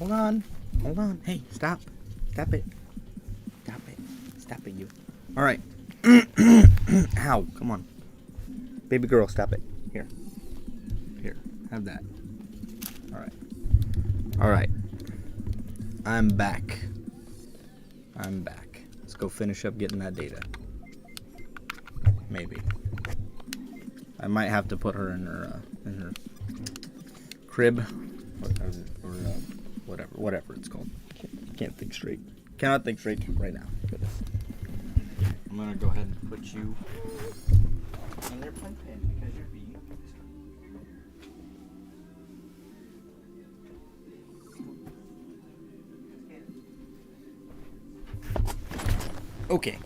Hold on. Hold on. Hey, stop. Stop it. Stop it. Stop it, you. All right. Ow. Come on. Baby girl, stop it. Here. Here. Have that. All right. All right. I'm back. I'm back. Let's go finish up getting that data. Maybe. I might have to put her in her crib or whatever it's called. Can't think straight. Cannot think straight right now. Goodness. I'm gonna go ahead and put you in their playpen because you're being. Okay.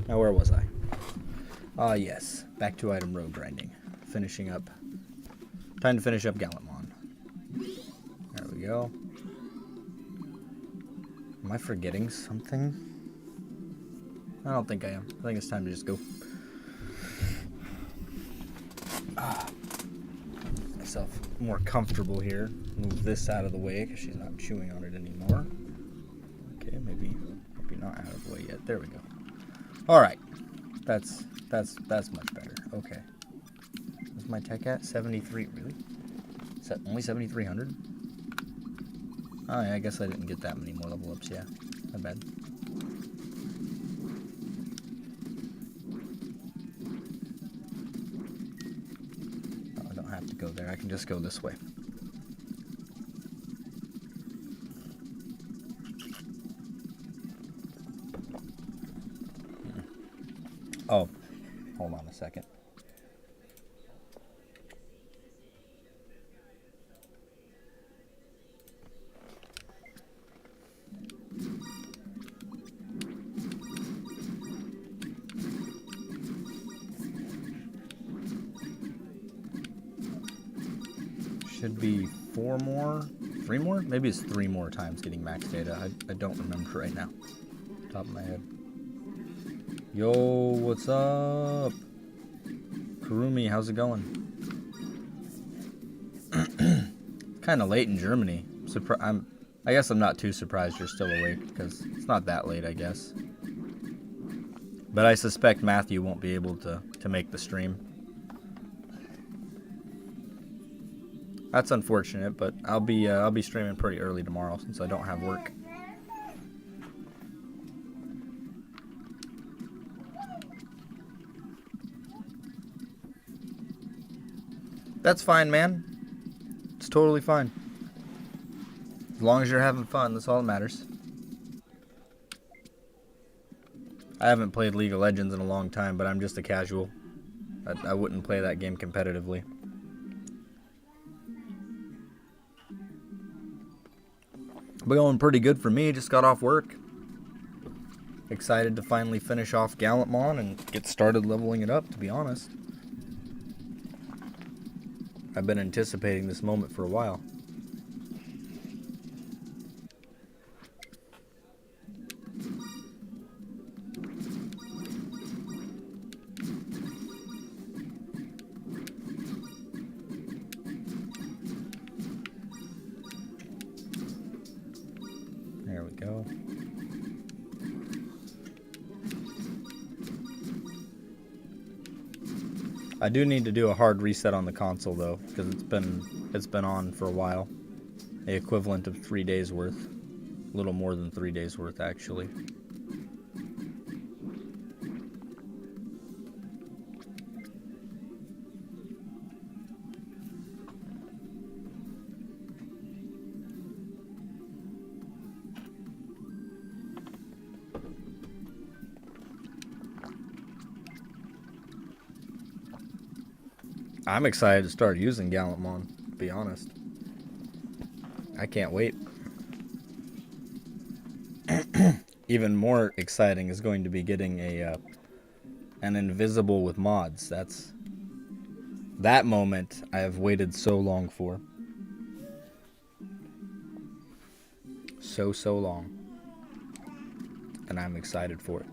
Now where was I? Ah, yes. Back to item row grinding. Finishing up. Time to finish up Gallantmon. There we go. Am I forgetting something? I don't think I am. I think it's time to just go. Make myself more comfortable here. Move this out of the way because she's not chewing on it anymore. Okay, maybe not out of the way yet. There we go. All right. That's much better. Okay. What's my tech at? 73. Really? Is that only 7,300? Oh, yeah, I guess I didn't get that many more level ups. Yeah, not bad. Oh, I don't have to go there. I can just go this way. Oh, hold on a second. Should be 4 more, 3 more? Maybe it's 3 more times getting max data. I don't remember right now. Top of my head. Yo, what's up? Kurumi, how's it going? Kind of late in Germany. I guess I'm not too surprised you're still awake because it's not that late, I guess. But I suspect Matthew won't be able to make the stream. That's unfortunate, but I'll be streaming pretty early tomorrow since I don't have work. That's fine, man. It's totally fine. As long as you're having fun, that's all that matters. I haven't played League of Legends in a long time, but I'm just a casual. I wouldn't play that game competitively. But going pretty good for me. Just got off work. Excited to finally finish off Gallantmon and get started leveling it up, to be honest. I've been anticipating this moment for a while. There we go. I do need to do a hard reset on the console though, because it's been on for a while. The equivalent of 3 days worth. A little more than 3 days worth actually. I'm excited to start using Gallantmon, to be honest. I can't wait. Even more exciting is going to be getting an invisible with mods. That moment I have waited so long for. So long. And I'm excited for it.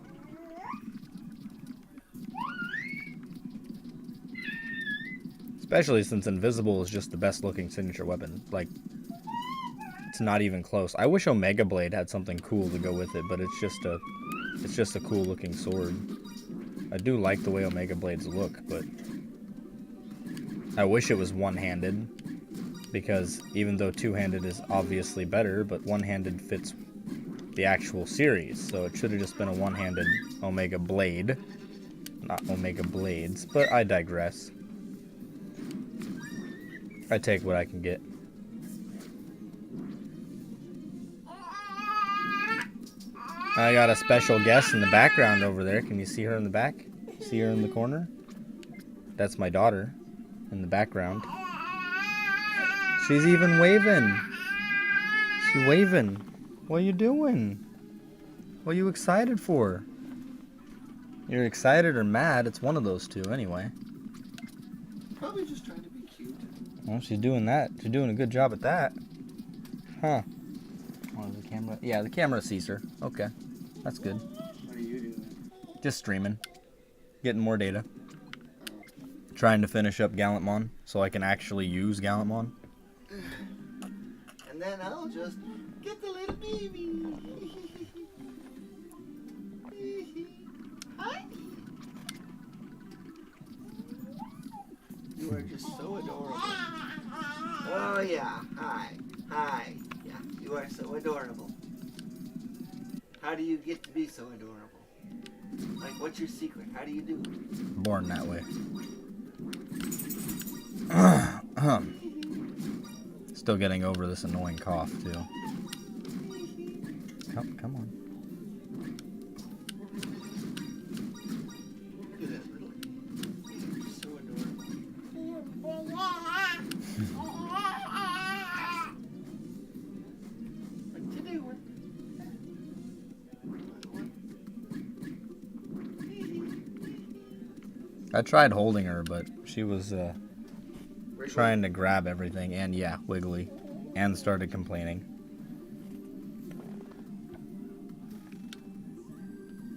Especially since Invisible is just the best looking signature weapon. Like, It's not even close. I wish Omega Blade had something cool to go with it, but it's just a cool looking sword. I do like the way Omega Blades look, but I wish it was one-handed, because even though two-handed is obviously better, but one-handed fits the actual series, so it should have just been a one-handed Omega Blade, not Omega Blades, but I digress. I take what I can get. I got a special guest in the background over there. Can you see her in the back? See her in the corner? That's my daughter in the background. She's even waving. She's waving. What are you doing? What are you excited for? You're excited or mad? It's one of those two anyway. Probably just trying to be cute. Well, she's doing that. She's doing a good job at that. Huh. Oh, the camera? Yeah, the camera sees her. Okay. That's good. What are you doing? Just streaming. Getting more data. Trying to finish up Gallantmon so I can actually use Gallantmon. And then I'll just get the little baby. Hi. You are just so adorable. Oh yeah. Hi. Hi. Yeah. You are so adorable. How do you get to be so adorable? Like, what's your secret? How do you do it? Born that way. Still getting over this annoying cough, too. Come on. Look at that little. You're so adorable. What you doing? I tried holding her, but she was trying to grab everything, and yeah, wiggly, and started complaining.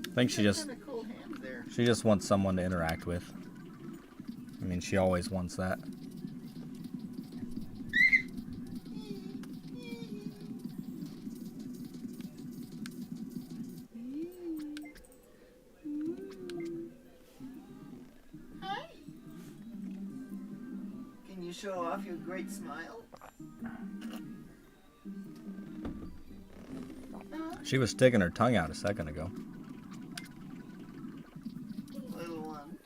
I think she just wants someone to interact with. I mean, she always wants that. Can you show off your great smile? She was sticking her tongue out a second ago. Little one.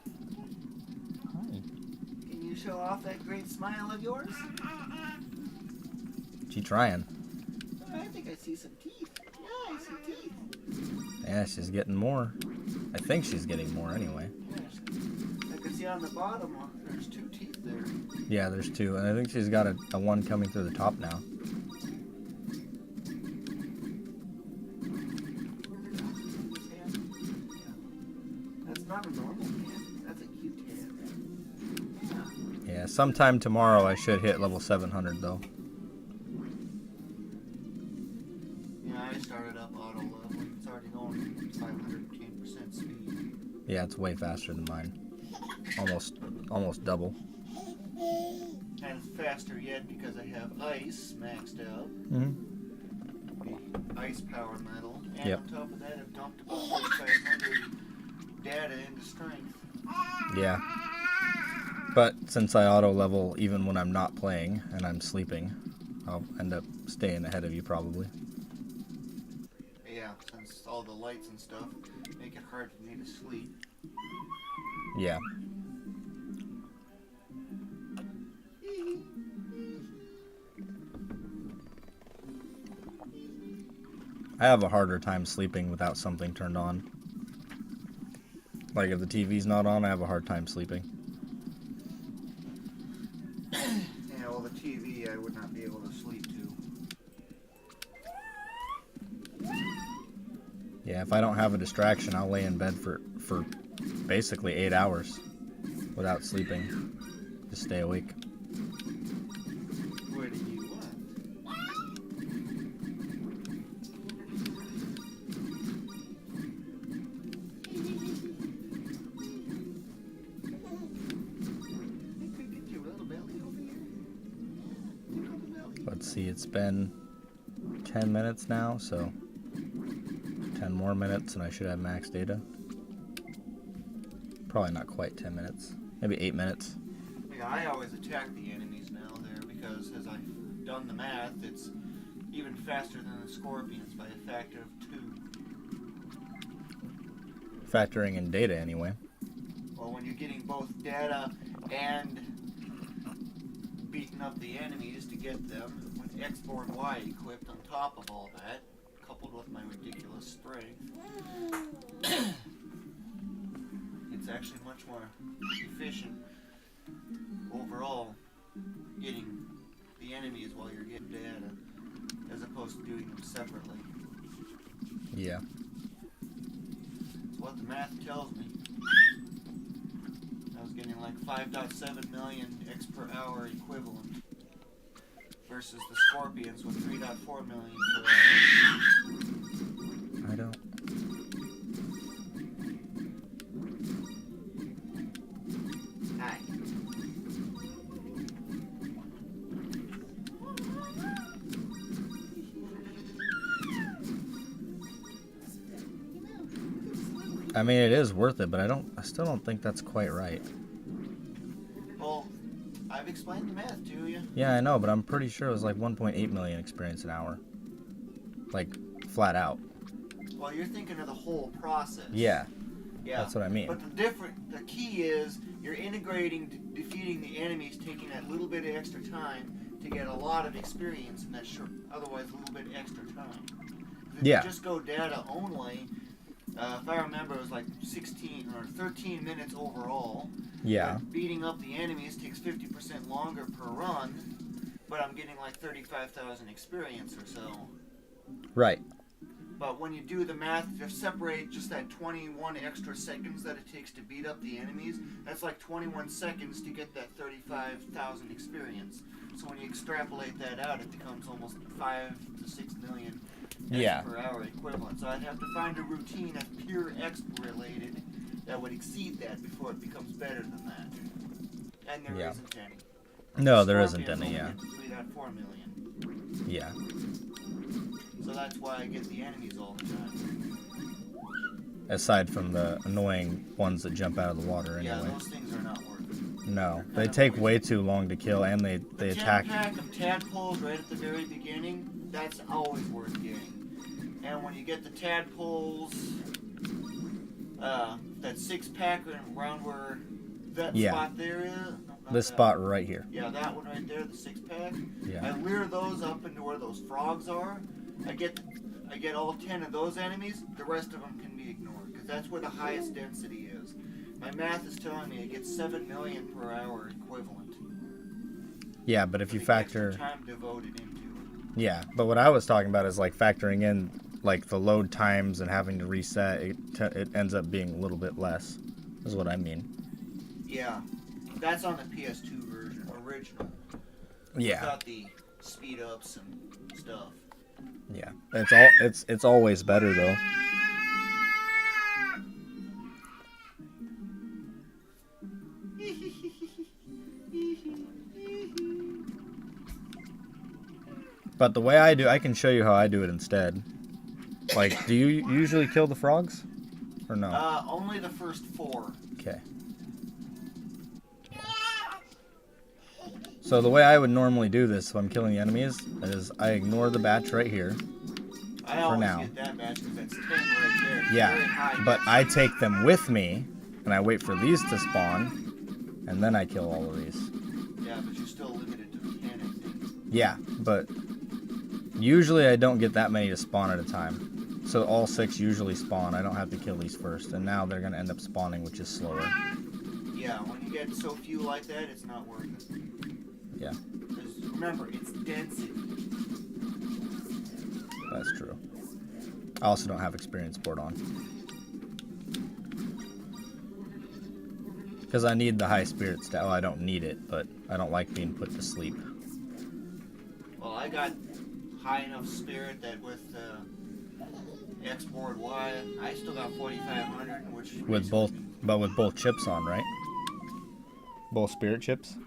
Hi. Can you show off that great smile of yours? She trying. I think I see some teeth. Yeah, I see teeth. Yeah, she's getting more. I think she's getting more anyway. Yes. I can see on the bottom, there's 2 teeth there. Yeah, there's 2, and I think she's got a one coming through the top now. That's not a normal hand. That's a cute hand. Yeah, sometime tomorrow I should hit level 700 though. Yeah, I started up auto level. It's already going 510% speed. Yeah, it's way faster than mine. Almost double. And it's faster yet because I have ice maxed out. Mm-hmm. The ice power metal. And Yep. on top of that, I've dumped about 4,500 data into strength. Yeah. But since I auto level even when I'm not playing and I'm sleeping, I'll end up staying ahead of you probably. Yeah, since all the lights and stuff make it hard for me to sleep. Yeah. I have a harder time sleeping without something turned on. Like if the TV's not on, I have a hard time sleeping. Yeah, well, the TV I would not be able to sleep to. Yeah, if I don't have a distraction, I'll lay in bed for basically 8 hours without sleeping. Just stay awake. What do you want? Let's see, it's been 10 minutes now, so 10 more minutes and I should have max data. Probably not quite 10 minutes. Maybe 8 minutes. Yeah, I always attack the enemies now there because as I've done the math, it's even faster than the scorpions by a factor of 2. Factoring in data anyway. Well, when you're getting both data and beating up the enemies to get them with X-Board Y equipped on top of all that, coupled with my ridiculous strength, it's actually much more efficient overall getting the enemies while you're getting data as opposed to doing them separately. Yeah. That's what the math tells me. I was getting like 5.7 million X per hour equivalent versus the scorpions with 3.4 million per hour. I don't. Hi. I mean, it is worth it, but I still don't think that's quite right. Well, I've explained the math to you. Yeah, I know, but I'm pretty sure it was like 1.8 million experience an hour. Like, flat out. Well, you're thinking of the whole process. Yeah. Yeah. That's what I mean. But the key is you're integrating defeating the enemies, taking that little bit of extra time to get a lot of experience in that short, otherwise a little bit extra time. If Yeah. you just go data only, if I remember, it was like 16 or 13 minutes overall. Yeah. But beating up the enemies takes 50% longer per run, but I'm getting like 35,000 experience or so. Right. But when you do the math, to separate just that 21 extra seconds that it takes to beat up the enemies, that's like 21 seconds to get that 35,000 experience. So when you extrapolate that out, it becomes almost 5 to 6 million X per hour equivalent. So I'd have to find a routine that's pure X related that would exceed that before it becomes better than that. And there isn't any. No, there isn't Scorpions any, only yeah. get to 3.4 million. Yeah. So that's why I get the enemies all the time. Aside from the annoying ones that jump out of the water anyway. Yeah, those things are not worth it. No, they take way too long to kill, and they attack. The 10-pack of tadpoles right at the very beginning, that's always worth getting. And when you get the tadpoles, that 6-pack around where that spot there is. No, this spot right here. Yeah, that one right there, the 6-pack. Yeah. I lure those up into where those frogs are. I get all 10 of those enemies. The rest of them can be ignored because that's where the highest density is. My math is telling me I get 7 million per hour equivalent. Yeah, but if you factor time devoted into it. Yeah, but what I was talking about is like factoring in like the load times and having to reset. It ends up being a little bit less. Is what I mean. Yeah, that's on the PS2 version, original. Yeah. Without the speed ups and stuff. Yeah, it's always better though. But the way I can show you how I do it instead. Like, do you usually kill the frogs, or no? Only the first 4. Okay. So the way I would normally do this if I'm killing the enemies is I ignore the batch right here. I always get that batch because that's 10 right there. It's yeah, very high but density. I take them with me, and I wait for these to spawn, and then I kill all of these. Yeah, but you're still limited to 10, I think. Yeah, but usually I don't get that many to spawn at a time. So all 6 usually spawn. I don't have to kill these first, and now they're going to end up spawning, which is slower. Yeah, when you get so few like that, it's not worth it. Yeah. Because remember, it's density. That's true. I also don't have experience board on. Because I need the high spirit stat. Well, I don't need it, but I don't like being put to sleep. Well, I got high enough spirit that with X-Board Y, I still got 4,500, which... With both chips on, right? Both spirit chips?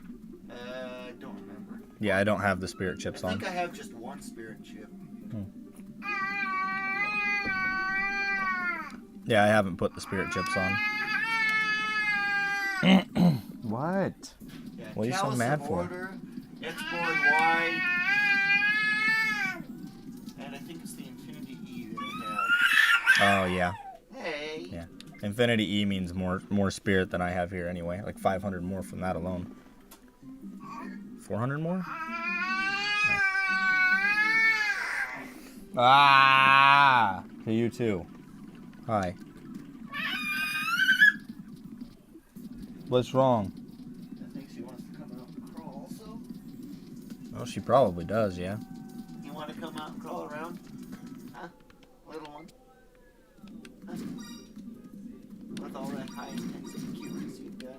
I don't remember. Yeah, I don't have the spirit chips I on. think I have just one spirit chip. Hmm. Yeah, I haven't put the spirit chips on. What? Yeah, What are you so Chalice mad of for? Order, X-Board Y, and I think it's the Infinity E that I have. Oh, yeah. Hey. Yeah. Infinity E means more spirit than I have here anyway. Like 500 more from that alone. 400 more? Oh. Ah! To you too. Hi. What's wrong? I think she wants to come out and crawl also. Well, she probably does, yeah. You want to come out and crawl around? Huh? Little one? Huh? With all that high intensity cuteness you've got.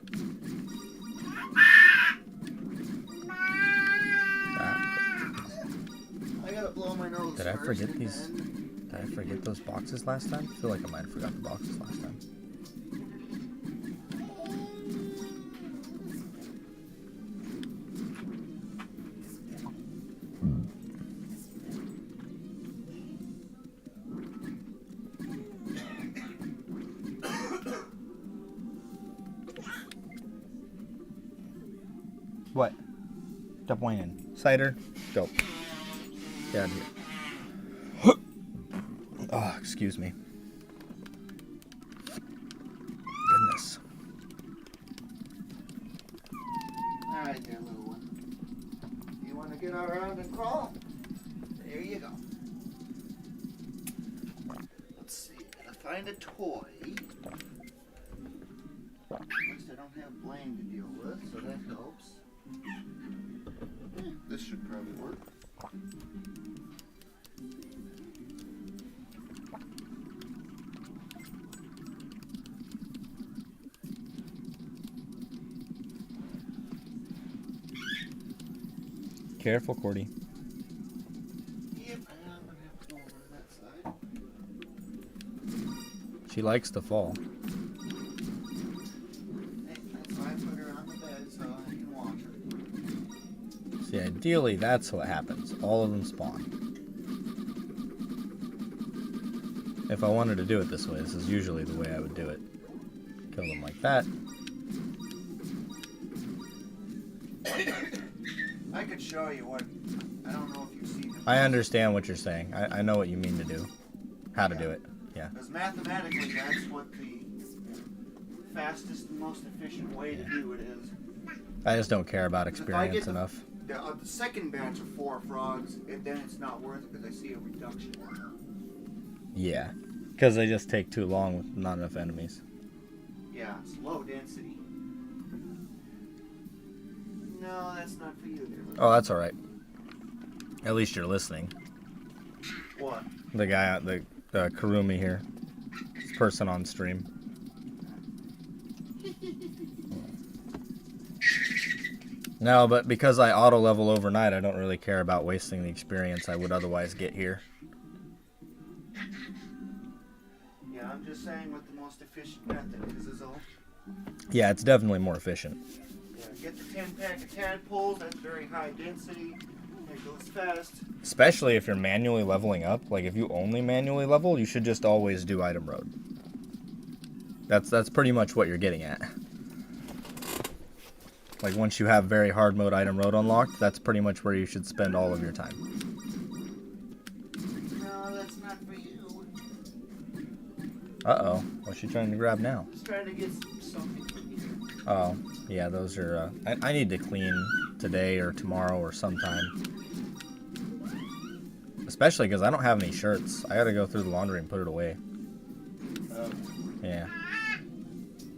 I gotta blow my nose. Did I forget these? Did I forget those boxes last time? I feel like I might have forgot the boxes last time. What? Stop whining. Cider? Go. Get out of here. Oh, excuse me. Goodness. Alright there, little one. You want to get around and crawl? There you go. Let's see. Gotta find a toy. At least I don't have Blaine to deal with, so that helps. This should probably work. Careful, Cordy. Yep, I'm gonna have to go over to that side. She likes to fall. Hey, that's why I put her on the bed so I can watch her. See, ideally, that's what happens. All of them spawn. If I wanted to do it this way, this is usually the way I would do it. Kill them like that. I could show you what. I don't know if you've seen it. I understand what you're saying. I know what you mean to do. How to do it. Yeah. Because mathematically, that's what the fastest and most efficient way to do it is. I just don't care about 'Cause if I experience get enough. The second batch of 4 frogs, and then it's not worth it because I see a reduction. Yeah. Because they just take too long with not enough enemies. Yeah, it's low density. No, that's not for you there. Oh, that's alright. At least you're listening. What? The guy, the Karumi here. This person on stream. No, but because I auto level overnight, I don't really care about wasting the experience I would otherwise get here. Yeah, I'm just saying what the most efficient method is all. Yeah, it's definitely more efficient. Yeah, get the 10-pack of tadpoles, that's very high density. It goes fast. Especially if you're manually leveling up. Like, if you only manually level, you should just always do item road. That's pretty much what you're getting at. Like, once you have very hard mode item road unlocked, that's pretty much where you should spend all of your time. No, that's not for you. Uh-oh. What's she trying to grab now? Just trying to get something from you. Oh, yeah, those are, I need to clean today or tomorrow or sometime. Especially because I don't have any shirts. I gotta go through the laundry and put it away. Yeah.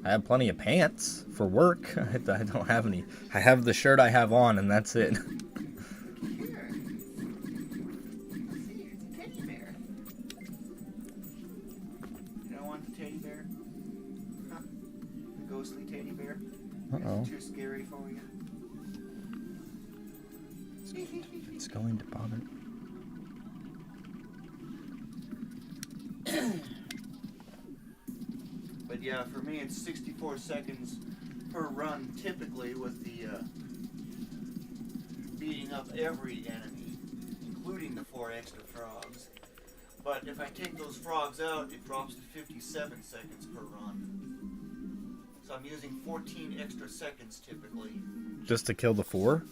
I have plenty of pants for work. I don't have any. I have the shirt I have on, and that's it. Here. See, it's a teddy bear. You don't want the teddy bear? Huh? The ghostly teddy bear? Uh-oh. Too scary for you. It's going to bother. But yeah, for me it's 64 seconds per run typically with the beating up every enemy, including the 4 extra frogs. But if I take those frogs out, it drops to 57 seconds per run. So I'm using 14 extra seconds typically. Just to kill the 4?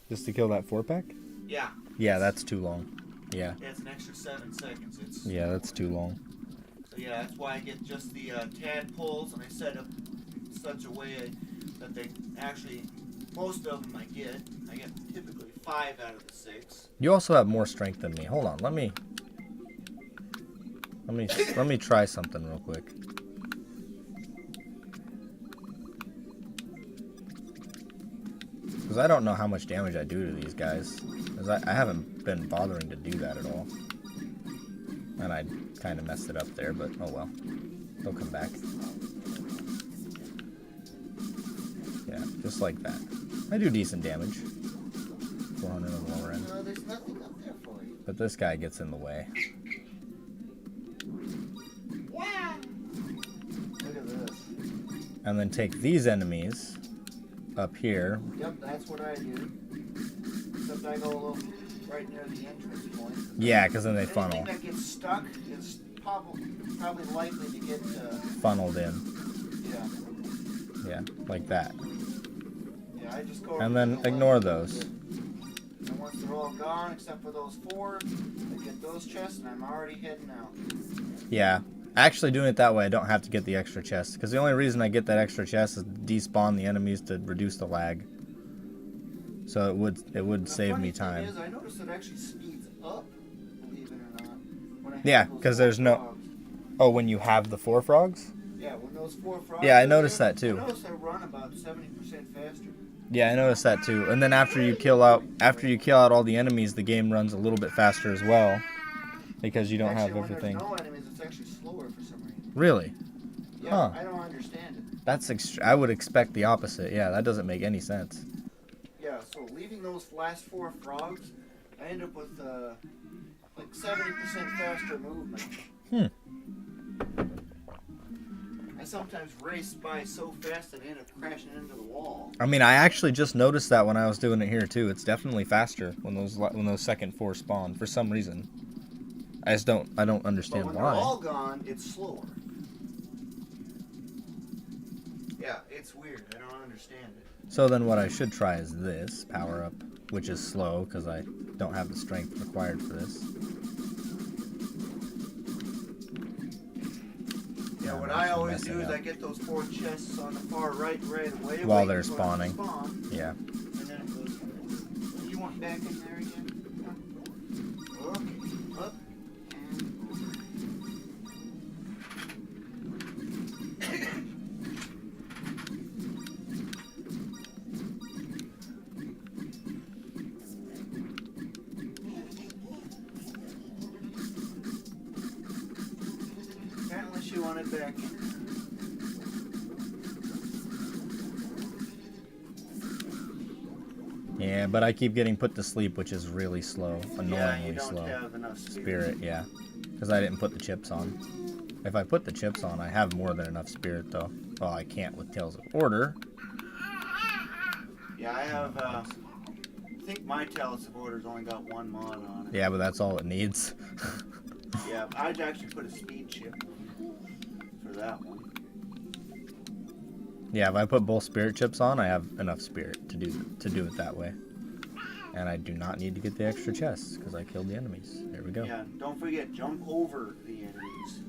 Just to kill that 4-pack? Yeah. Yeah, that's too long. Yeah. It's an extra 7 seconds. Yeah, that's too long. So yeah, that's why I get just the tadpoles, and I set up in such a way that they actually, most of them I get typically 5 out of the 6. You also have more strength than me. Hold on, let me try something real quick. Because I don't know how much damage I do to these guys. Because I haven't been bothering to do that at all. And I kind of messed it up there, but oh well. They'll come back. Yeah, just like that. I do decent damage. 400 on the lower end. No, there's nothing up there for you. But this guy gets in the way. Yeah. Look at this. And then take these enemies up here. Yep, that's what I do. Except I go a little right near the entrance point. Yeah, because then they funnel. Anything that gets stuck is probably likely to get Funneled in. yeah. Yeah, like that. Yeah, I just go. And then ignore those. And once they're all gone, except for those 4, I get those chests, and I'm already heading out. Yeah. Actually doing it that way, I don't have to get the extra chest. Because the only reason I get that extra chest is to despawn the enemies to reduce the lag. So it would save me time. The funny thing is, I noticed it actually speeds up, believe it or not. When I have Yeah, those because 4 there's no... frogs. Oh, when you have the 4 frogs? Yeah, when those 4 frogs... Yeah, I are noticed there, that too. I noticed I run about 70% faster. Yeah, I noticed that too. And then after you kill out all the enemies, the game runs a little bit faster as well. Because you don't have everything. When there's no enemies, it's actually slower for some reason. Really? Yeah, Huh. I don't understand it. That's I would expect the opposite. Yeah, that doesn't make any sense. Yeah, so leaving those last 4 frogs, I end up with like 70% faster movement. I sometimes race by so fast that I end up crashing into the wall. I mean, I actually just noticed that when I was doing it here too. It's definitely faster when those second 4 spawn for some reason. I don't understand but when why. they're all gone, it's slower. Yeah, it's weird. I don't understand it. So then what I should try is this power up, which is slow because I don't have the strength required for this. Yeah, what I always do is I get those 4 chests on the far right away. While they're spawning. Yeah. And then it goes, you want back in there again? Okay, up and apparently she wanted back in. Yeah, but I keep getting put to sleep, which is really slow, annoyingly Yeah, you don't slow. have enough Spirit, yeah, because I didn't put the chips on. If I put the chips on, I have more than enough spirit, though. Well, I can't with Tales of Order. Yeah, I have, I think my Talus of Order's only got 1 mod on it. Yeah, but that's all it needs. Yeah, I'd actually put a speed chip for that one. Yeah, if I put both spirit chips on, I have enough spirit to do it that way. And I do not need to get the extra chests because I killed the enemies. There we go. Yeah, don't forget, jump over the enemies.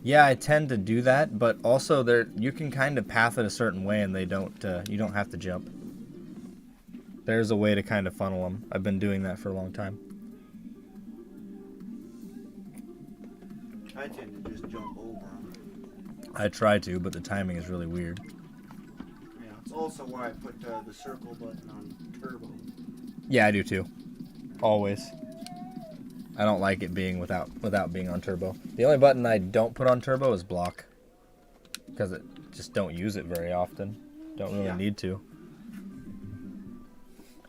Yeah, I tend to do that, but also you can kind of path it a certain way, and you don't have to jump. There's a way to kind of funnel them. I've been doing that for a long time. I tend to just jump over them. I try to, but the timing is really weird. Yeah, it's also why I put the circle button on turbo. Yeah, I do too. Always. I don't like it being without being on turbo. The only button I don't put on turbo is block. Because it just don't use it very often. Don't really need to.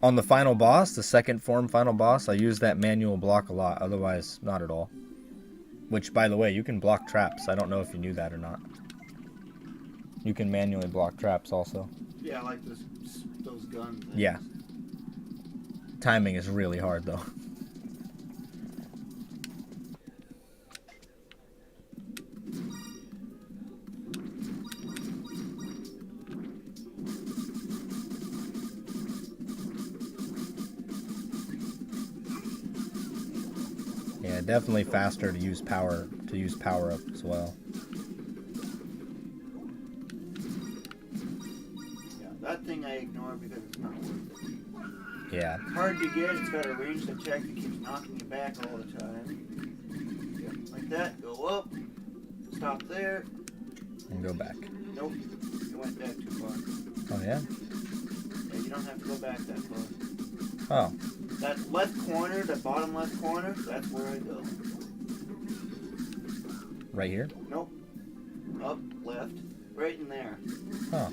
On the final boss, the second form final boss, I use that manual block a lot. Otherwise, not at all. Which, by the way, you can block traps. I don't know if you knew that or not. You can manually block traps also. Yeah, like those guns. Yeah. Timing is really hard, though. Yeah, definitely faster to use power up as well. Yeah, that thing I ignore because it's not worth it. Yeah. Hard to get. It's got a ranged attack that keeps knocking you back all the time. Yeah, like that. Go up. Stop there. And go back. Nope. You went back too far. Oh yeah? Yeah, you don't have to go back that far. Oh. That left corner, that bottom left corner, that's where I go. Right here? Nope. Up, left, right in there. Oh.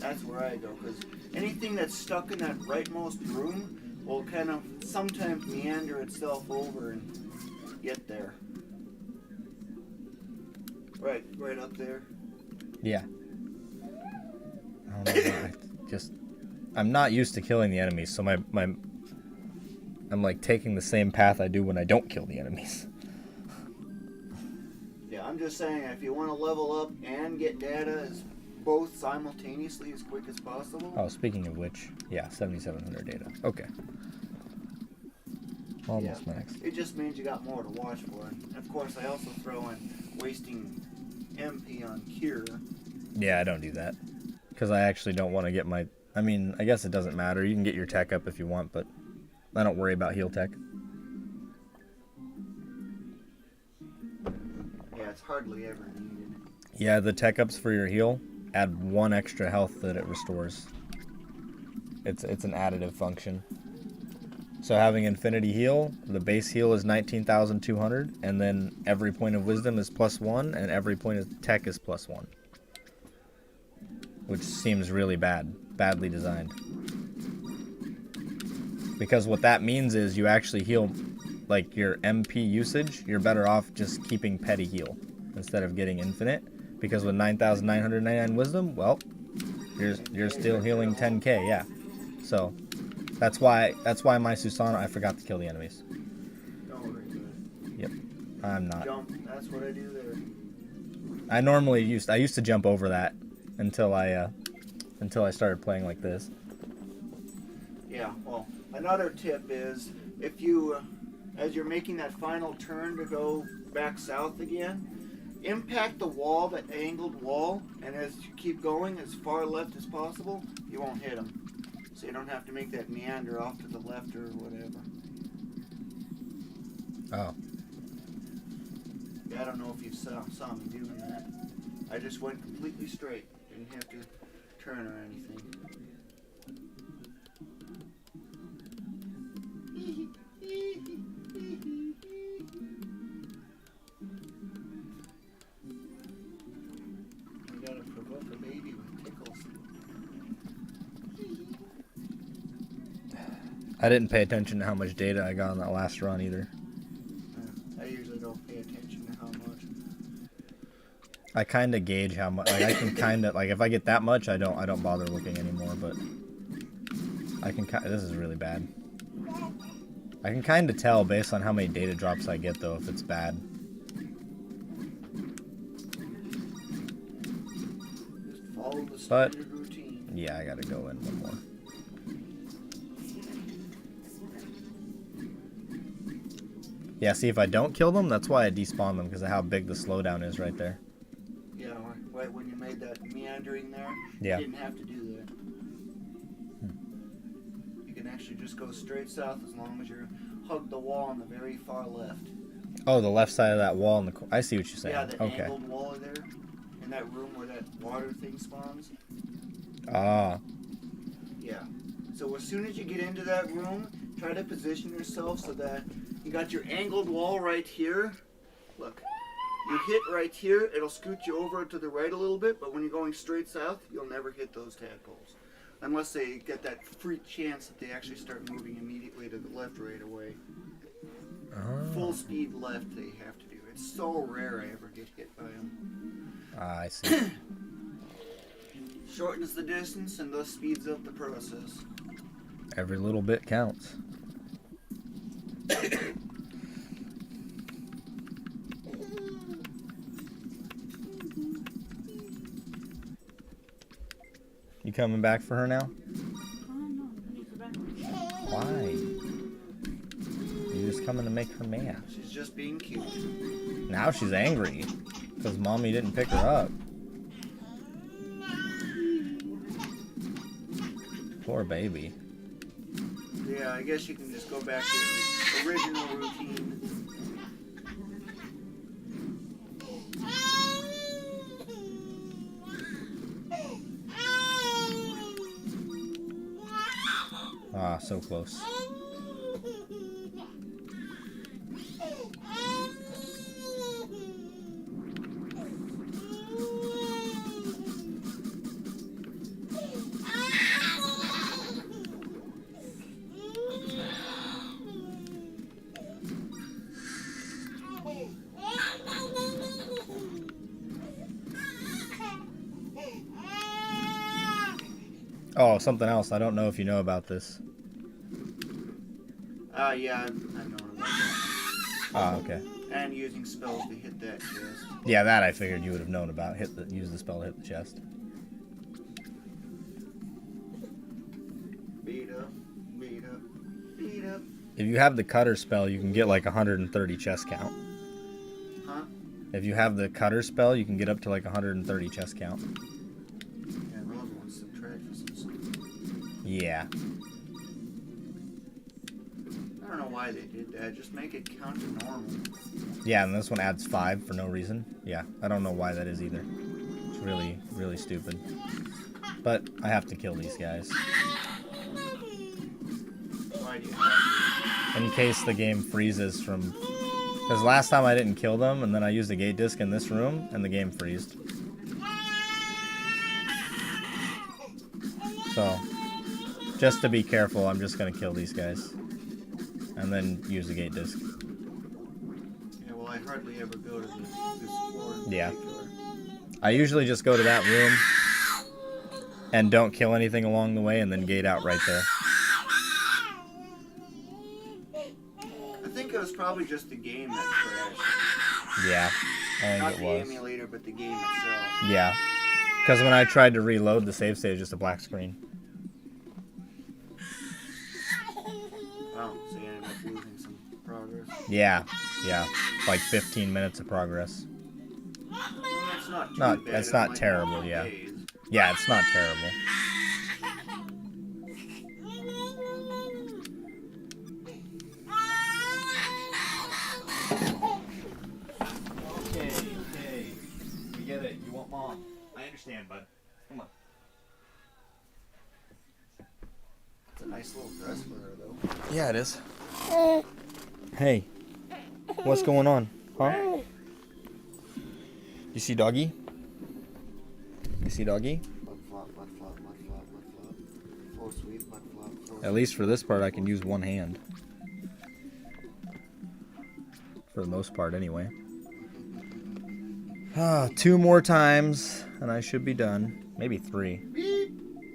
That's where I go, because anything that's stuck in that rightmost room will kind of sometimes meander itself over and get there. Right up there. Yeah. I don't know why. I'm not used to killing the enemies, so I'm like taking the same path I do when I don't kill the enemies. Yeah, I'm just saying, if you want to level up and get data as both simultaneously as quick as possible. Oh, speaking of which, yeah, 7,700 data. Okay. Almost max. It just means you got more to watch for. And of course, I also throw in wasting MP on cure. Yeah, I don't do that. Because I actually don't want to get my... I mean, I guess it doesn't matter. You can get your tech up if you want, but I don't worry about heal tech. Yeah, it's hardly ever needed. Yeah, the tech ups for your heal add 1 extra health that it restores. It's an additive function. So having infinity heal, the base heal is 19,200, and then every point of wisdom is +1, and every point of tech is +1. Which seems really badly designed. Because what that means is you actually heal, like your MP usage, you're better off just keeping petty heal instead of getting infinite. Because with 9,999 wisdom, well, you're still healing 10k, yeah. So that's why my Susana, I forgot to kill the enemies. Don't worry about it. Yep, I'm not. Jump. That's what I do there. I used to jump over that until I started playing like this. Yeah. Well, another tip is if you, as you're making that final turn to go back south again, impact the wall, that angled wall, and as you keep going as far left as possible, you won't hit them. So you don't have to make that meander off to the left or whatever. Oh. Yeah, I don't know if you saw me doing that. I just went completely straight. Didn't have to turn or anything. You gotta provoke a baby with tickles. I didn't pay attention to how much data I got on that last run either. I usually don't pay attention to how much. I kind of gauge how much. Like I can kind of like if I get that much, I don't bother looking anymore. But I can. This is really bad. I can kind of tell based on how many data drops I get though if it's bad. Just follow the standard routine. Yeah, I gotta go in one more. Yeah, see if I don't kill them, that's why I despawn them because of how big the slowdown is right there. Yeah, right when you made that meandering there, Yeah. you didn't have to do that. You can actually just go straight south as long as you hug the wall on the very far left. Oh, the left side of that wall in the I see what you're saying. Yeah, the Okay. angled wall there, in that room where that water thing spawns. Ah. Yeah. So as soon as you get into that room, try to position yourself so that you got your angled wall right here. Look. You hit right here, it'll scoot you over to the right a little bit, but when you're going straight south, you'll never hit those tadpoles. Unless they get that freak chance that they actually start moving immediately to the left right away. Oh. Full speed left they have to do. It's so rare I ever get hit by them. Ah, I see. Shortens the distance and thus speeds up the process. Every little bit counts. You coming back for her now? Oh no, he's back. Why? You just come coming to make her mad. She's just being cute. Now she's angry because mommy didn't pick her up. Poor baby. Yeah, I guess you can just go back to the original routine. Ah, so close. Oh, something else. I don't know if you know about this. Yeah, I know about that. Ah, okay. And using spells to hit that chest. Yeah, that I figured you would have known about. Use the spell to hit the chest. Beat up, beat up, beat up. If you have the cutter spell, you can get like 130 chest count. Huh? If you have the cutter spell, you can get up to like 130 chest count. Yeah, those ones subtract for some. Yeah. I don't know why they did that. Just make it count to normal. Yeah, and this one adds 5 for no reason. Yeah, I don't know why that is either. It's really, really stupid. But I have to kill these guys. Why do you have In case the game freezes from... Because last time I didn't kill them, and then I used the gate disc in this room, and the game freezed. So, just to be careful, I'm just going to kill these guys. And then use the gate disc. Yeah, well, I hardly ever go to this floor. Yeah. I usually just go to that room and don't kill anything along the way and then gate out right there. I think it was probably just the game that crashed. Yeah, I Not think the it was. emulator, but the game itself. Yeah. Because when I tried to reload, the save state was just a black screen. Oh, so you ended up losing some progress. Yeah, yeah. Like 15 minutes of progress. Well, that's not too Not, bad. it's not Like terrible, normal yeah. days. Yeah, it's not terrible. Okay, okay. We get it. You want mom. I understand, bud. Come on. It's a nice little dress for her, though. Yeah, it is. Hey. What's going on? Huh? You see doggy? You see doggy? Butt flop, butt flop, butt flop, butt flop. Floor sweep, butt flop, floor At least for this part, I can use one hand. For the most part, anyway. 2 more times, and I should be done. Maybe 3.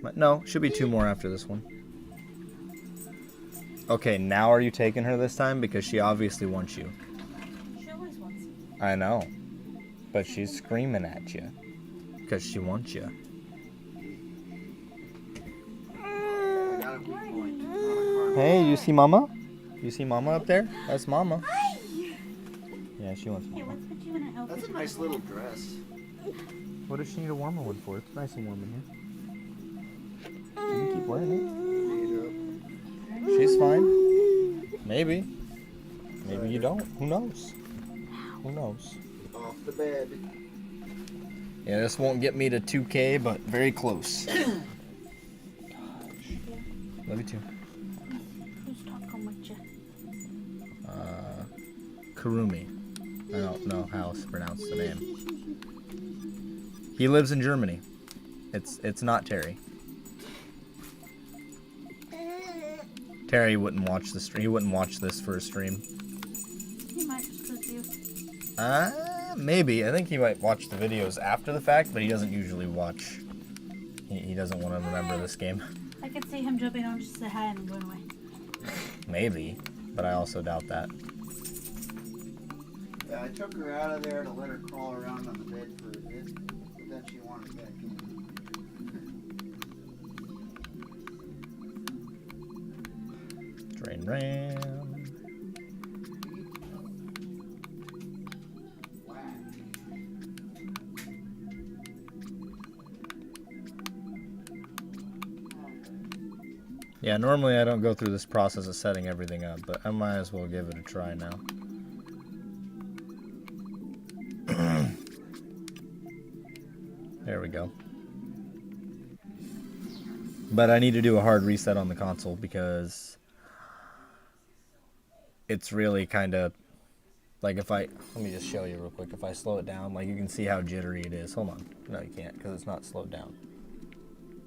But no, should be 2 more after this one. Okay, now are you taking her this time? Because she obviously wants you. She always wants you. I know. But she's screaming at you. Because she wants you. I got a weak point. Not a car. Hey, you see Mama? You see Mama up there? That's Mama. Yeah, she wants Here, Mama. let's put you in an outfit. That's a nice little dress. What does she need a warmer one for? It's nice and warm in here. She can keep wearing it. Beat up. She's fine. Maybe. Maybe you don't. Who knows? Who knows? Off the bed. Yeah, this won't get me to 2K, but very close. Love you too. Who's talking with you? Kurumi. I don't know how to pronounce the name. He lives in Germany. It's not Terry. Terry wouldn't watch the stream. He wouldn't watch this for a stream. He might just with you. Maybe. I think he might watch the videos after the fact, but he doesn't usually watch. He doesn't want to remember this game. I could see him jumping on just to say hi and going away. Maybe, but I also doubt that. Yeah, I took her out of there to let her crawl around on the bed for a bit, but then she wanted back in. Drain Ram. Yeah, normally I don't go through this process of setting everything up, but I might as well give it a try now. There we go. But I need to do a hard reset on the console because it's really kind of like let me just show you real quick. If I slow it down, like you can see how jittery it is. Hold on. No, you can't because it's not slowed down.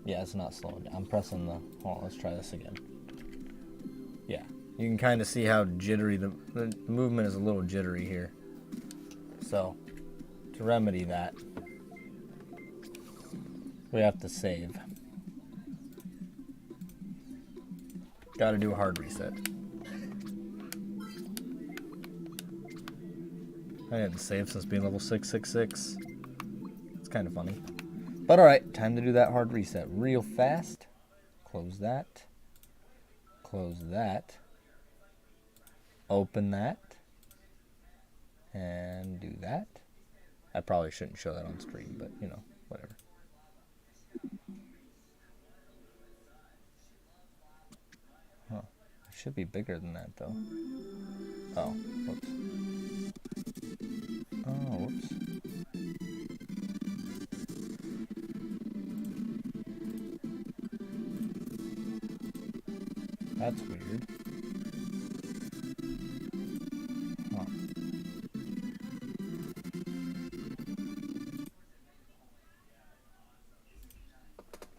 Yeah, it's not slowing down. I'm pressing hold on, let's try this again. Yeah, you can kind of see how jittery the movement is a little jittery here. So, to remedy that, we have to save. Got to do a hard reset. I hadn't saved since being level 666. It's kind of funny. But alright, time to do that hard reset real fast. Close that. Close that. Open that. And do that. I probably shouldn't show that on screen, but you know, whatever. Huh. It should be bigger than that though. Oh, whoops. Oh, whoops. That's weird.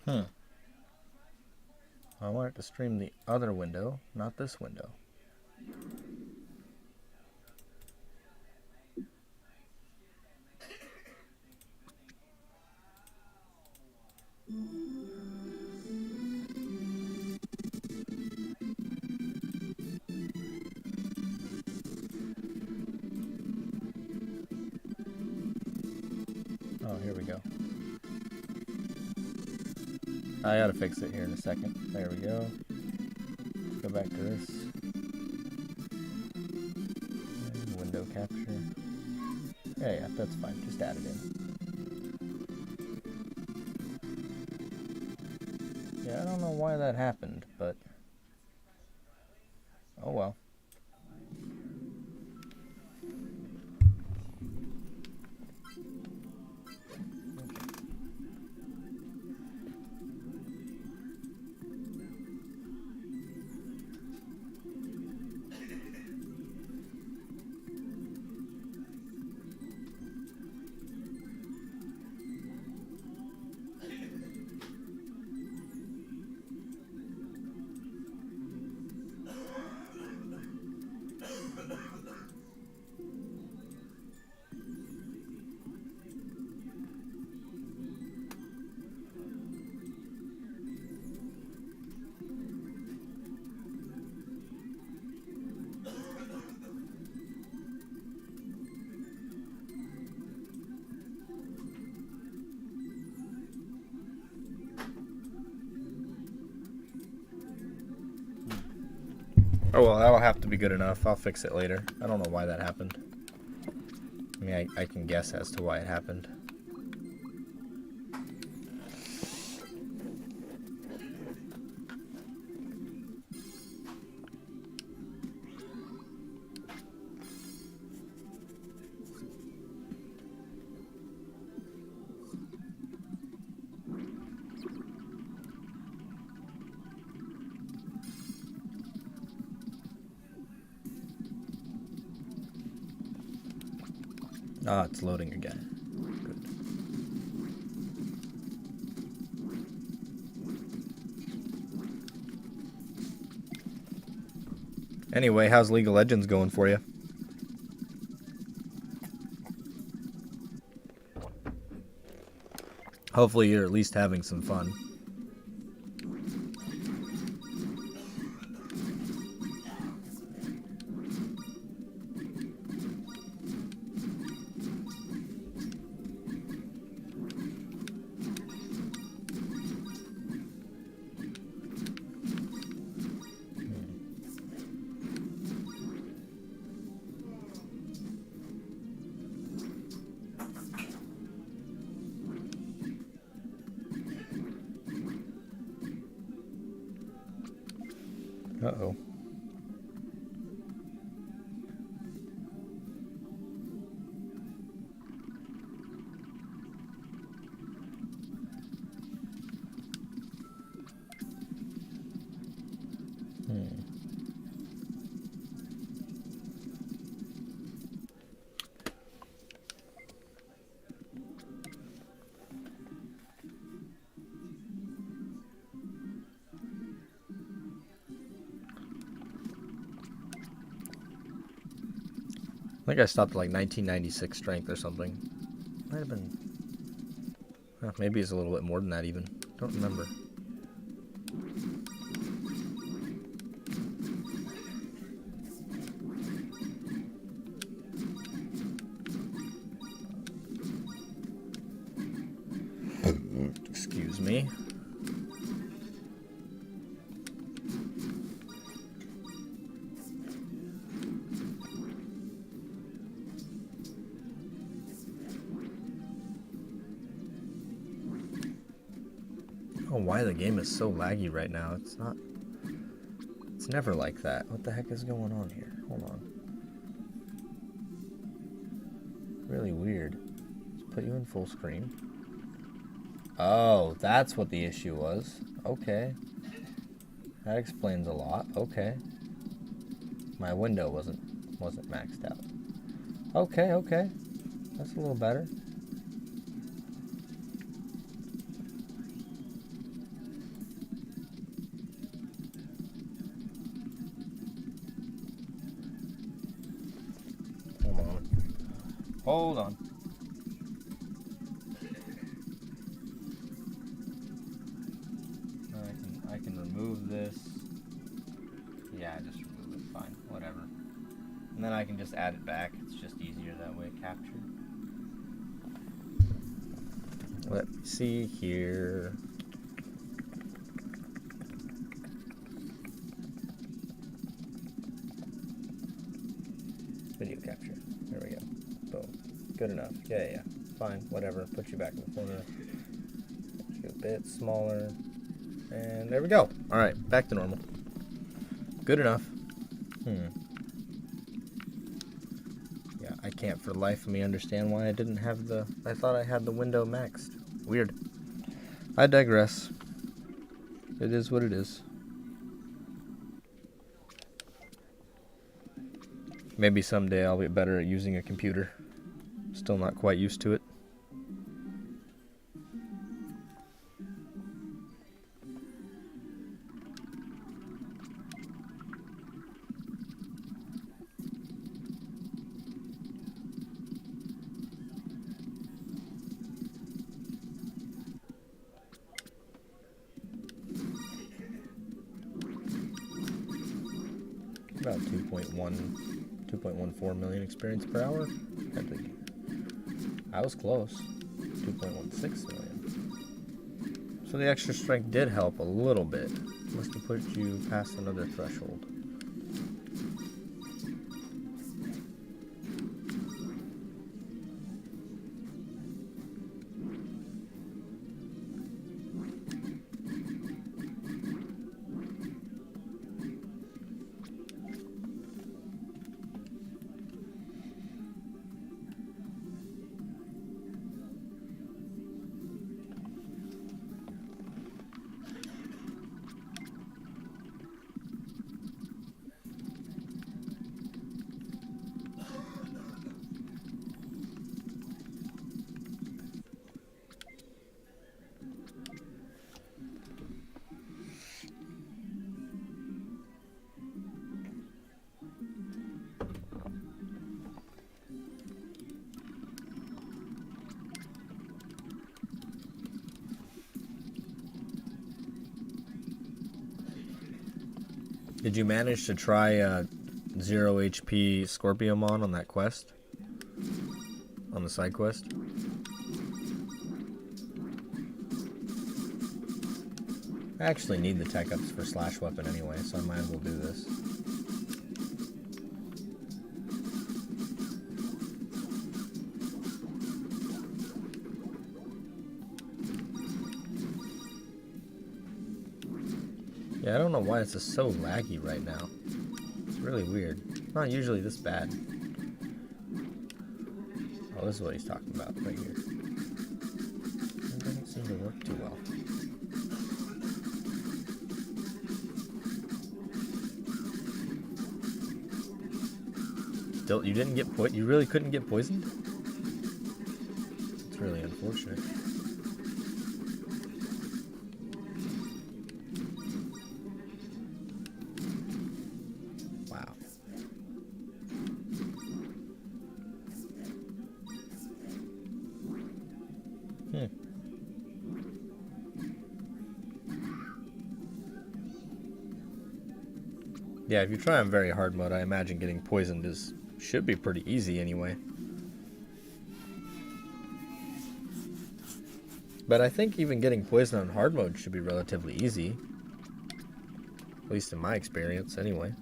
Huh. I want it to stream the other window, not this window. Oh, here we go. I gotta fix it here in a second. There we go. Let's go back to this. And window capture. Yeah, that's fine. Just add it in. Yeah, I don't know why that happened, but oh well. Oh well, that'll have to be good enough. I'll fix it later. I don't know why that happened. I mean, I can guess as to why it happened. Ah, it's loading again. Good. Anyway, how's League of Legends going for you? Hopefully you're at least having some fun. Uh-oh. I think I stopped at like 1996 strength or something. Might have been. Maybe it's a little bit more than that even. Don't remember. Excuse me. I don't know why the game is so laggy right now. It's not. It's never like that. What the heck is going on here? Hold on. Really weird. Let's put you in full screen. Oh, that's what the issue was. Okay. That explains a lot. Okay. My window wasn't maxed out. Okay, okay. That's a little better. Hold on. I can remove this. Yeah, just remove it. Fine, whatever. And then I can just add it back. It's just easier that way, captured. Let me see here. Video capture. There we go. Boom. Good enough. Yeah. Fine. Whatever. Put you back in the corner. Make you a bit smaller. And there we go. Alright. Back to normal. Good enough. Yeah, I can't for the life of me understand why I didn't have the... I thought I had the window maxed. Weird. I digress. It is what it is. Maybe someday I'll be better at using a computer. Still not quite used to it. About 2.14 million experience per hour. I was close. 2.16 million. So the extra strength did help a little bit. Must have put you past another threshold. Did you manage to try 0 HP Scorpiomon on that quest? On the side quest? I actually need the tech ups for slash weapon anyway, so I might as well do this. Yeah, I don't know why it's just so laggy right now. It's really weird. It's not usually this bad. Oh, this is what he's talking about right here. It doesn't seem to work too well. Still, you didn't get you really couldn't get poisoned? It's really unfortunate. Wow. Yeah, if you try on very hard mode, I imagine getting poisoned should be pretty easy anyway. But I think even getting poisoned on hard mode should be relatively easy. At least in my experience, anyway.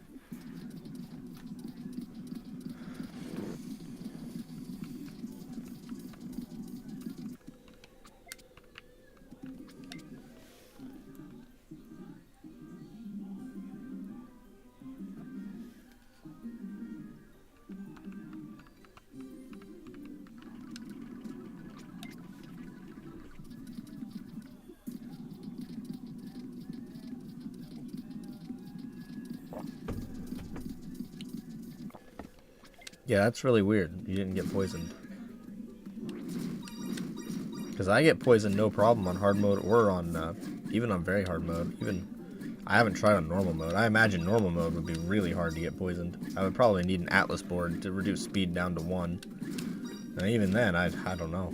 Yeah, that's really weird. You didn't get poisoned. Because I get poisoned no problem on hard mode or on, even on very hard mode. I haven't tried on normal mode. I imagine normal mode would be really hard to get poisoned. I would probably need an Atlas board to reduce speed down to 1. And even then, I don't know.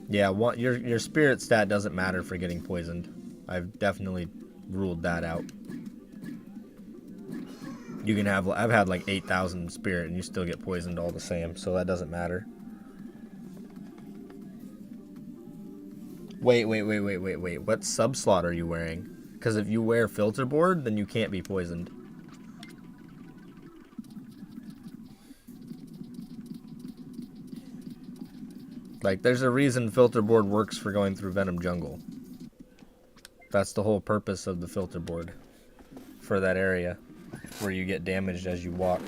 Yeah, your spirit stat doesn't matter for getting poisoned. I've definitely ruled that out. You can have, I've had like 8,000 spirit and you still get poisoned all the same, so that doesn't matter. Wait. What sub slot are you wearing? Because if you wear filter board, then you can't be poisoned. Like, there's a reason filter board works for going through Venom Jungle. That's the whole purpose of the filter board. For that area where you get damaged as you walk.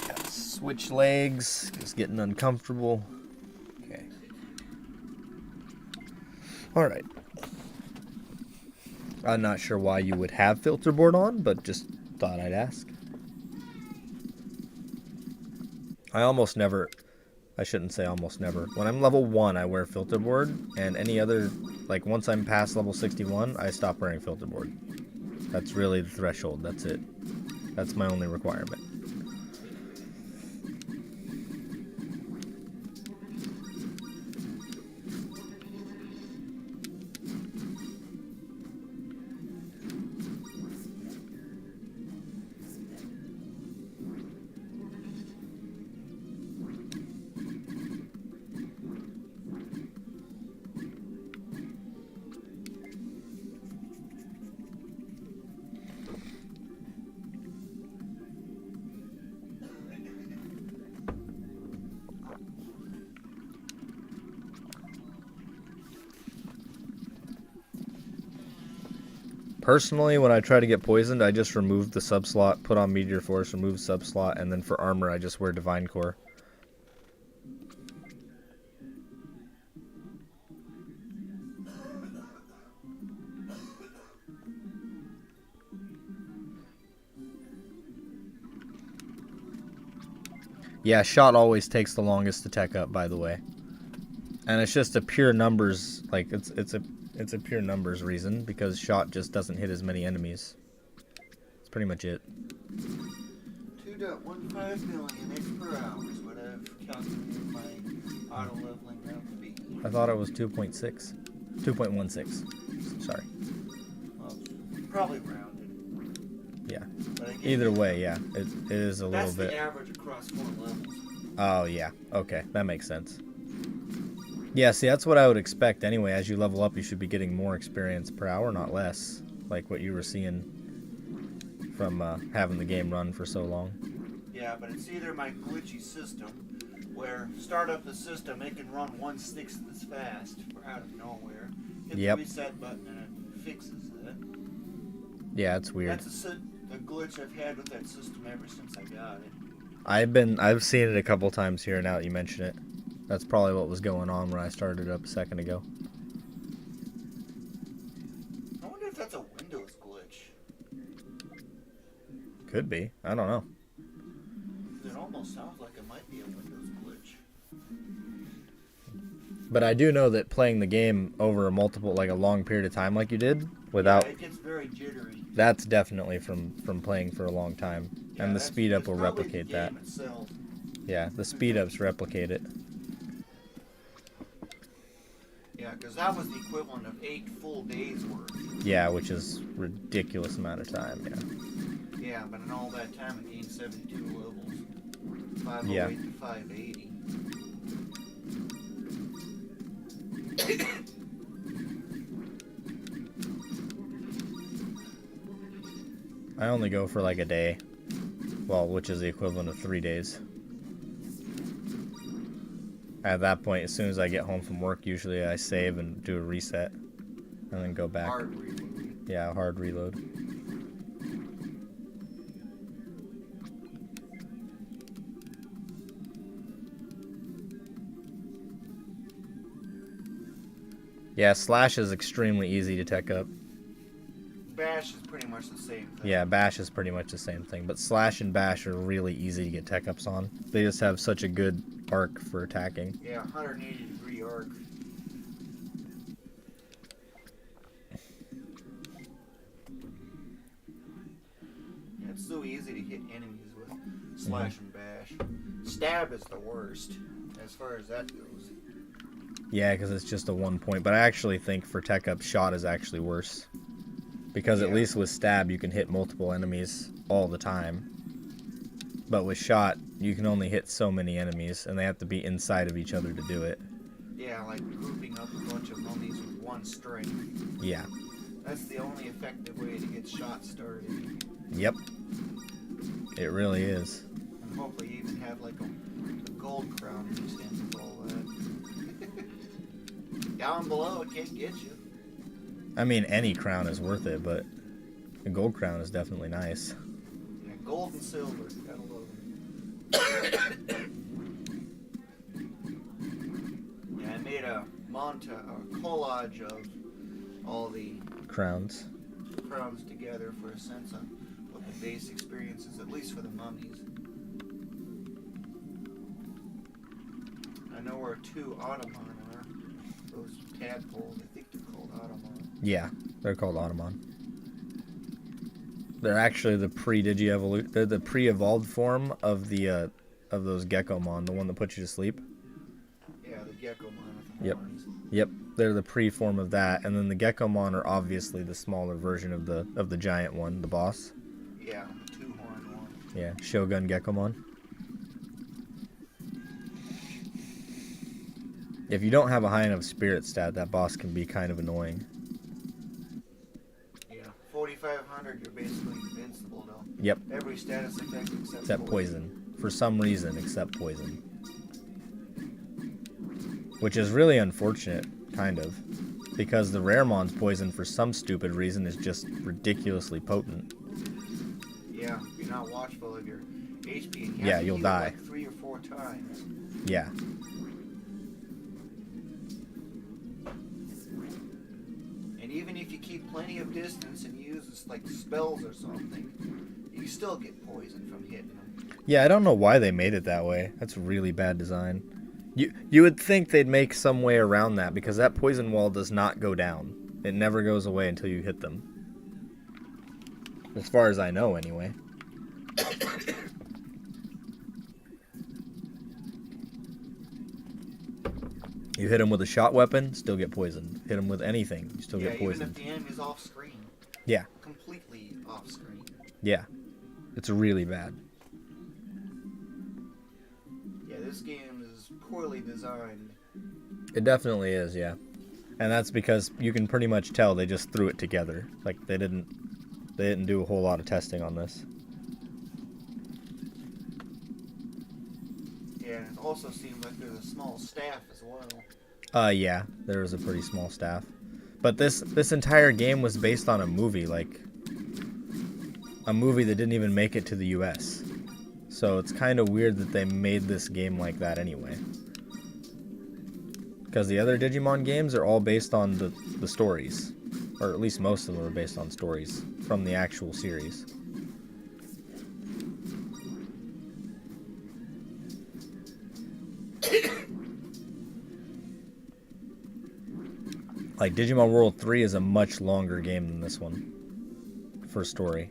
Gotta switch legs. It's getting uncomfortable. Okay. Alright. I'm not sure why you would have filter board on, but just thought I'd ask. I shouldn't say almost never. When I'm level 1, I wear filter board, and any other, like once I'm past level 61, I stop wearing filter board. That's really the threshold, that's it. That's my only requirement. Personally, when I try to get poisoned, I just remove the sub-slot, put on Meteor Force, remove sub-slot, and then for armor, I just wear Divine Core. Yeah, shot always takes the longest to tech up, by the way. And it's just a pure numbers, like, it's a pure numbers reason, because shot just doesn't hit as many enemies. That's pretty much it. 2.15 million X per hour is what I've calculated my auto leveling out to be. I thought it was 2.6. 2.16. Sorry. Well, probably rounded. Yeah. But again, Either way, yeah. It is a little that's bit. the average across 4 levels. Oh, yeah. Okay. That makes sense. Yeah, see, that's what I would expect anyway. As you level up, you should be getting more experience per hour, not less. Like what you were seeing from having the game run for so long. Yeah, but it's either my glitchy system where start up the system, it can run 1/6 as fast out of nowhere. Hit Yep. the reset button and it fixes it. Yeah, it's weird. That's a glitch I've had with that system ever since I got it. I've seen it a couple times here now that you mention it. That's probably what was going on when I started it up a second ago. I wonder if that's a Windows glitch. Could be. I don't know. It almost sounds like it might be a Windows glitch. But I do know that playing the game over a long period of time like you did, without... Yeah, it gets very jittery. That's definitely from playing for a long time. Yeah, And the speed up will it's probably replicate the that. game itself. Yeah, the speed ups replicate it. Yeah, because that was the equivalent of 8 full days worth. Yeah, which is ridiculous amount of time, yeah. Yeah, but in all that time it gained 72 levels. 508 Yeah. to 580. I only go for like a day. Well, which is the equivalent of 3 days. At that point, as soon as I get home from work, usually I save and do a reset. And then go back. Hard reload. Yeah, hard reload. Yeah, Slash is extremely easy to tech up. Bash is pretty much the same thing. Yeah, Bash is pretty much the same thing, but Slash and Bash are really easy to get tech ups on. They just have such a good arc for attacking. Yeah, 180-degree arc. Yeah, it's so easy to hit enemies with Slash and Bash. Stab is the worst, as far as that goes. Yeah, because it's just a 1 point, but I actually think for tech up, Shot is actually worse. Because at Yeah. least with Stab, you can hit multiple enemies all the time. But with Shot, you can only hit so many enemies, and they have to be inside of each other to do it. Yeah, like grouping up a bunch of mummies with one string. Yeah. That's the only effective way to get Shot started. Yep. It really is. And hopefully even have like a gold crown mixed in with all that. Down below, it can't get you. I mean, any crown is worth it, but a gold crown is definitely nice. Yeah, gold and silver, gotta love them. Yeah, I made a collage of all the Crowns. crowns together for a sense of what the base experience is, at least for the mummies. I know where 2 Automon are. Those tadpoles, I think they're called Automon. Yeah, they're called Automon. They're actually the they're the pre-evolved form of the of those Gekomon, the one that puts you to sleep. Yeah, the Gekomon with the Yep. horns. Yep, they're the pre-form of that, and then the Gekomon are obviously the smaller version of the giant one, the boss. Yeah, the 2-horned one. Yeah, Shogun Gekomon. If you don't have a high enough spirit stat, that boss can be kind of annoying. Yeah, 4,500, you're basically invincible though. Yep, Every status effect except poison. For some reason, except poison. Which is really unfortunate, kind of. Because the Raremon's poison, for some stupid reason, is just ridiculously potent. Yeah, if you're not watchful of your HP, and Yeah, you'll die. Like 3 or 4 times. Yeah. And even if you keep plenty of distance and use like spells or something, you still get poisoned from hitting them. Yeah, I don't know why they made it that way. That's really bad design. You would think they'd make some way around that, because that poison wall does not go down. It never goes away until you hit them. As far as I know, anyway. You hit them with a shot weapon, still get poisoned. Hit them with anything, you still get even if poisoned. the enemy's off screen. Yeah. Completely off screen. Yeah. It's really bad. Yeah, this game is poorly designed. It definitely is, yeah. And that's because you can pretty much tell they just threw it together. Like they didn't do a whole lot of testing on this. Yeah, and also seems like there's a small staff as well. Yeah, there was a pretty small staff. But this entire game was based on a movie, like a movie that didn't even make it to the US. So it's kind of weird that they made this game like that anyway. Because the other Digimon games are all based on the stories. Or at least most of them are based on stories from the actual series. Like, Digimon World 3 is a much longer game than this one. For story.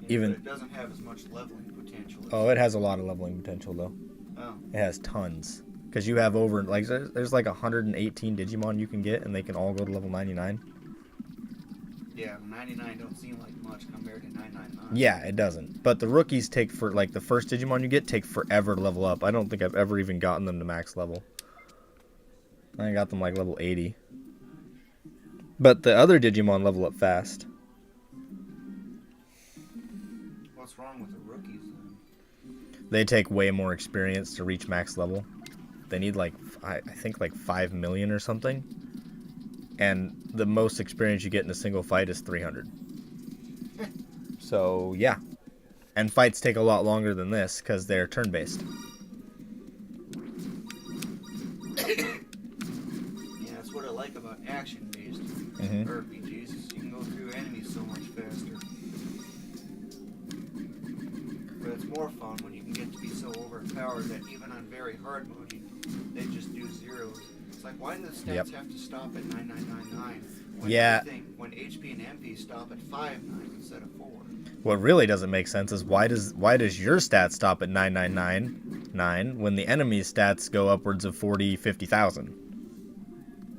Yeah, Even but it doesn't have as much leveling potential. Oh, it has a lot of leveling potential, though. Oh. It has tons. Because you have over, like, there's like 118 Digimon you can get, and they can all go to level 99. Yeah, 99 don't seem like much compared to 999. Yeah, it doesn't. But the rookies take, for like, the first Digimon you get take forever to level up. I don't think I've ever even gotten them to max level. I got them like level 80. But the other Digimon level up fast. What's wrong with the rookies then? They take way more experience to reach max level. They need like, I think like 5 million or something. And the most experience you get in a single fight is 300. So, yeah. And fights take a lot longer than this because they're turn-based. Yeah, that's what I like about action-based RPGs. Is you can go through enemies so much faster. But it's more fun when you can get to be so overpowered that even on very hard mode, they just do zeros. It's like, why do the stats have to stop at 9999 when when HP and MP stop at 59 instead of 4? What really doesn't make sense is why does your stats stop at 9999 when the enemy's stats go upwards of 40, 50,000?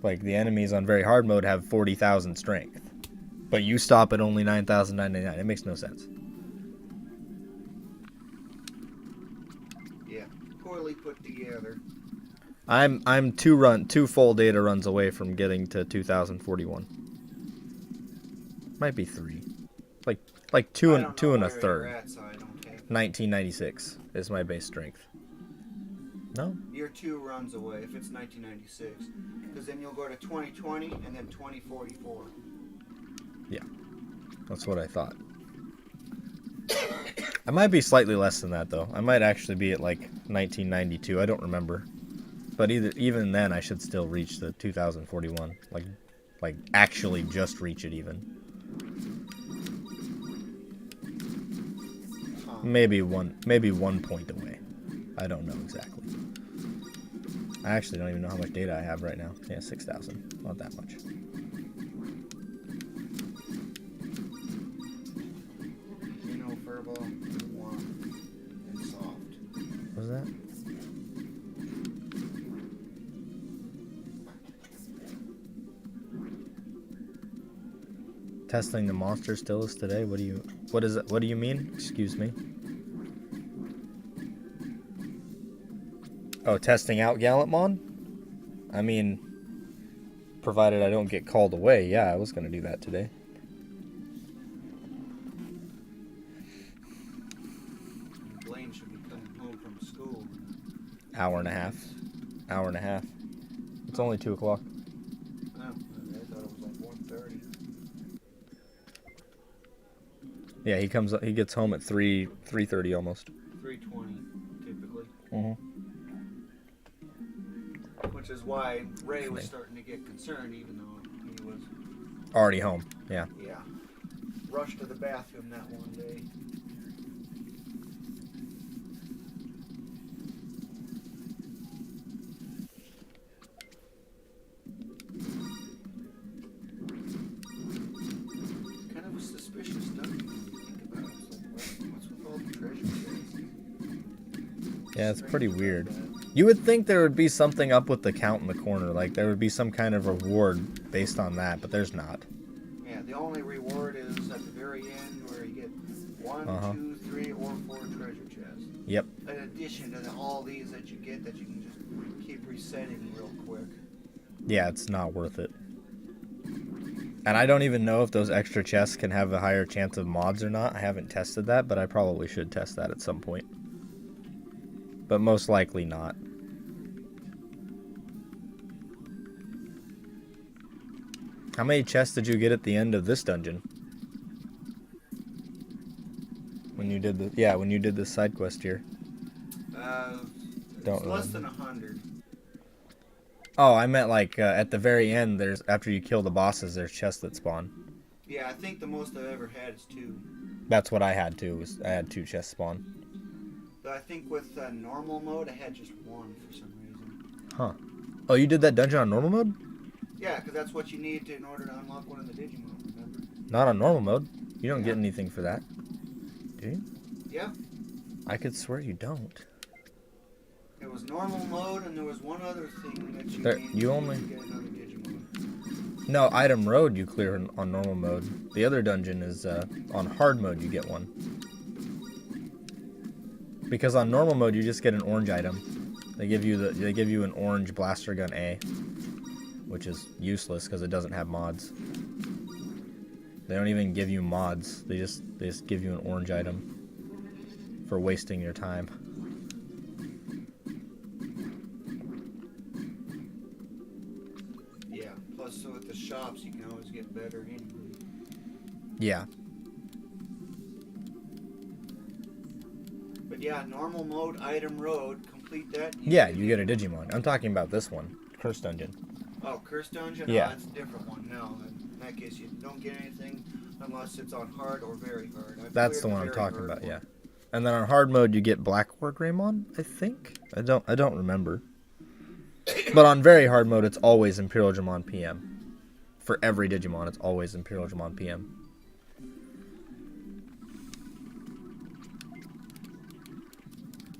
Like, the enemies on very hard mode have 40,000 strength. But you stop at only 9,999. It makes no sense. Yeah, poorly put together. I'm two full data runs away from getting to 2041. Might be 3. Like two and a third. At, so I don't have 1996 is my base strength. No? You're 2 runs away if it's 1996. Because then you'll go to 2020 and then 2044. Yeah. That's what I thought. I might be slightly less than that, though. I might actually be at, like, 1992. I don't remember. But even then, I should still reach the 2041. Like actually just reach it, even. Maybe one point away. I don't know exactly. I actually don't even know how much data I have right now. Yeah, 6,000. Not that much. You know, Furball, warm and soft. What was that? Testing the monster still is today. What do you mean? Excuse me. Oh, testing out Gallantmon? I mean, provided I don't get called away. Yeah, I was gonna do that today. Blaine should be coming home from school. Hour and a half. It's only 2 o'clock. Oh, I thought it was like 1:30. Yeah, he gets home at 3:30 almost. 3:20, typically. Mm-hmm. Which is why Ray was starting to get concerned, even though he was Already home. Yeah. Yeah. Rushed to the bathroom that one day. Kind of a suspicious dungeon when you think about it. It's like, what's with all the treasure chests? Yeah, it's pretty weird. You would think there would be something up with the count in the corner, like there would be some kind of reward based on that, but there's not. Yeah, the only reward is at the very end where you get 1, 2, 3, or 4 treasure chests. Yep. In addition to all these that you get that you can just keep resetting real quick. Yeah, it's not worth it. And I don't even know if those extra chests can have a higher chance of mods or not. I haven't tested that, but I probably should test that at some point. but most likely not. How many chests did you get at the end of this dungeon? When you did the side quest here. It's less than 100. Oh, I meant like at the very end. There's after you kill the bosses, there's chests that spawn. Yeah, I think the most I've ever had is 2. That's what I had too. I had 2 chests spawn. But I think with normal mode, I had just 1 for some reason. Huh. Oh, you did that dungeon on normal mode? Yeah, because that's what you need in order to unlock one of the Digimon, remember? Not on normal mode. You don't get anything for that. Do you? Yeah. I could swear you don't. It was normal mode, and there was one other thing that you There, needed you only... to get another Digimon. No, item road you clear on normal mode. The other dungeon is on hard mode you get one. Because on normal mode you just get an orange item. They give you an orange blaster gun A, which is useless because it doesn't have mods. They don't even give you mods. They just give you an orange item for wasting your time. Yeah. Plus, so at the shops you can always get better anyway. Yeah. But yeah, normal mode, item road, complete that. Yeah, you get a Digimon. I'm talking about this one, Curse Dungeon. Oh, Curse Dungeon? Yeah. Oh, that's a different one. No, in that case you don't get anything unless it's on hard or very hard. That's the one I'm talking about, yeah. And then on hard mode you get Black War Greymon, I think. I don't remember. But on very hard mode it's always Imperial Digimon PM. For every Digimon it's always Imperial Digimon PM.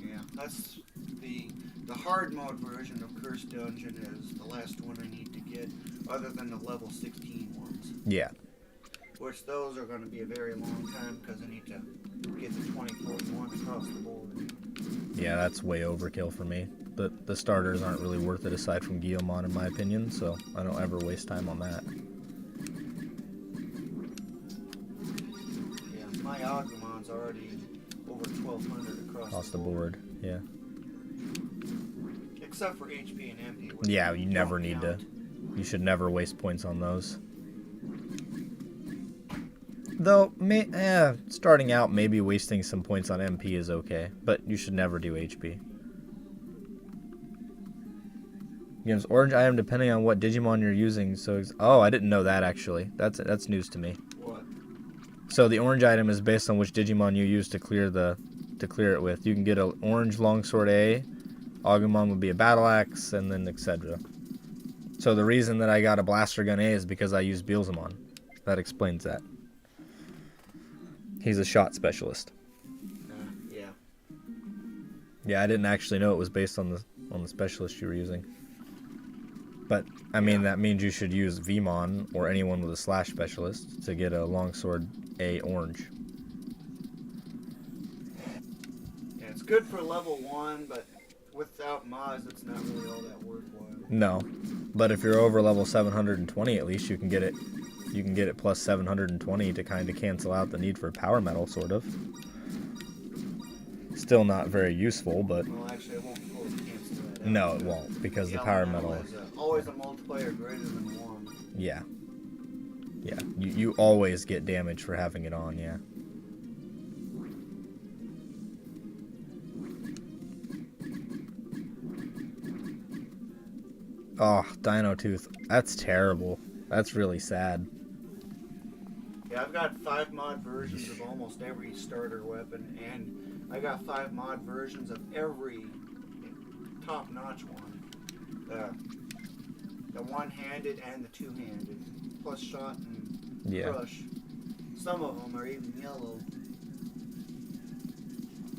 Yeah, that's the hard mode version of Curse Dungeon is the last one I need to get, other than the level 16 ones. Yeah. Which those are going to be a very long time because I need to get the 24th one across the board. Yeah, that's way overkill for me. The starters aren't really worth it aside from Guillemon in my opinion, so I don't ever waste time on that. Yeah, my Agumon's already over 1,200 across the board. Yeah. Except for HP and MP. which Yeah, you never don't need count. to. You should never waste points on those. Though, starting out, maybe wasting some points on MP is okay, but you should never do HP. Gives orange item depending on what Digimon you're using. So, oh, I didn't know that actually. That's news to me. What? So the orange item is based on which Digimon you use to clear it with. You can get an orange longsword A, Agumon would be a battle axe, and then etc. So the reason that I got a blaster gun A is because I used Beelzemon. That explains that. He's a shot specialist. Yeah. Yeah, I didn't actually know it was based on the specialist you were using. But I mean that means you should use Vmon or anyone with a slash specialist to get a longsword A orange. Yeah, it's good for level 1, but without mods, it's not really all that worthwhile. No, but if you're over level 720, at least you can get it. You can get it plus 720 to kind of cancel out the need for power metal, sort of. Still not very useful, but Well, actually, I won't fully cancel that out. no, it won't because the power metal. Is always a multiplier greater than 1. Yeah. Yeah, you always get damage for having it on, yeah. Oh, Dino Tooth. That's terrible. That's really sad. Yeah, I've got 5 mod versions of almost every starter weapon, and I got 5 mod versions of every top-notch one. The one-handed and the two-handed, plus shot and crush. Some of them are even yellow.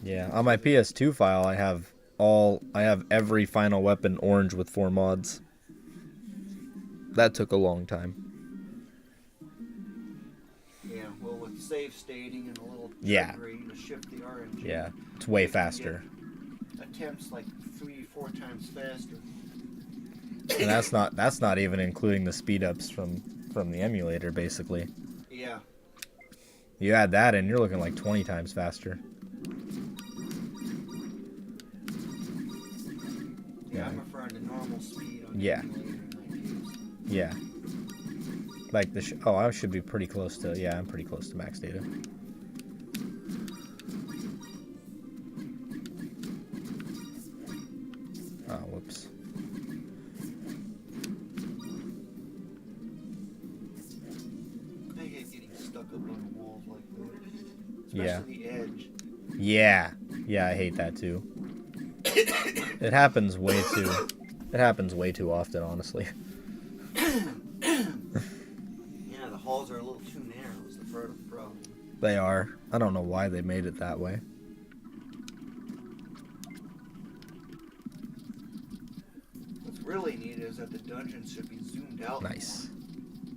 Yeah, on my PS2 file, I have every final weapon orange with 4 mods. That took a long time. Yeah, well, with save stating and a little trickery to shift the RNG. Yeah, it's way faster. Attempts like 3-4 times faster. And that's not even including the speed ups from the emulator, basically. Yeah. You add that in, you're looking like 20 times faster. Yeah, I'm referring to normal speed on the Yeah. emulator in my games. Yeah. Like oh, I should be pretty close to, yeah, I'm pretty close to max data. Oh, whoops. I hate getting stuck up on walls like that. Yeah. Especially the edge. Yeah. Yeah, I hate that too. It happens way too often, honestly. Yeah, the halls are a little too narrow is the part of the problem. They are. I don't know why they made it that way. What's really neat is that the dungeons should be zoomed out. Nice.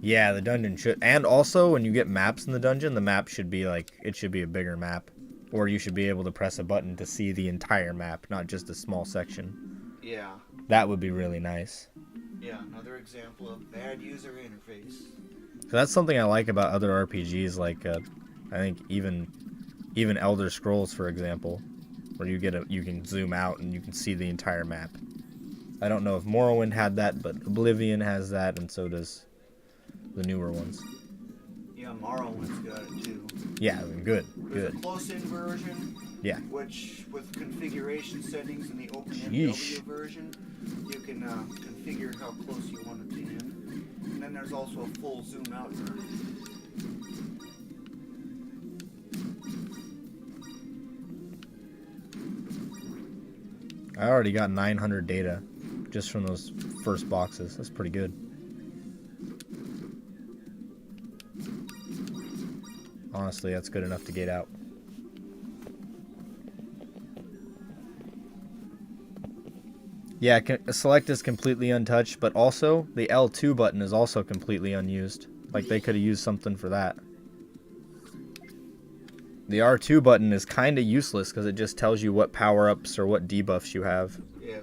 Yeah, the dungeon should, and also when you get maps in the dungeon, the map should be like, it should be a bigger map. Or you should be able to press a button to see the entire map, not just a small section. Yeah. That would be really nice. Yeah, another example of bad user interface. So that's something I like about other RPGs, like I think even Elder Scrolls, for example, where you can zoom out and you can see the entire map. I don't know if Morrowind had that, but Oblivion has that, and so does the newer ones. Yeah, Morrowind's got it too. Yeah, I mean, good. There's a close-in version. Yeah. Which, with configuration settings in the Yeesh. OpenMW version, you can configure how close you want it to in. And then there's also a full zoom-out version. I already got 900 data just from those first boxes. That's pretty good. Honestly, that's good enough to get out. Yeah, select is completely untouched, but also the L2 button is also completely unused. Like they could have used something for that. The R2 button is kind of useless because it just tells you what power-ups or what debuffs you have. Yeah,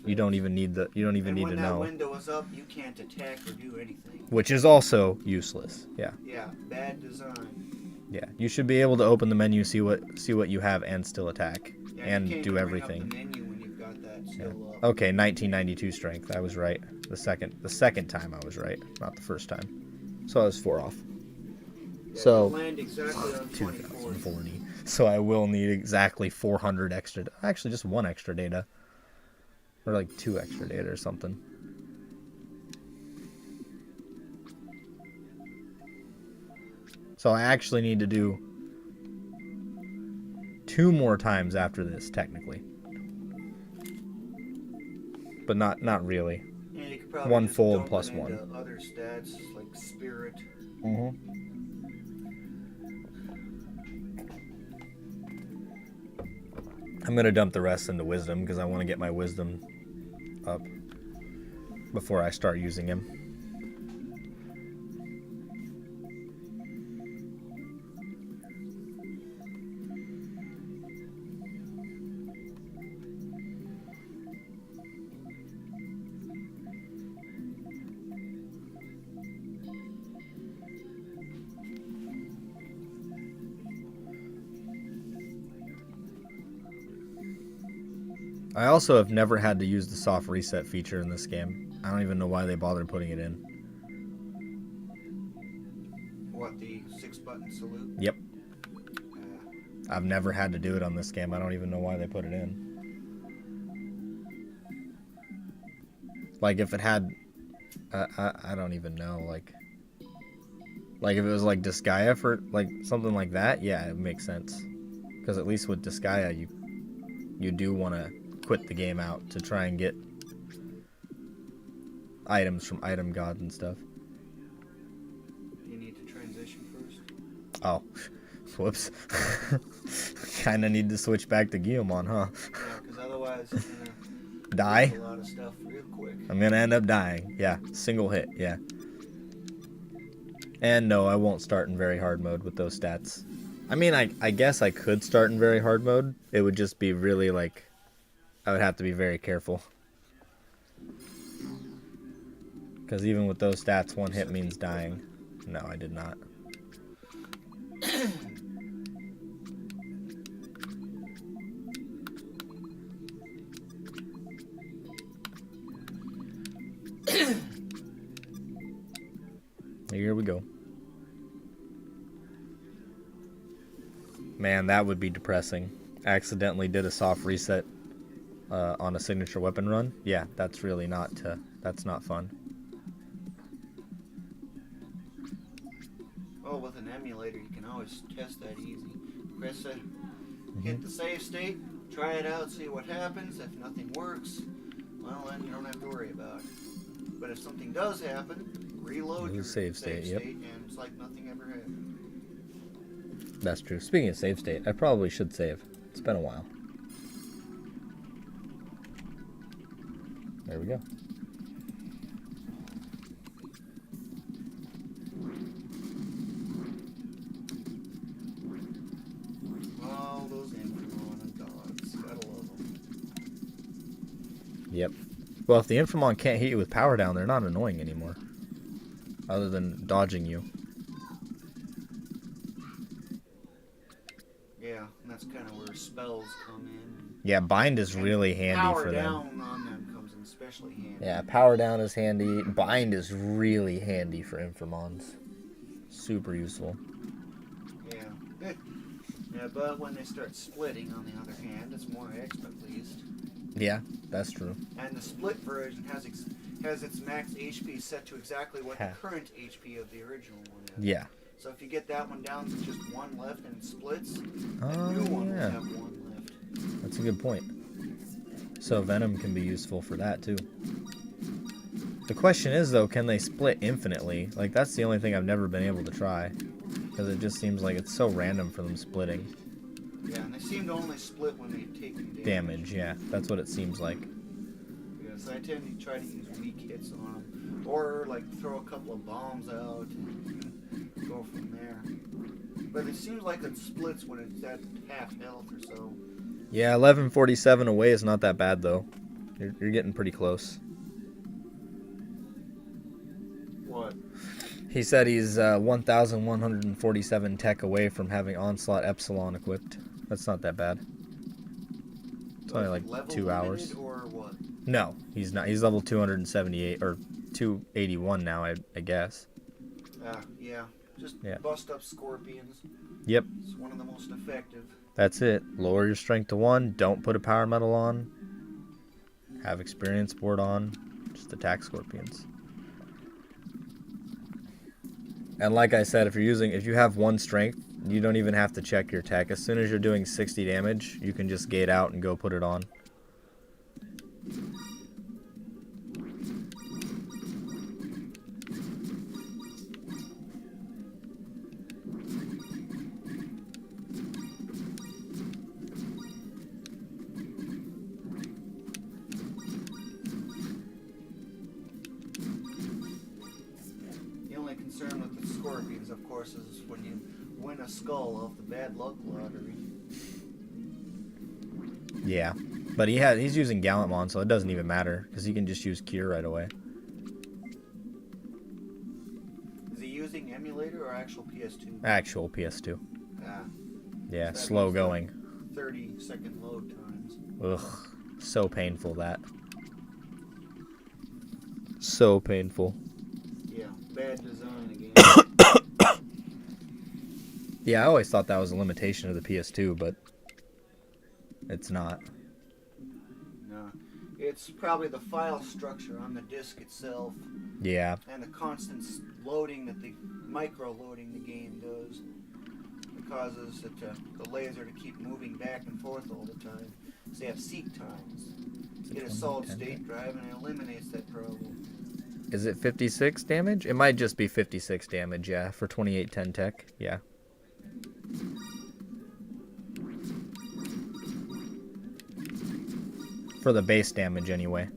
You don't even need to know. When that window is up, you can't attack or do anything. Which is also useless. Yeah. Yeah, bad design. Yeah, you should be able to open the menu, see what you have, and still attack, Yeah, and you can't do bring everything. Up the menu when you've got that still up. Okay, 1992 strength. I was right. The second time I was right, not the first time. So I was 4 off. Yeah, So you land exactly on 24. 2040. So I will need exactly 400 extra. Actually, just 1 extra data, or like 2 extra data or something. So I actually need to do 2 more times after this, technically. But not really. Yeah, you could probably 1 just full dump plus it 1. into other stats like spirit. I'm going to dump the rest into wisdom because I want to get my wisdom up before I start using him. I also have never had to use the soft reset feature in this game. I don't even know why they bothered putting it in. What, the 6-button salute? Yep. I've never had to do it on this game. I don't even know why they put it in. Like, if it had... I don't even know, like if it was like Disgaea for, like, something like that, yeah, it makes sense. Because at least with Disgaea, you do want to quit the game out to try and get items from item gods and stuff. You need to transition first. Oh, whoops. Kinda need to switch back to Guillemon, huh? Yeah, because otherwise you're gonna Die? lose a lot of stuff real quick. I'm gonna end up dying. Yeah, single hit, yeah. And no, I won't start in very hard mode with those stats. I mean, I guess I could start in very hard mode. It would just be really, like, I would have to be very careful. Because even with those stats, 1 hit means dying. No, I did not. Here we go. Man, that would be depressing. Accidentally did a soft reset on a signature weapon run. Yeah, that's really not. That's not fun. Oh, with an emulator, you can always test that easy. Press it, hit the save state, try it out, see what happens. If nothing works, well, then you don't have to worry about it. But if something does happen, reload your save state, yep. and it's like nothing ever happened. That's true. Speaking of save state, I probably should save. It's been a while. There we go. All those Infamon and dogs. Gotta love them. Yep. Well, if the Infamon can't hit you with power down, they're not annoying anymore. Other than dodging you. Yeah, and that's kind of where spells come in. Yeah, bind is really handy for them. Power down on them comes in especially handy. Yeah, power down is handy. Bind is really handy for Infamons. Super useful. Yeah. Yeah, but when they start splitting, on the other hand, it's more extra at least. Yeah, that's true. And the split version has its max HP set to exactly what the current HP of the original one is. Yeah. So if you get that one down to just one left and it splits, the Oh, new one will yeah. have one left. That's a good point. So Venom can be useful for that too. The question is though, can they split infinitely? Like that's the only thing I've never been able to try. Because it just seems like it's so random for them splitting. Yeah, and they seem to only split when they take Damage, yeah. That's what it seems like. Yeah, so I tend to try to use weak hits on them. Or like throw a couple of bombs out and go from there. But it seems like it splits when it's at half health or so. Yeah, 1147 away is not that bad though. You're getting pretty close. What? He said he's 1,147 tech away from having Onslaught Epsilon equipped. That's not that bad. It's only like 2 hours. Or what? No, he's not. He's level 278 or 281 now, I guess. Yeah. Just Yeah. bust up scorpions. Yep, It's one of the most effective. that's it. Lower your strength to 1. Don't put a power metal on. Have experience board on. Just attack scorpions. And like I said, if you have 1 strength, you don't even have to check your tech. As soon as you're doing 60 damage, you can just gate out and go put it on. The only concern with the scorpions, of course, is when you win a skull off the bad luck lottery. Yeah, but he's using Gallantmon, so it doesn't even matter because he can just use Cure right away. Is he using emulator or actual PS2? Actual PS2. Ah, Yeah, that slow means going. 30-second load times. Ugh, so painful that. So painful. Yeah, bad design again. Yeah, I always thought that was a limitation of the PS2, but it's not. No, it's probably the file structure on the disc itself Yeah, and the constant loading that the micro-loading the game does. It causes the laser to keep moving back and forth all the time. So they have seek times. Get a solid state drive and it eliminates that problem. is it 56 damage? It might just be 56 damage, yeah, for 2810 tech, yeah. For the base damage, anyway.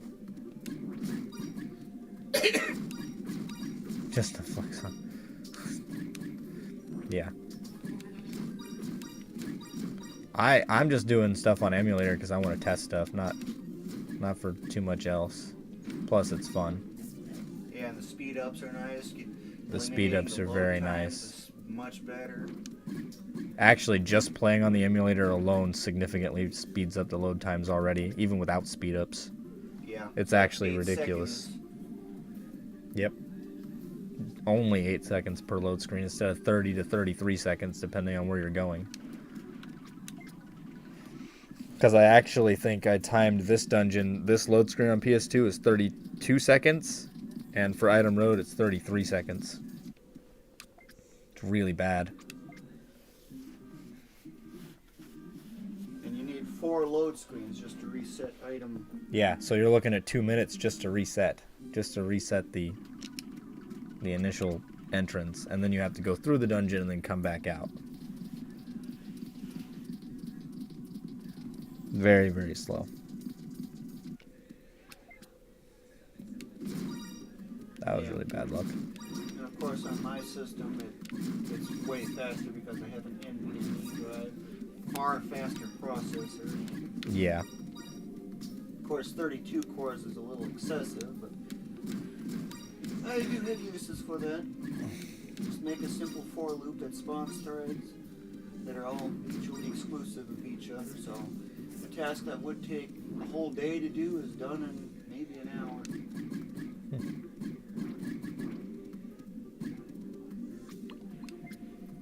Just the flex on. Yeah. I'm just doing stuff on emulator because I want to test stuff, not for too much else. Plus, it's fun. Yeah, and the speed ups are nice. The speed ups are very nice. Is much better. Actually, just playing on the emulator alone significantly speeds up the load times already, even without speed ups. Yeah. It's actually 8 ridiculous. seconds. Yep. only 8 seconds per load screen instead of 30 to 33 seconds, depending on where you're going. Because I actually think I timed this dungeon, this load screen on PS2 is 32 seconds, and for Item Road it's 33 seconds. It's really bad. And you need 4 load screens just to reset item. Yeah, so you're looking at 2 minutes just to reset the initial entrance, and then you have to go through the dungeon and then come back out. Very, very slow. That was really bad luck. And of course on my system it's way faster because I have an NVMe drive. Far faster processor. Yeah. Of course 32 cores is a little excessive, but I do have uses for that. Just make a simple for loop that spawns threads that are all mutually exclusive of each other, so a task that would take a whole day to do is done in maybe an hour.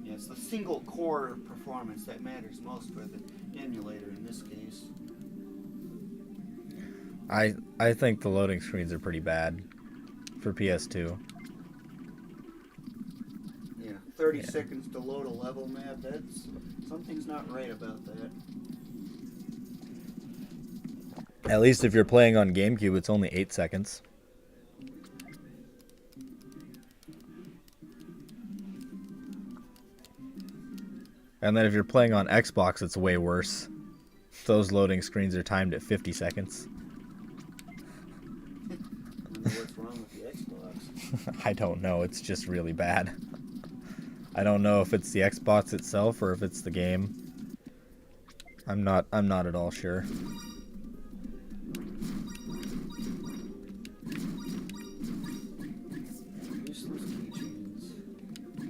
Yeah, it's the single core performance that matters most for the emulator in this case. I think the loading screens are pretty bad for PS2. Yeah, 30 seconds to load a level map, that's something's not right about that. At least if you're playing on GameCube, it's only 8 seconds. And then if you're playing on Xbox, it's way worse. Those loading screens are timed at 50 seconds. I wonder what's wrong with the Xbox. I don't know, it's just really bad. I don't know if it's the Xbox itself or if it's the game. I'm not at all sure. Useless keychains.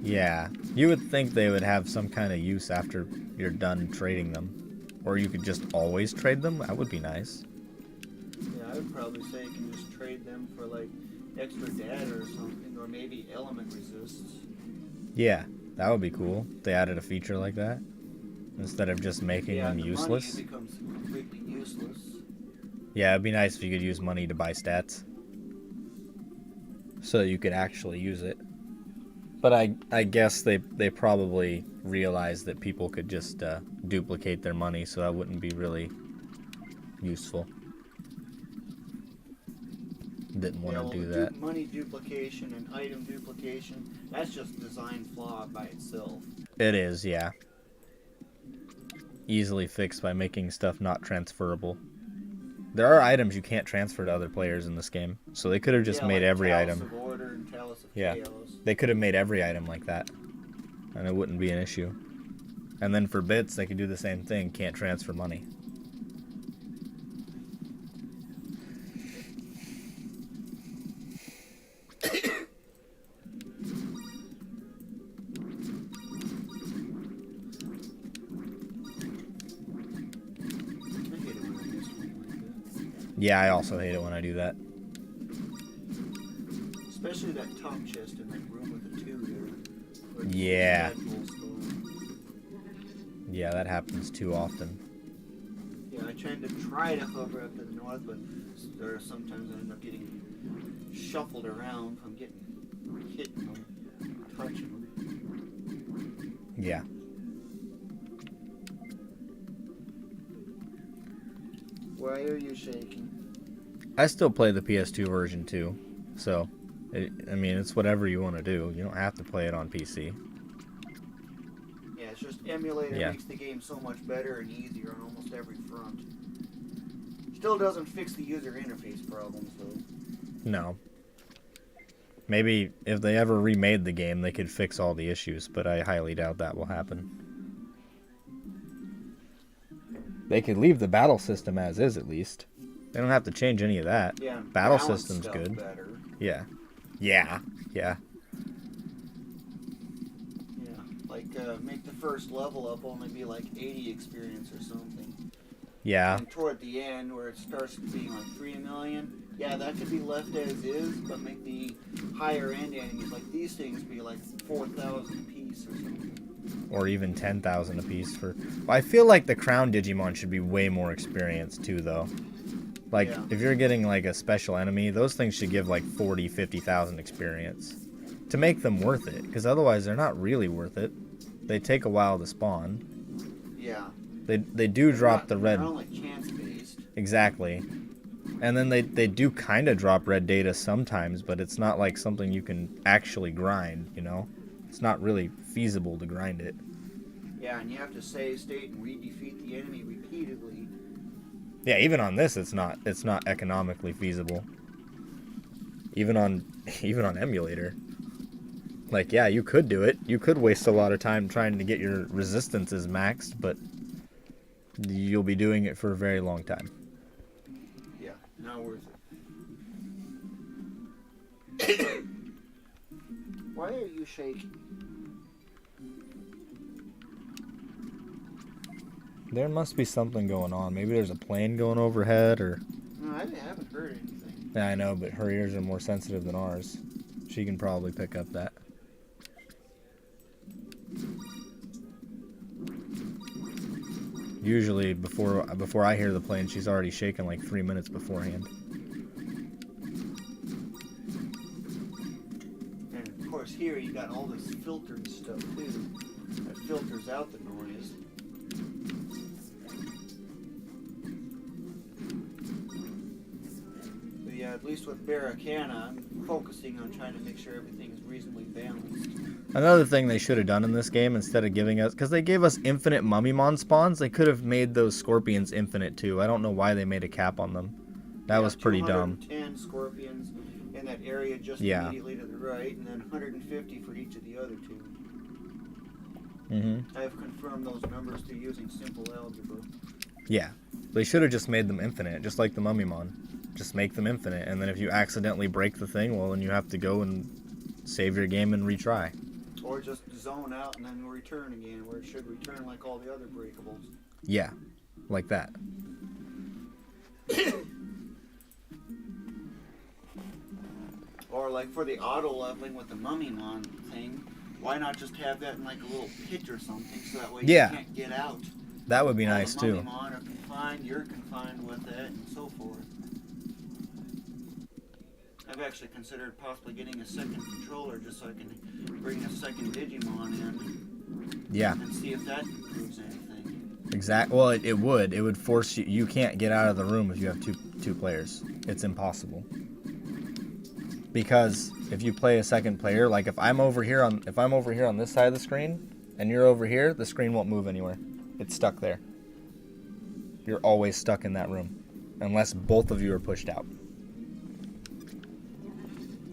Yeah, you would think they would have some kind of use after you're done trading them. Or you could just always trade them, that would be nice. Yeah, I would probably say you can just trade them for like extra data or something, or maybe element resists. Yeah, that would be cool. If they added a feature like that. Instead of just making them the useless. money becomes completely useless. Yeah, it'd be nice if you could use money to buy stats. So you could actually use it. But I guess they probably realized that people could just duplicate their money, so that wouldn't be really useful. Didn't want to do that. Money duplication and item duplication, that's just design flaw by itself. It is, yeah. Easily fixed by making stuff not transferable. There are items you can't transfer to other players in this game, so they could have just made like every Talus item. Of order and Talus of Yeah, chaos. they could have made every item like that, and it wouldn't be an issue. And then for bits, they could do the same thing, can't transfer money. Yeah, I also hate it when I do that. Especially that top chest in that room with the 2 there. where it's Yeah. tadpoles going. Yeah, that happens too often. Yeah, I try to hover up to the north, but there are sometimes I end up getting shuffled around from getting hit from touching them. Yeah. Why are you shaking? I still play the PS2 version too, so, I mean, it's whatever you want to do. You don't have to play it on PC. Yeah, it's just emulator Yeah. makes the game so much better and easier on almost every front. Still doesn't fix the user interface problems though. No. Maybe if they ever remade the game, they could fix all the issues, but I highly doubt that will happen. They could leave the battle system as is, at least. They don't have to change any of that. Yeah, Battle balance system's stuff good. Better. Yeah. Yeah. Yeah. Yeah, like make the first level up only be like 80 experience or something. Yeah. And toward the end, where it starts being like 3 million, Yeah, that could be left as is, but make the higher end enemies, like these things, be like 4,000 a piece or something. Or even 10,000 apiece for. Well, I feel like the crown Digimon should be way more experienced too, though. Like, Yeah. if you're getting like a special enemy, those things should give like 40, 50,000 experience to make them worth it. Because otherwise, they're not really worth it. They take a while to spawn. Yeah. They do drop the red. They're only chance based. Exactly. And then they do kind of drop red data sometimes, but it's not like something you can actually grind, you know? It's not really feasible to grind it. Yeah, and you have to save state and re-defeat the enemy repeatedly. Yeah, even on this it's not economically feasible. Even on emulator. Like, yeah, you could do it. You could waste a lot of time trying to get your resistances maxed, but you'll be doing it for a very long time. Yeah, not worth it. Why are you shaking? There must be something going on. Maybe there's a plane going overhead, or... No, I haven't heard anything. Yeah, I know, but her ears are more sensitive than ours. She can probably pick up that. Usually, before I hear the plane, she's already shaken like 3 minutes beforehand. And of course here you got all this filtered stuff too. That filters out the noise. But yeah, at least with Barricana, I'm focusing on trying to make sure everything is reasonably balanced. Another thing they should have done in this game, instead of giving us... Because they gave us infinite Mummymon spawns, they could have made those scorpions infinite too. I don't know why they made a cap on them. That was pretty dumb. 210 scorpions in that area just immediately to the right, and then 150 for each of the other two. Mm-hmm. I have confirmed those numbers through using simple algebra. Yeah. They should have just made them infinite, just like the Mummymon. Just make them infinite, and then if you accidentally break the thing, well, then you have to go and save your game and retry. Or just zone out and then return again, where it should return like all the other breakables. Yeah, like that. Or like for the auto leveling with the Mummymon thing, why not just have that in like a little pit or something, so that way Yeah. you can't get out. That would be All nice the too. Mummymon are confined, you're confined with it, and so forth. I've actually considered possibly getting a second controller just so I can bring a second Digimon in Yeah, and see if that improves anything. exact. Well, it would. It would force you. You can't get out of the room if you have two players. It's impossible. Because if you play a second player, like if I'm over here on this side of the screen and you're over here, the screen won't move anywhere. It's stuck there. You're always stuck in that room unless both of you are pushed out.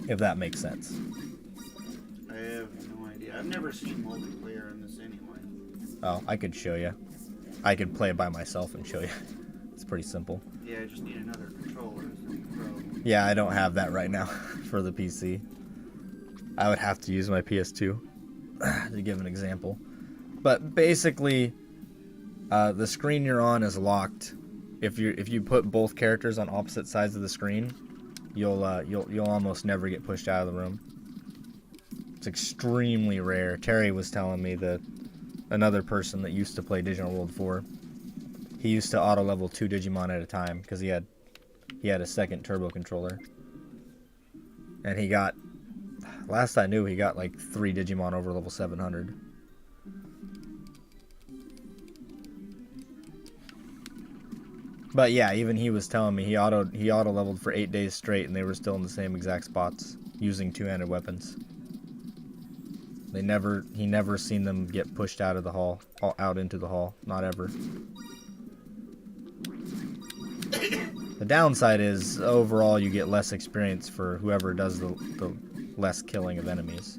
If that makes sense. I have no idea. I've never seen multiplayer in this anyway. Oh, I could show you. I could play it by myself and show you. It's pretty simple. Yeah, I just need another controller. Yeah, I don't have that right now for the PC. I would have to use my PS2 to give an example. But basically, the screen you're on is locked. If you put both characters on opposite sides of the screen, you'll almost never get pushed out of the room. It's extremely rare. Terry was telling me that another person that used to play Digimon World 4, he used to auto level 2 Digimon at a time because he had a second turbo controller, and he got, last I knew, he got like 3 Digimon over level 700. But yeah, even he was telling me he auto leveled for 8 days straight, and they were still in the same exact spots using two-handed weapons. He never seen them get pushed out of the hall, out into the hall, not ever. The downside is overall you get less experience for whoever does the less killing of enemies.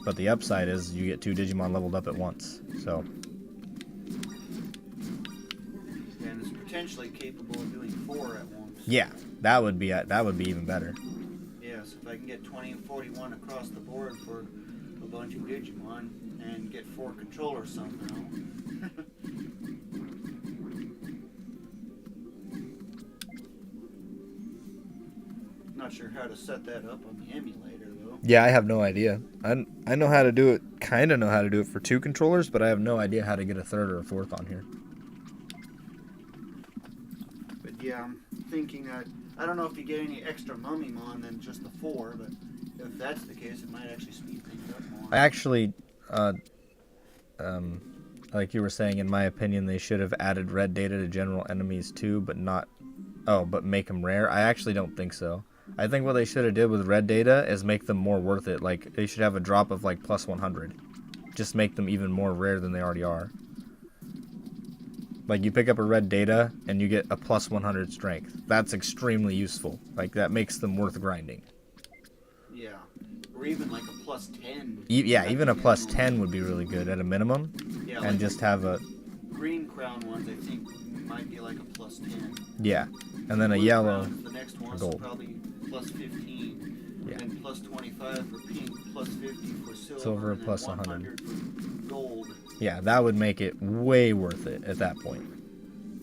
But the upside is you get 2 Digimon leveled up at once. So. And it's potentially capable of doing 4 at once. Yeah, that would be even better. Yes, if I can get 20 and 41 across the board for a bunch of Digimon and get 4 controllers somehow. how to set that up on the emulator, though. Yeah, I have no idea. I know how to do it, kind of know how to do it for 2 controllers, but I have no idea how to get a 3rd or a 4th on here. But yeah, I'm thinking that, I don't know if you get any extra Mummymon than just the 4, but if that's the case, it might actually speed things up more. I actually, like you were saying, in my opinion, they should have added red data to general enemies too, but make them rare. I actually don't think so. I think what they should have did with red data is make them more worth it. Like, they should have a drop of like plus 100. Just make them even more rare than they already are. Like, you pick up a red data and you get a plus 100 strength. That's extremely useful. Like, that makes them worth grinding. Yeah. Or even like a plus 10. Yeah, even a plus 10 would be really good at a minimum. Yeah, and like just have a... green crown ones, I think, might be like a plus 10. Yeah. And then a Blue yellow... crown, the next one's gold. probably plus 15. Yeah. And plus 25 for pink, plus 50 for silver, Silver, and then plus 100 for gold. Yeah, that would make it way worth it at that point.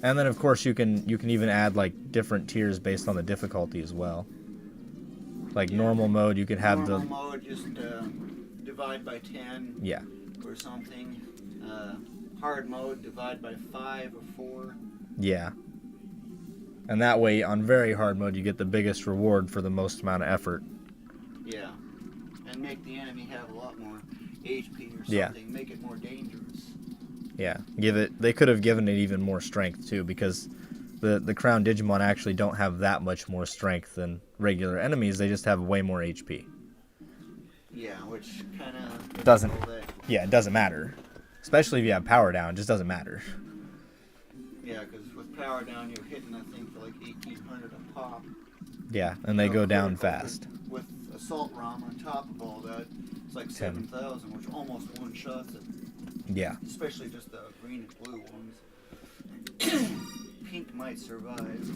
And then, of course, you can even add, like, different tiers based on the difficulty as well. Like, normal mode, you could have normal mode, just divide by 10. Yeah. Or something. Hard mode, divide by 5 or 4. Yeah. And that way, on very hard mode, you get the biggest reward for the most amount of effort. Yeah. And make the enemy have a lot more HP or something. Yeah. Make it more dangerous. Yeah. They could have given it even more strength, too, because the crown Digimon actually don't have that much more strength than regular enemies. They just have way more HP. Yeah, which kind of... Doesn't... Yeah, it doesn't matter. Especially if you have power down, it just doesn't matter. Yeah, because with power down, you're hitting, I think, for like 1,800 a pop. Yeah, and they go down fast. With Assault ROM on top of all that, it's like 7,000, which almost one-shots it. Yeah. Especially just the green and blue ones. Pink might survive.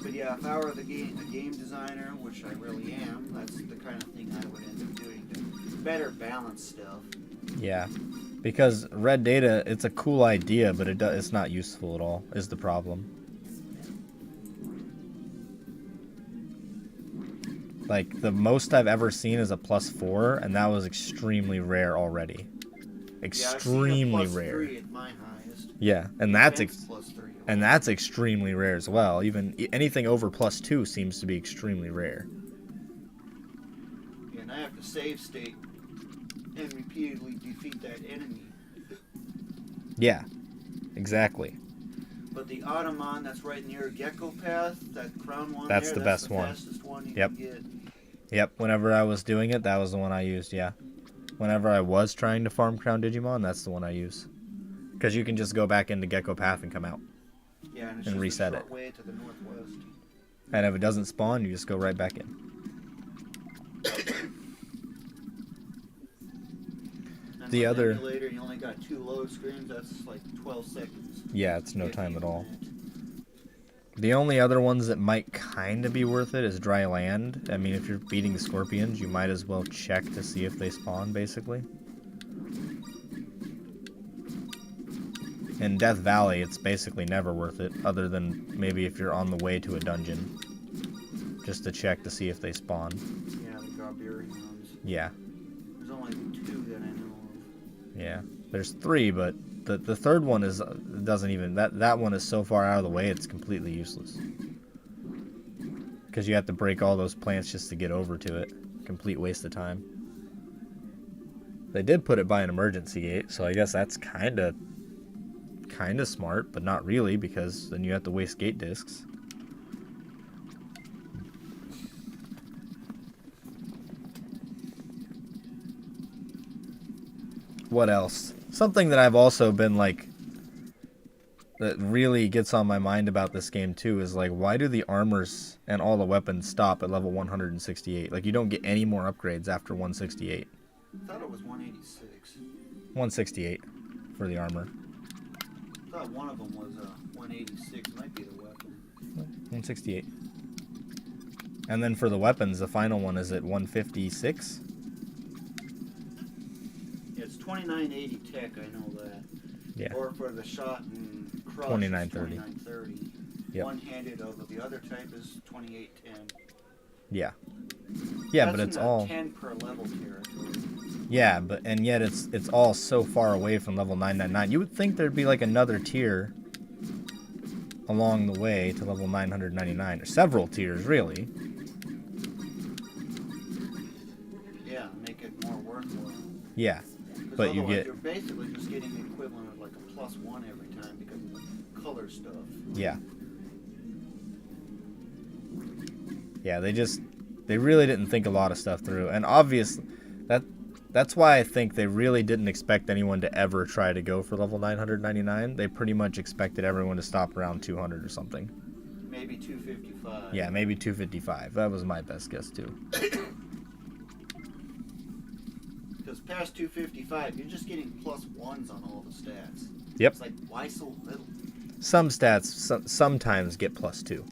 But yeah, if I were a game designer, which I really am, that's the kind of thing I would end up doing to better balance stuff. Yeah. Because red data, it's a cool idea, but it's not useful at all, is the problem. Like, the most I've ever seen is a plus 4, and that was extremely rare already. Extremely rare. I've seen a +3 at my highest. Yeah, and that's +3. Extremely rare as well. Even anything over plus 2 seems to be extremely rare. Yeah, and I have to save state and repeatedly defeat that enemy. Yeah, exactly. But the Automon that's right near Gecko Path, that crown one, that's the best one. Fastest one you can get. Yep, whenever I was doing it, that was the one I used, yeah. Whenever I was trying to farm Crown Digimon, that's the one I use. Because you can just go back into Gecko Path and come out. Yeah, and, it's and just reset a short it. way to the northwest. And if it doesn't spawn, you just go right back in. And The other... emulator, you only got 2 load screens, that's like 12 seconds. Yeah, it's no time at all. The only other ones that might kind of be worth it is dry land. I mean, if you're beating scorpions, you might as well check to see if they spawn, basically. In Death Valley, it's basically never worth it, other than maybe if you're on the way to a dungeon. Just to check to see if they spawn. Yeah, the Garbarians. Yeah. There's only 2 that I know of. Yeah. There's 3, but the third one doesn't even... That one is so far out of the way, it's completely useless. Because you have to break all those plants just to get over to it. Complete waste of time. They did put it by an emergency gate, so I guess that's kind of smart, but not really, because then you have to waste gate discs. What else? Something that I've also been like, that really gets on my mind about this game too, is like, why do the armors and all the weapons stop at level 168? Like, you don't get any more upgrades after 168. I thought it was 186. 168 for the armor. I thought one of them was 186. Might be the weapon. 168. And then for the weapons, the final one is at 156. Yeah, it's 2980 tech. I know that. Yeah. Or for the shot and crush, 2930. 2930. Yep. One-handed over the other type is 2810. Yeah. Yeah, That's but it's in the all 10 per level territory. yeah, and yet it's all so far away from level 999. You would think there'd be like another tier along the way to level 999, or several tiers really. Yeah, make it more worthwhile. Yeah, 'Cause but you otherwise get you're basically just getting the equivalent of like a +1 every time because of the color stuff. yeah. Yeah, they really didn't think a lot of stuff through. And obviously that's why I think they really didn't expect anyone to ever try to go for level 999. They pretty much expected everyone to stop around 200 or something. Maybe 255. Yeah, maybe 255. That was my best guess too. Because past 255, you're just getting +1s on all the stats. Yep. It's like, why so little? Some stats sometimes get +2.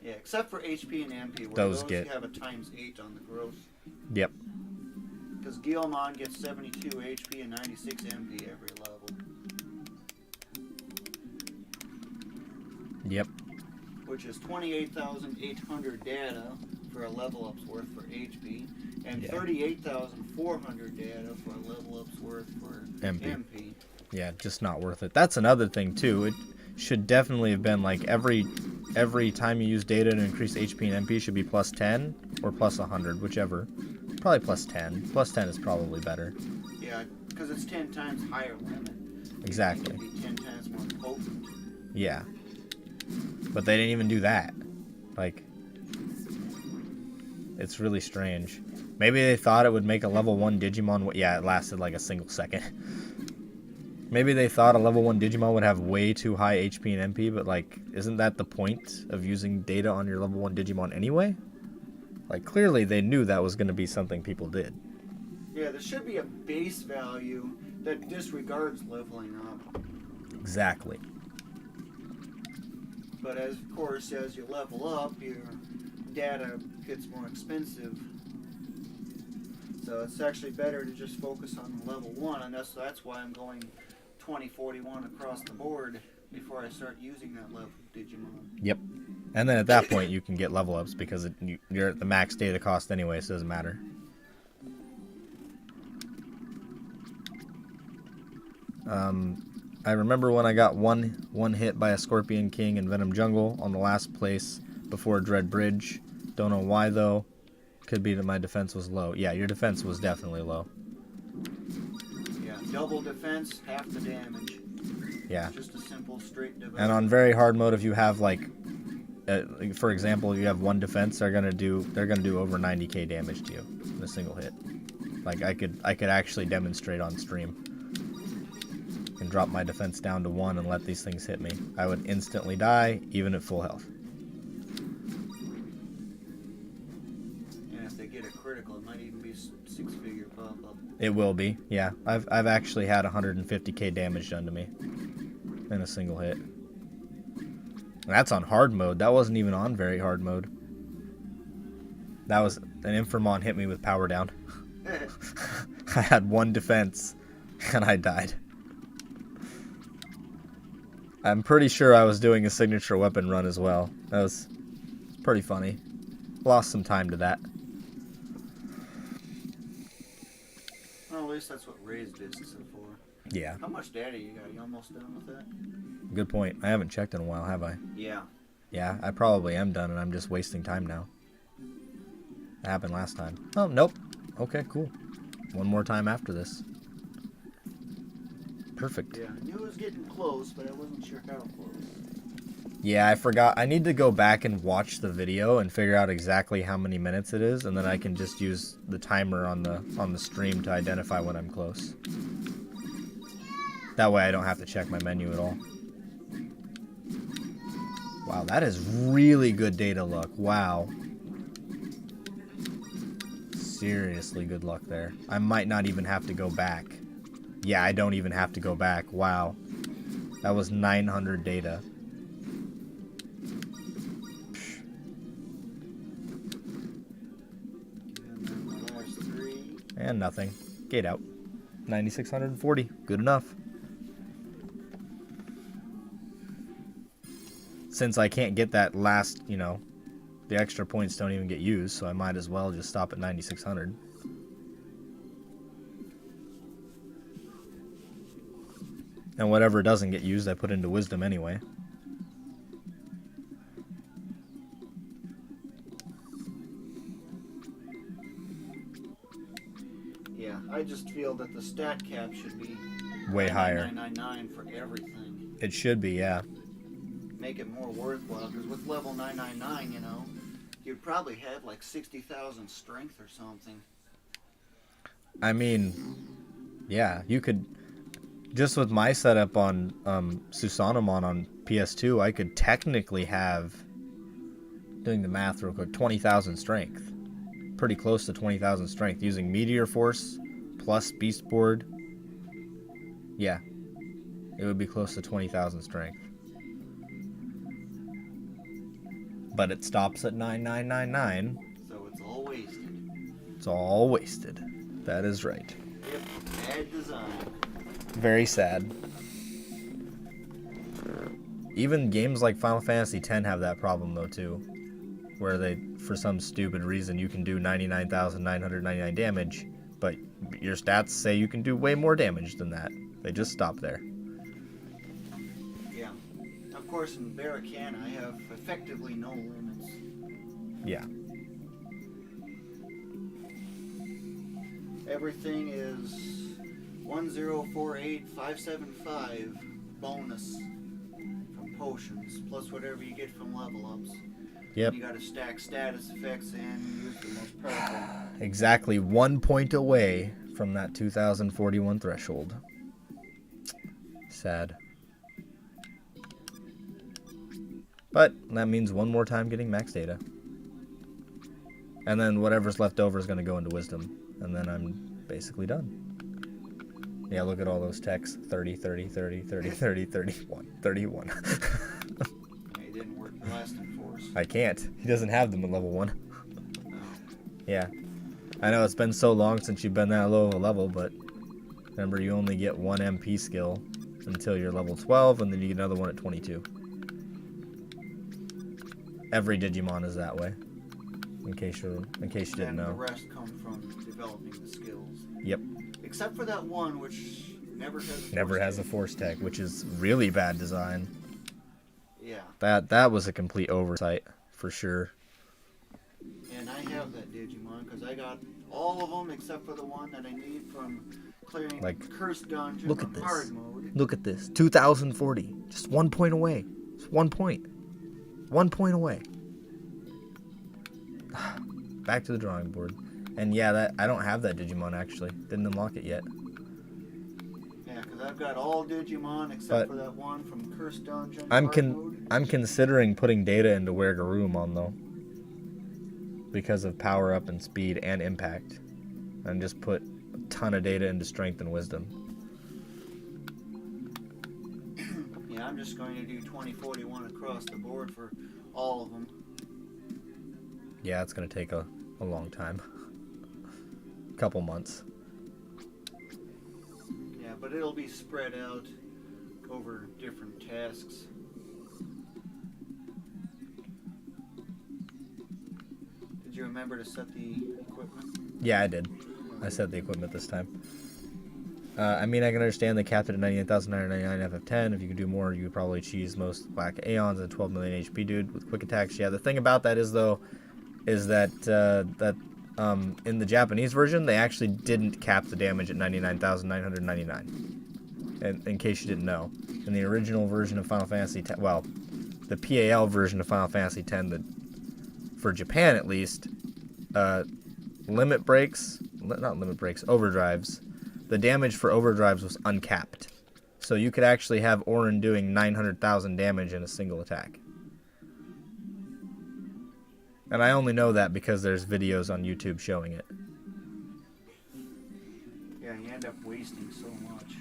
Yeah, except for HP and MP, where Those those get- have a ×8 on the gross. Yep. Because Guilmon gets 72 HP and 96 MP every level. Yep. Which is 28,800 data for a level up's worth for HP, and Yeah. 38,400 data for a level up's worth for MP. MP. Yeah, just not worth it. That's another thing too. It should definitely have been like every time you use data to increase HP and MP should be +10 or +100, whichever. Probably +10. +10 is probably better. Yeah, because it's 10 times higher limit. Exactly. It can be 10 times more potent. Yeah. But they didn't even do that. Like, it's really strange. Maybe they thought it would make a level 1 Digimon... Yeah, it lasted like a single second. Maybe they thought a level 1 Digimon would have way too high HP and MP, but, like, isn't that the point of using data on your level 1 Digimon anyway? Like, clearly they knew that was going to be something people did. Yeah, there should be a base value that disregards leveling up. Exactly. But as of course, as you level up, your data gets more expensive. So it's actually better to just focus on level 1, and that's why I'm going 2041 across the board before I start using that level Digimon. Yep. And then at that point you can get level ups because you're at the max data cost anyway, so it doesn't matter. I remember when I got one hit by a Scorpion King in Venom Jungle on the last place before Dread Bridge. Don't know why though. Could be that my defense was low. Yeah, your defense was definitely low. Yeah, double defense, half the damage. Yeah. Just a simple straight device. And on very hard mode, if you have like, for example, if you have one defense, they're gonna do over 90k damage to you in a single hit. Like I could actually demonstrate on stream and drop my defense down to 1 and let these things hit me. I would instantly die, even at full health. And if they get a critical, it might even be 6-figure pop-up. It will be, yeah. I've actually had 150k damage done to me in a single hit. And that's on hard mode. That wasn't even on very hard mode. That was an Infamon hit me with power down. I had 1 defense and I died. I'm pretty sure I was doing a signature weapon run as well. That was pretty funny. Lost some time to that. Well, at least that's what raised business is for. Yeah, How much data you got? You almost done with that? good point. I haven't checked in a while, have I? Yeah. Yeah, I probably am done and I'm just wasting time now. That happened last time. Oh, nope. Okay, cool. One more time after this. Perfect. Yeah, I knew it was getting close, but I wasn't sure how close. Yeah, I forgot. I need to go back and watch the video and figure out exactly how many minutes it is, and then I can just use the timer on the stream to identify when I'm close. That way I don't have to check my menu at all. Wow, that is really good data luck. Wow. Seriously good luck there. I might not even have to go back. Yeah, I don't even have to go back. Wow. That was 900 data. And then the last 3. And nothing. Gate out. 9,640. Good enough. Since I can't get that last, you know, the extra points don't even get used, so I might as well just stop at 9,600. And whatever doesn't get used, I put into wisdom anyway. Yeah, I just feel that the stat cap should be Way higher. 999 for everything. It should be, yeah. Make it more worthwhile, because with level 999, you know, you'd probably have like 60,000 strength or something. I mean, yeah, you could, just with my setup on Susanamon on PS2, I could technically have, doing the math real quick, 20,000 strength. Pretty close to 20,000 strength using Meteor Force plus Beast Board. Yeah, it would be close to 20,000 strength. But it stops at 9,999. So it's all wasted. It's all wasted. That is right. Yep, bad design. Very sad. Even games like Final Fantasy X have that problem though too, where they, for some stupid reason, you can do 99,999 damage, but your stats say you can do way more damage than that. They just stop there. Yeah. Of course, in Barricana, I have effectively no limits. Yeah. Everything is 1048575 bonus from potions, plus whatever you get from level ups. Yep. You gotta stack status effects and use the most powerful. Exactly 1 point away from that 2041 threshold. Sad. But that means one more time getting max data. And then whatever's left over is going to go into wisdom. And then I'm basically done. Yeah, look at all those techs. 30, 30, 30, 30, 30, 31, 31. It didn't work the last enforce. I can't. He doesn't have them at level 1. No. Yeah. I know it's been so long since you've been that low of a level, but remember you only get one MP skill until you're level 12, and then you get another one at 22. Every Digimon is that way. In case you didn't And know. the rest come from developing the skills. Yep. Except for that one, which never has a Never force has a tag. force tag, which is really bad design. Yeah. That was a complete oversight for sure. And I have that Digimon because I got all of them except for the one that I need from clearing Like, the cursed dungeon look from at this. hard mode. Look at this. 2040. Just 1 point away. Just 1 point. 1 point away. Back to the drawing board. And yeah, that I don't have that Digimon actually. Didn't unlock it yet. Yeah, because I've got all Digimon except for that one from cursed dungeon hard mode. I'm considering putting data into Wergarumon though. Because of power up and speed and impact. And just put a ton of data into strength and wisdom. Yeah, I'm just going to do 2041 across the board for all of them. Yeah, it's gonna take a long time. Couple months. Yeah, but it'll be spread out over different tasks. Did you remember to set the equipment? Yeah, I did. I set the equipment this time. I mean, I can understand the capped at 98,999 FF10. If you could do more, you could probably cheese most black Aeons and 12 million HP dude with quick attacks. Yeah, the thing about that is, though, is that in the Japanese version, they actually didn't cap the damage at 99,999. And in case you didn't know. In the original version of Final Fantasy X, well, the PAL version of Final Fantasy X, for Japan at least, overdrives, the damage for overdrives was uncapped. So you could actually have Auron doing 900,000 damage in a single attack. And I only know that because there's videos on YouTube showing it. Yeah, you end up wasting so much.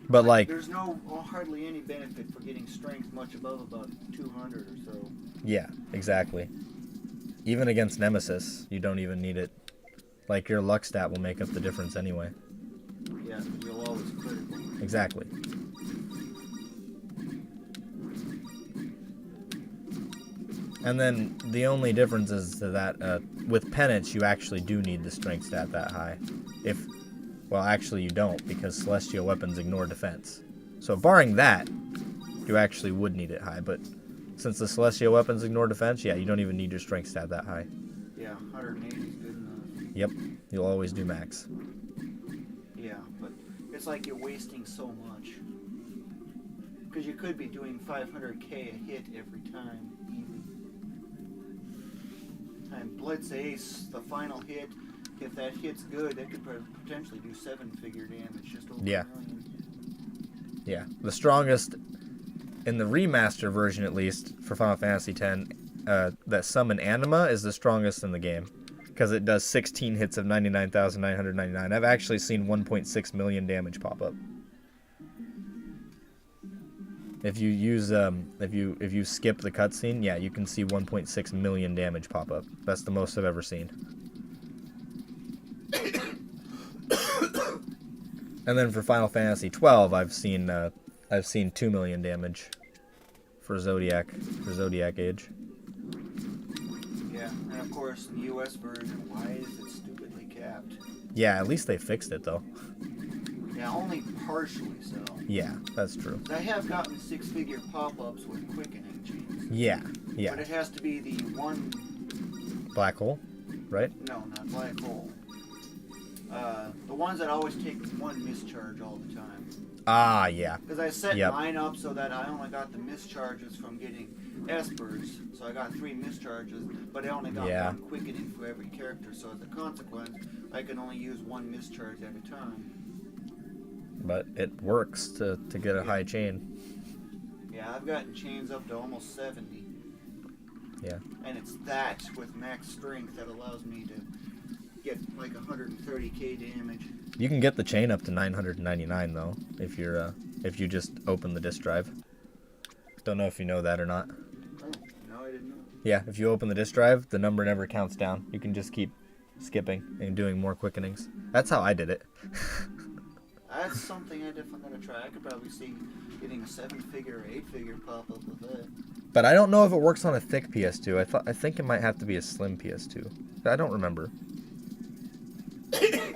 But like, There's hardly any benefit for getting strength much above about 200 or so. yeah, exactly. Even against Nemesis, you don't even need it. Like, your luck stat will make up the difference anyway. Yeah, you'll always critical. Exactly. And then the only difference is that with penance, you actually do need the strength stat that high. Well, actually you don't, because celestial weapons ignore defense. So barring that, you actually would need it high. But since the celestial weapons ignore defense, yeah, you don't even need your strength stat that high. Yeah, 180 is good enough. Yep, you'll always do max. Yeah, but it's like you're wasting so much. Because you could be doing 500k a hit every time, even. And Blitz Ace, the final hit, if that hit's good, that could potentially do 7-figure damage, just over Yeah. $1 million. Yeah, the strongest, in the remaster version at least, for Final Fantasy X, that summon Anima is the strongest in the game. Because it does 16 hits of 99,999. I've actually seen 1.6 million damage pop up. If you use if you skip the cutscene, yeah, you can see 1.6 million damage pop up. That's the most I've ever seen. And then for Final Fantasy 12, I've seen 2 million damage for Zodiac Age. Yeah, and of course, the US version, why is it stupidly capped? Yeah, at least they fixed it though. Yeah, only partially so. Yeah, that's true. I have gotten 6-figure pop-ups with quickening chains. Yeah, But yeah. it has to be the one... Black hole, right? No, not black hole. The ones that always take one mischarge all the time. Ah, yeah. Because I set Yep. mine up so that I only got the mischarges from getting espers. So I got 3 mischarges, but I only got Yeah. one quickening for every character. So as a consequence, I can only use one mischarge at a time. But it works to get a high chain. Yeah, I've gotten chains up to almost 70. Yeah. And it's that with max strength that allows me to get like 130k damage. You can get the chain up to 999 though, if you just open the disk drive. Don't know if you know that or not. Oh, no, I didn't know. Yeah, if you open the disk drive, the number never counts down. You can just keep skipping and doing more quickenings. That's how I did it. That's something I definitely gotta try. I could probably see getting a 7-figure or 8-figure pop up with that. But I don't know if it works on a thick PS2. I think it might have to be a slim PS2. I don't remember. It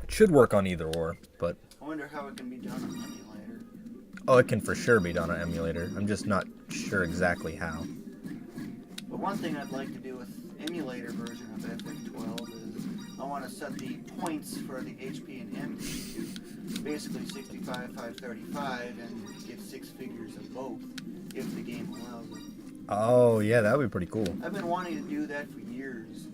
should work on either or, but I wonder how it can be done on emulator. oh, it can for sure be done on emulator. I'm just not sure exactly how. But one thing I'd like to do with emulator version of FF12 is I want to set the points for the HP and MP to basically 65, 535 and get 6 figures of both if the game allows it. Oh, yeah, that would be pretty cool. I've been wanting to do that for years.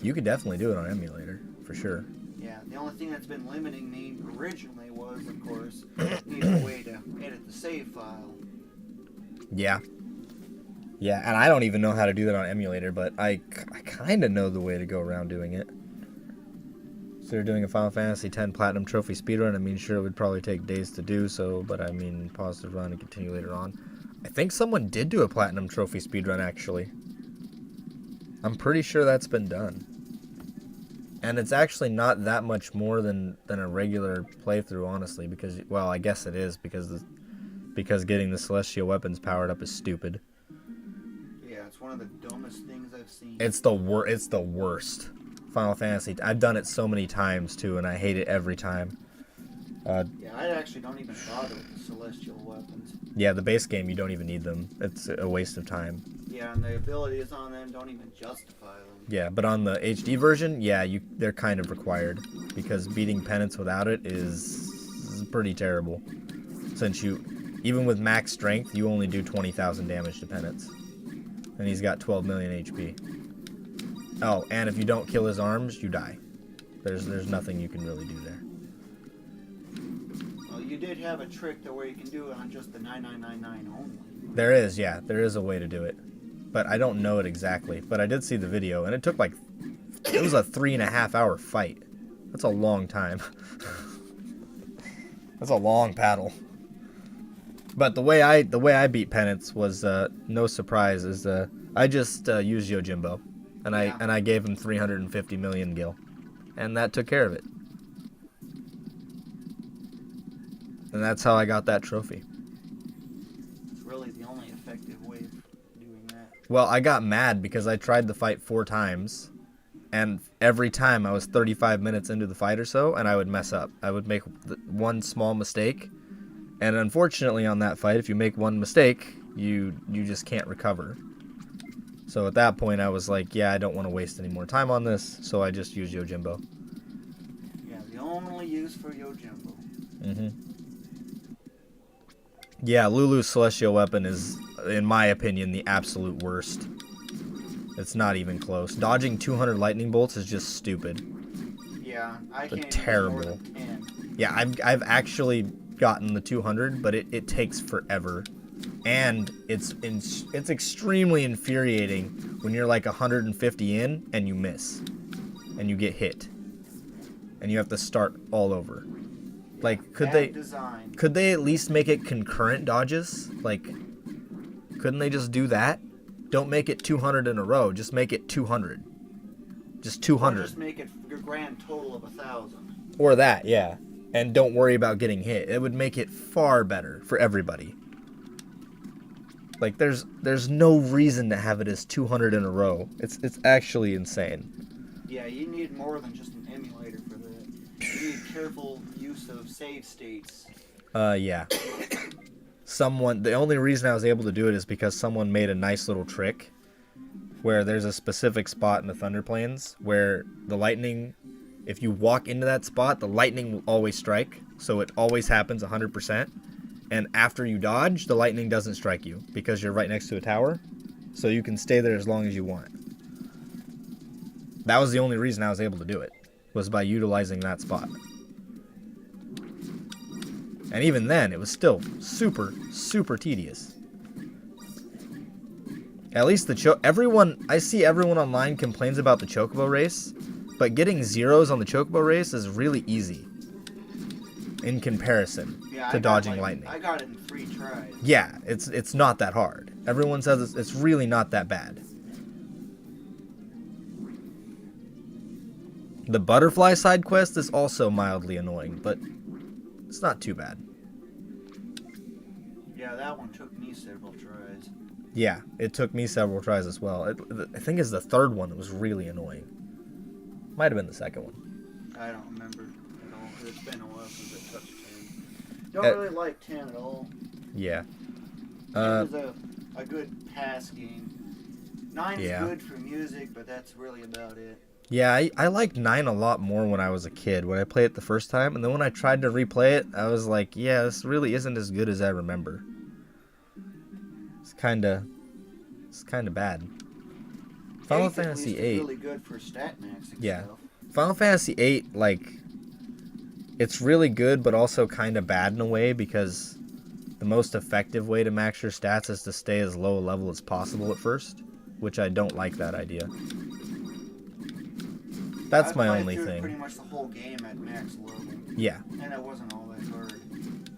You could definitely do it on emulator, for sure. Yeah, the only thing that's been limiting me originally was, of course, need a way to edit the save file. Yeah. Yeah, and I don't even know how to do that on emulator, but I kind of know the way to go around doing it. So they're doing a Final Fantasy X Platinum Trophy speedrun. I mean, sure, it would probably take days to do so, but I mean, pause the run and continue later on. I think someone did do a Platinum Trophy speedrun, actually. I'm pretty sure that's been done. And it's actually not that much more than a regular playthrough, honestly, because, well, I guess it is, because getting the celestial weapons powered up is stupid. Yeah, it's one of the dumbest things I've seen. It's the worst. Final Fantasy. I've done it so many times too, and I hate it every time. Yeah, I actually don't even bother with the celestial weapons. Yeah, the base game, you don't even need them. It's a waste of time. Yeah, and the abilities on them don't even justify them. Yeah, but on the HD version, yeah, they're kind of required, because beating penance without it is pretty terrible. Since even with max strength, you only do 20,000 damage to penance, and he's got 12 million HP. Oh, and if you don't kill his arms, you die. There's nothing you can really do there. Well, you did have a trick though where you can do it on just the 9999 only. There is a way to do it, but I don't know it exactly. But I did see the video, and it took it was a 3.5 hour fight. That's a long time. That's a long paddle. But the way I beat penance was no surprise. Is I just used Yojimbo, and I gave him 350 million gil, and that took care of it. And that's how I got that trophy. It's really the only effective way of doing that. Well, I got mad because I tried the fight 4 times, and every time I was 35 minutes into the fight or so, and I would mess up. I would make one small mistake, and unfortunately on that fight, if you make one mistake, you just can't recover. So at that point, I was like, yeah, I don't want to waste any more time on this, so I just used Yojimbo. Yeah, the only use for Yojimbo. Mm-hmm. Yeah, Lulu's Celestial Weapon is, in my opinion, the absolute worst. It's not even close. Dodging 200 lightning bolts is just stupid. Yeah, I can't terrible. Use more than 10. Yeah, I've actually gotten the 200, but it takes forever. And it's extremely infuriating when you're like 150 in and you miss. And you get hit. And you have to start all over. Like, could they at least make it concurrent dodges? Like, couldn't they just do that? Don't make it 200 in a row. Just make it 200. Just 200. Or just make it your grand total of 1,000. Or that, yeah. And don't worry about getting hit. It would make it far better for everybody. Like, there's no reason to have it as 200 in a row. It's actually insane. Yeah, you need more than just an emulator for that. You need careful use of save states. Yeah. The only reason I was able to do it is because someone made a nice little trick where there's a specific spot in the Thunder Plains where the lightning, if you walk into that spot, the lightning will always strike. So it always happens 100%. And after you dodge, the lightning doesn't strike you because you're right next to a tower. So you can stay there as long as you want. That was the only reason I was able to do it, was by utilizing that spot. And even then, it was still super, super tedious. At least I see everyone online complains about the Chocobo race, but getting zeros on the Chocobo race is really easy in comparison to dodging lightning. I got it in 3 tries. Yeah, it's not that hard. Everyone says it's really not that bad. The butterfly side quest is also mildly annoying, but it's not too bad. Yeah, that one took me several tries. Yeah, it took me several tries as well. I think it's the 3rd one that was really annoying. Might have been the 2nd one. I don't remember at all. It's been a while since I touched 10. Don't really like 10 at all. Yeah. It was a good pass game. 9's yeah. good for music, but that's really about it. Yeah, I liked 9 a lot more when I was a kid, when I played it the first time, and then when I tried to replay it, I was like, yeah, this really isn't as good as I remember. It's kinda bad. Final Fantasy VIII. Really good for stat maxing stuff. Final Fantasy VIII, like, it's really good, but also kind of bad in a way, because the most effective way to max your stats is to stay as low a level as possible at first, which I don't like that idea. That's my only thing. Pretty much the whole game at max level. Yeah. And it wasn't all that hard.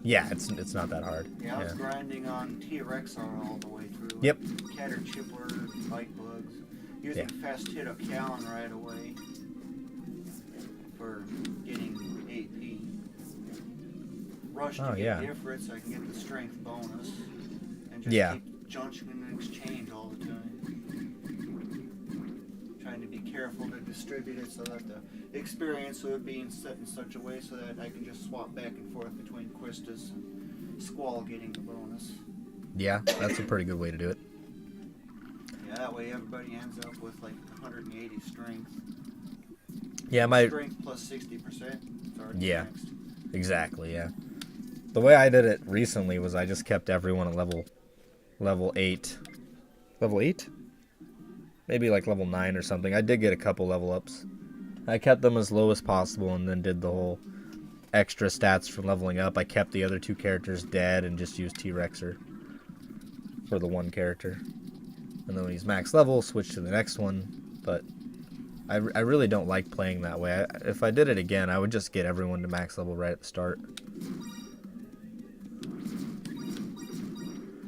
Yeah, it's not that hard. Yeah, I was grinding on T-Rexar all the way through. Yep. Caterchipper, bite bugs. Using fast hit up Callan right away for getting AP. Rush to get different so I can get the strength bonus. And just keep junction and exchange all the time. Trying to be careful to distribute it so that the experience would be set in such a way so that I can just swap back and forth between Quistis and Squall getting the bonus. Yeah, that's a pretty good way to do it. Yeah, that way everybody ends up with like 180 strength. Yeah, strength plus 60%. Yeah, maxed. Exactly. Yeah. The way I did it recently was I just kept everyone at level 8. Level 8? Maybe like level 9 or something. I did get a couple level ups. I kept them as low as possible and then did the whole extra stats from leveling up. I kept the other 2 characters dead and just used T-Rexer for the one character. And then when he's max level, switch to the next one. But I really don't like playing that way. If I did it again, I would just get everyone to max level right at the start.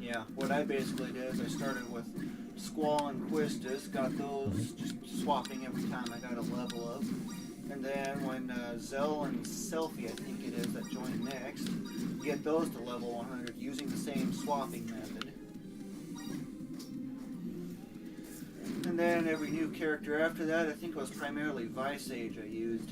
Yeah, what I basically did is I started with Squall and Quistis, got those, just swapping every time I got a level up. And then when Zell and Selfie, I think it is, that join next, get those to level 100 using the same swapping method. And then every new character after that, I think it was primarily Vice Age I used.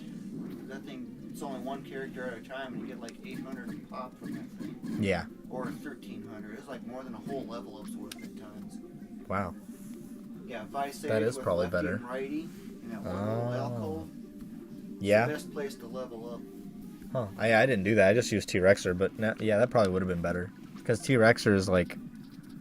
That thing, it's only one character at a time, and you get like 800 pop from that thing. Yeah. Or 1,300. It's like more than a whole level up's worth at times. Wow. Yeah, Vice Age That is with probably lefty better. and righty. In that one little alcove. Yeah. The best place to level up. Huh. I didn't do that. I just used T-Rexer, but yeah, that probably would have been better. Because T-Rexer is like,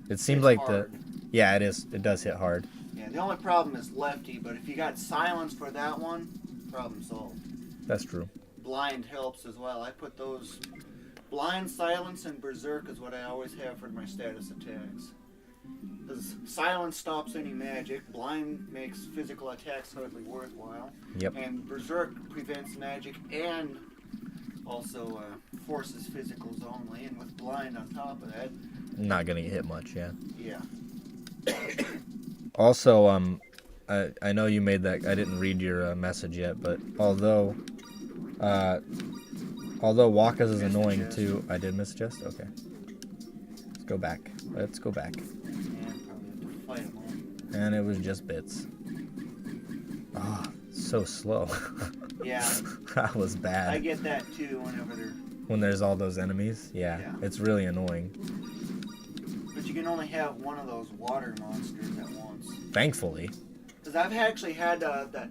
it seems It's like hard. yeah, it is. It does hit hard. Yeah, the only problem is lefty, but if you got silence for that one, problem solved. That's true. Blind helps as well. I put those blind, silence, and berserk is what I always have for my status attacks. Because silence stops any magic, blind makes physical attacks hardly worthwhile, Yep. and berserk prevents magic and also forces physicals only. And with blind on top of that, Not gonna get hit much. Yeah. yeah. Also, I know you made that. I didn't read your message yet, but although Waka's is Missed the annoying chest. too. I did miss a chest. Okay. Let's go back. Let's go back. And probably have to fight them all. And it was just bits. Oh, so slow. Yeah, That was I bad. get that too whenever they're. When there's all those enemies, yeah, Yeah. it's really annoying. But you can only have one of those water monsters at once. Thankfully, Because I've actually had that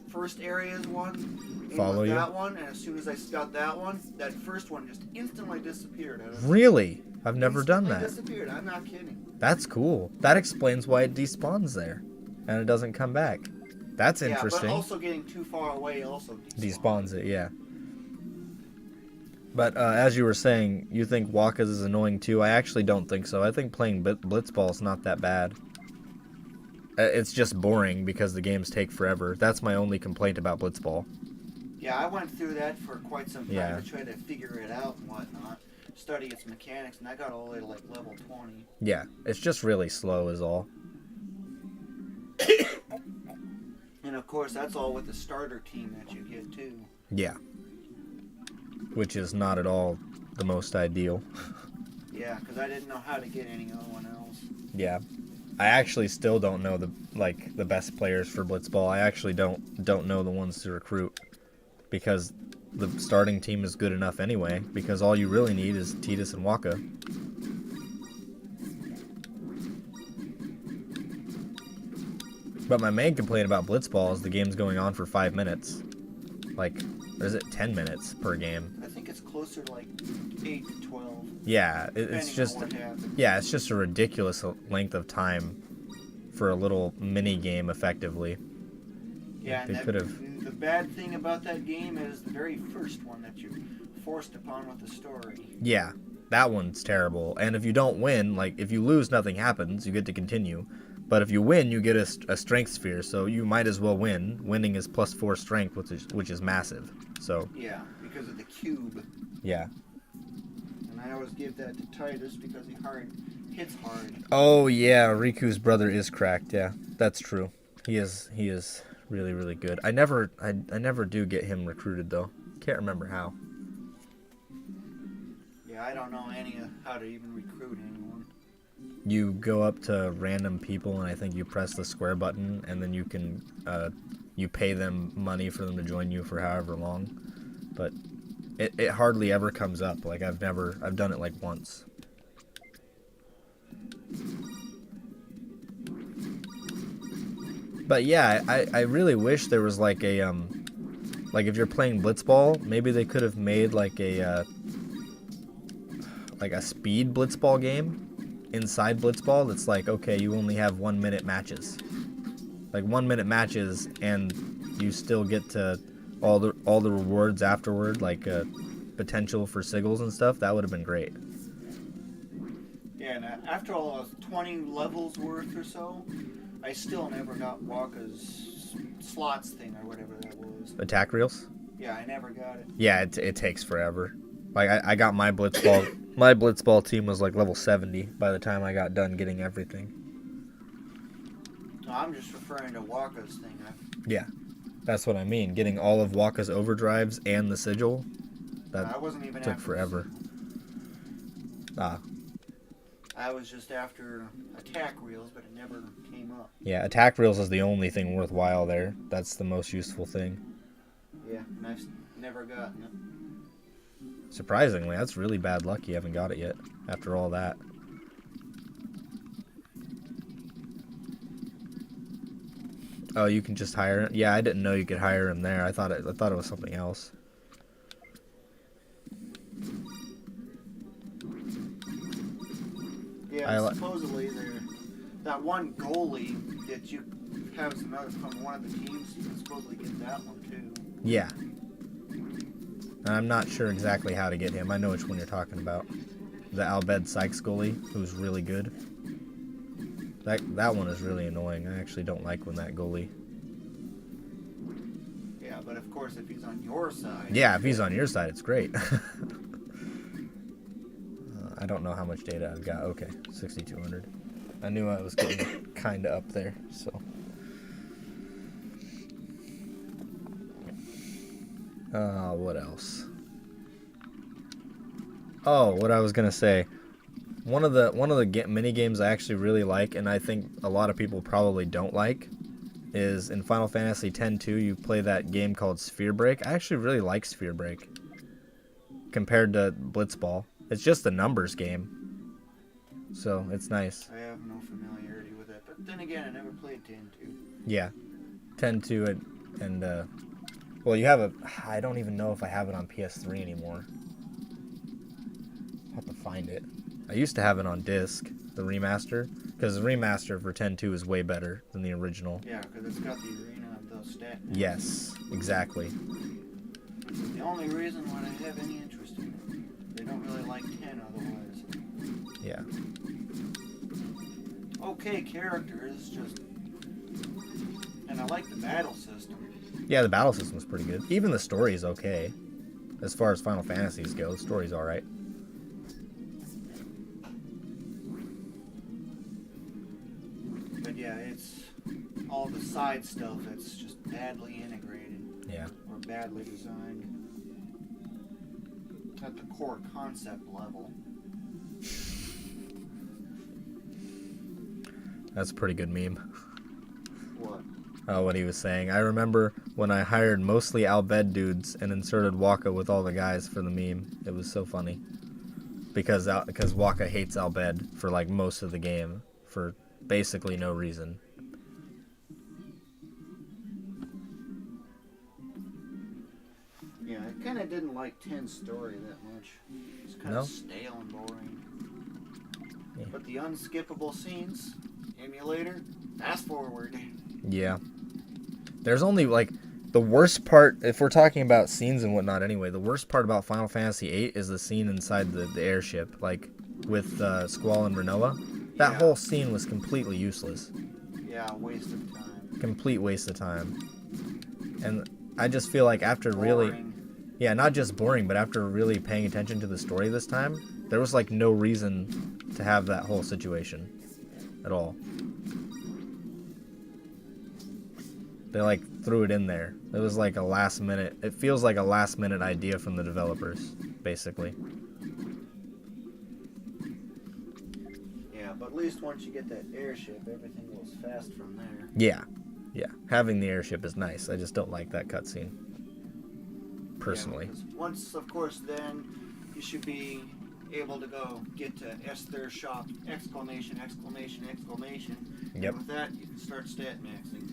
first areas one. aim Follow with you? that one, and as soon as I got that one, that first one just instantly disappeared. really, I've never done that. Disappeared. I'm not kidding. That's cool. That explains why it despawns there, and it doesn't come back. That's Yeah, interesting. but also getting too far away also Despawns it, yeah. But as you were saying, you think Waka's is annoying too. I actually don't think so. I think playing Blitzball is not that bad. It's just boring because the games take forever. That's my only complaint about Blitzball. Yeah, I went through that for quite some time Yeah. to try to figure it out and whatnot, study its mechanics, and I got all the way to like level 20. Yeah, it's just really slow is all. And of course, that's all with the starter team that you get too. Yeah. Which is not at all the most ideal. Yeah, because I didn't know how to get any other one else. Yeah. I actually still don't know the best players for Blitzball. I actually don't know the ones to recruit because the starting team is good enough anyway, because all you really need is Tidus and Waka. But my main complaint about Blitzball is the game's going on for 5 minutes. Like, or is it 10 minutes per game? I think it's closer to like 8 to 12. Yeah, it's depending just on what happens. yeah, it's just a ridiculous length of time for a little mini game, effectively. Yeah, They and could've- the bad thing about that game is the very first one that you're forced upon with the story. Yeah, that one's terrible. And if you don't win, like if you lose, nothing happens. You get to continue. But if you win, you get a strength sphere. So you might as well win. Winning is +4 strength, which is massive. So Yeah, because of the cube. yeah. And I always give that to Titus because he hits hard. Oh yeah, Riku's brother is cracked. Yeah, that's true. He is really really good. I never do get him recruited though. Can't remember how. Yeah, I don't know how to even recruit anyone. You go up to random people and I think you press the square button and then you can you pay them money for them to join you for however long. But it hardly ever comes up. Like I've done it like once. But yeah, I really wish there was like a like if you're playing Blitzball, maybe they could have made like a speed Blitzball game inside Blitzball that's like, okay, you only have 1 minute matches. Like 1 minute matches and you still get to all the rewards afterward, like potential for sigils and stuff. That would have been great. Yeah, and after all those 20 levels worth or so, I still never got Waka's slots thing or whatever that was. Attack reels? Yeah, I never got it. Yeah, it takes forever. Like I got my Blitzball my Blitzball team was like level 70 by the time I got done getting everything. No, I'm just referring to Waka's thing. Yeah. That's what I mean. Getting all of Waka's overdrives and the sigil, that I wasn't even took after forever. Ah, I was just after attack reels, but it never came up. yeah, attack reels is the only thing worthwhile there. That's the most useful thing. Yeah, and I've never gotten it. Surprisingly, that's really bad luck you haven't got it yet, after all that. Oh, you can just hire him? Yeah, I didn't know you could hire him there. I thought it was something else. Yeah, supposedly that one goalie that you have another from one of the teams, you can supposedly get that one too. Yeah. I'm not sure exactly how to get him. I know which one you're talking about. The Albed Sykes goalie, who's really good. That one is really annoying. I actually don't like when that goalie. Yeah, but of course if he's on your side. Yeah, if he's on your side, it's great. I don't know how much data I've got. Okay, 6,200. I knew I was getting kind of up there, so. What else? Oh, what I was gonna say. One of the mini games I actually really like, and I think a lot of people probably don't like, is in Final Fantasy X-2. You play that game called Sphere Break. I actually really like Sphere Break compared to Blitzball. It's just a numbers game, so it's nice. I have no familiarity with it, but then again, I never played 10-2. Yeah, 10-2 and well, you have a. I don't even know if I have it on PS3 anymore. I'll have to find it. I used to have it on disc, the remaster, because the remaster for 10-2 is way better than the original. Yeah, because it's got the arena of those stat. Yes, exactly. The only reason why I have any interest in it, they don't really like 10 otherwise. Yeah. Okay, characters, just, and I like the battle system. Yeah, the battle system is pretty good. Even the story is okay. As far as Final Fantasies go, the story's alright. But yeah, it's all the side stuff that's just badly integrated. Yeah. Or badly designed. At the core concept level. That's a pretty good meme. What? Oh, what he was saying. I remember when I hired mostly Albed dudes and inserted Waka with all the guys for the meme. It was so funny. Because Waka hates Albed for like most of the game for basically no reason. Yeah, I kind of didn't like 10's story that much. It's kind of stale and boring. Yeah. But the unskippable scenes, emulator, fast forward. Yeah. There's only like the worst part, if we're talking about scenes and whatnot anyway, the worst part about Final Fantasy VIII is the scene inside the airship, like with Squall and Renoa. That whole scene was completely useless. Yeah, waste of time. Complete waste of time. And I just feel like after really, yeah, not just boring, but after really paying attention to the story this time, there was like no reason to have that whole situation at all. They like threw it in there. It was like a last minute, it feels like a last minute idea from the developers, basically. Yeah, but at least once you get that airship, everything goes fast from there. Yeah, yeah. Having the airship is nice. I just don't like that cutscene, personally. Yeah, once, of course, then you should be able to go get to Esther's shop, exclamation, exclamation, exclamation. Yep. And with that, you can start stat maxing.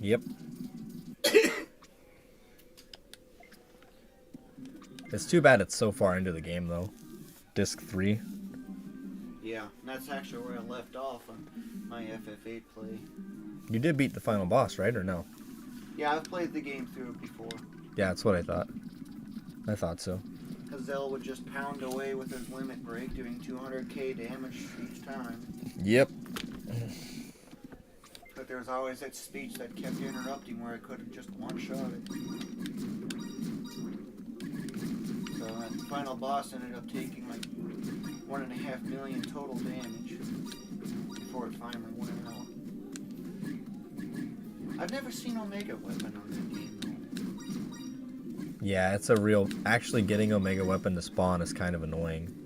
Yep. It's too bad it's so far into the game, though. Disc 3. Yeah, and that's actually where I left off on my FF8 play. You did beat the final boss, right, or no? Yeah, I've played the game through it before. Yeah, that's what I thought. I thought so. Hazel would just pound away with his limit break, doing 200k damage each time. Yep. But there was always that speech that kept interrupting where I couldn't just one-shot it. So that final boss ended up taking like 1.5 million total damage before it finally went out. I've never seen Omega Weapon on that game, though. Yeah, it's a real... Actually, getting Omega Weapon to spawn is kind of annoying.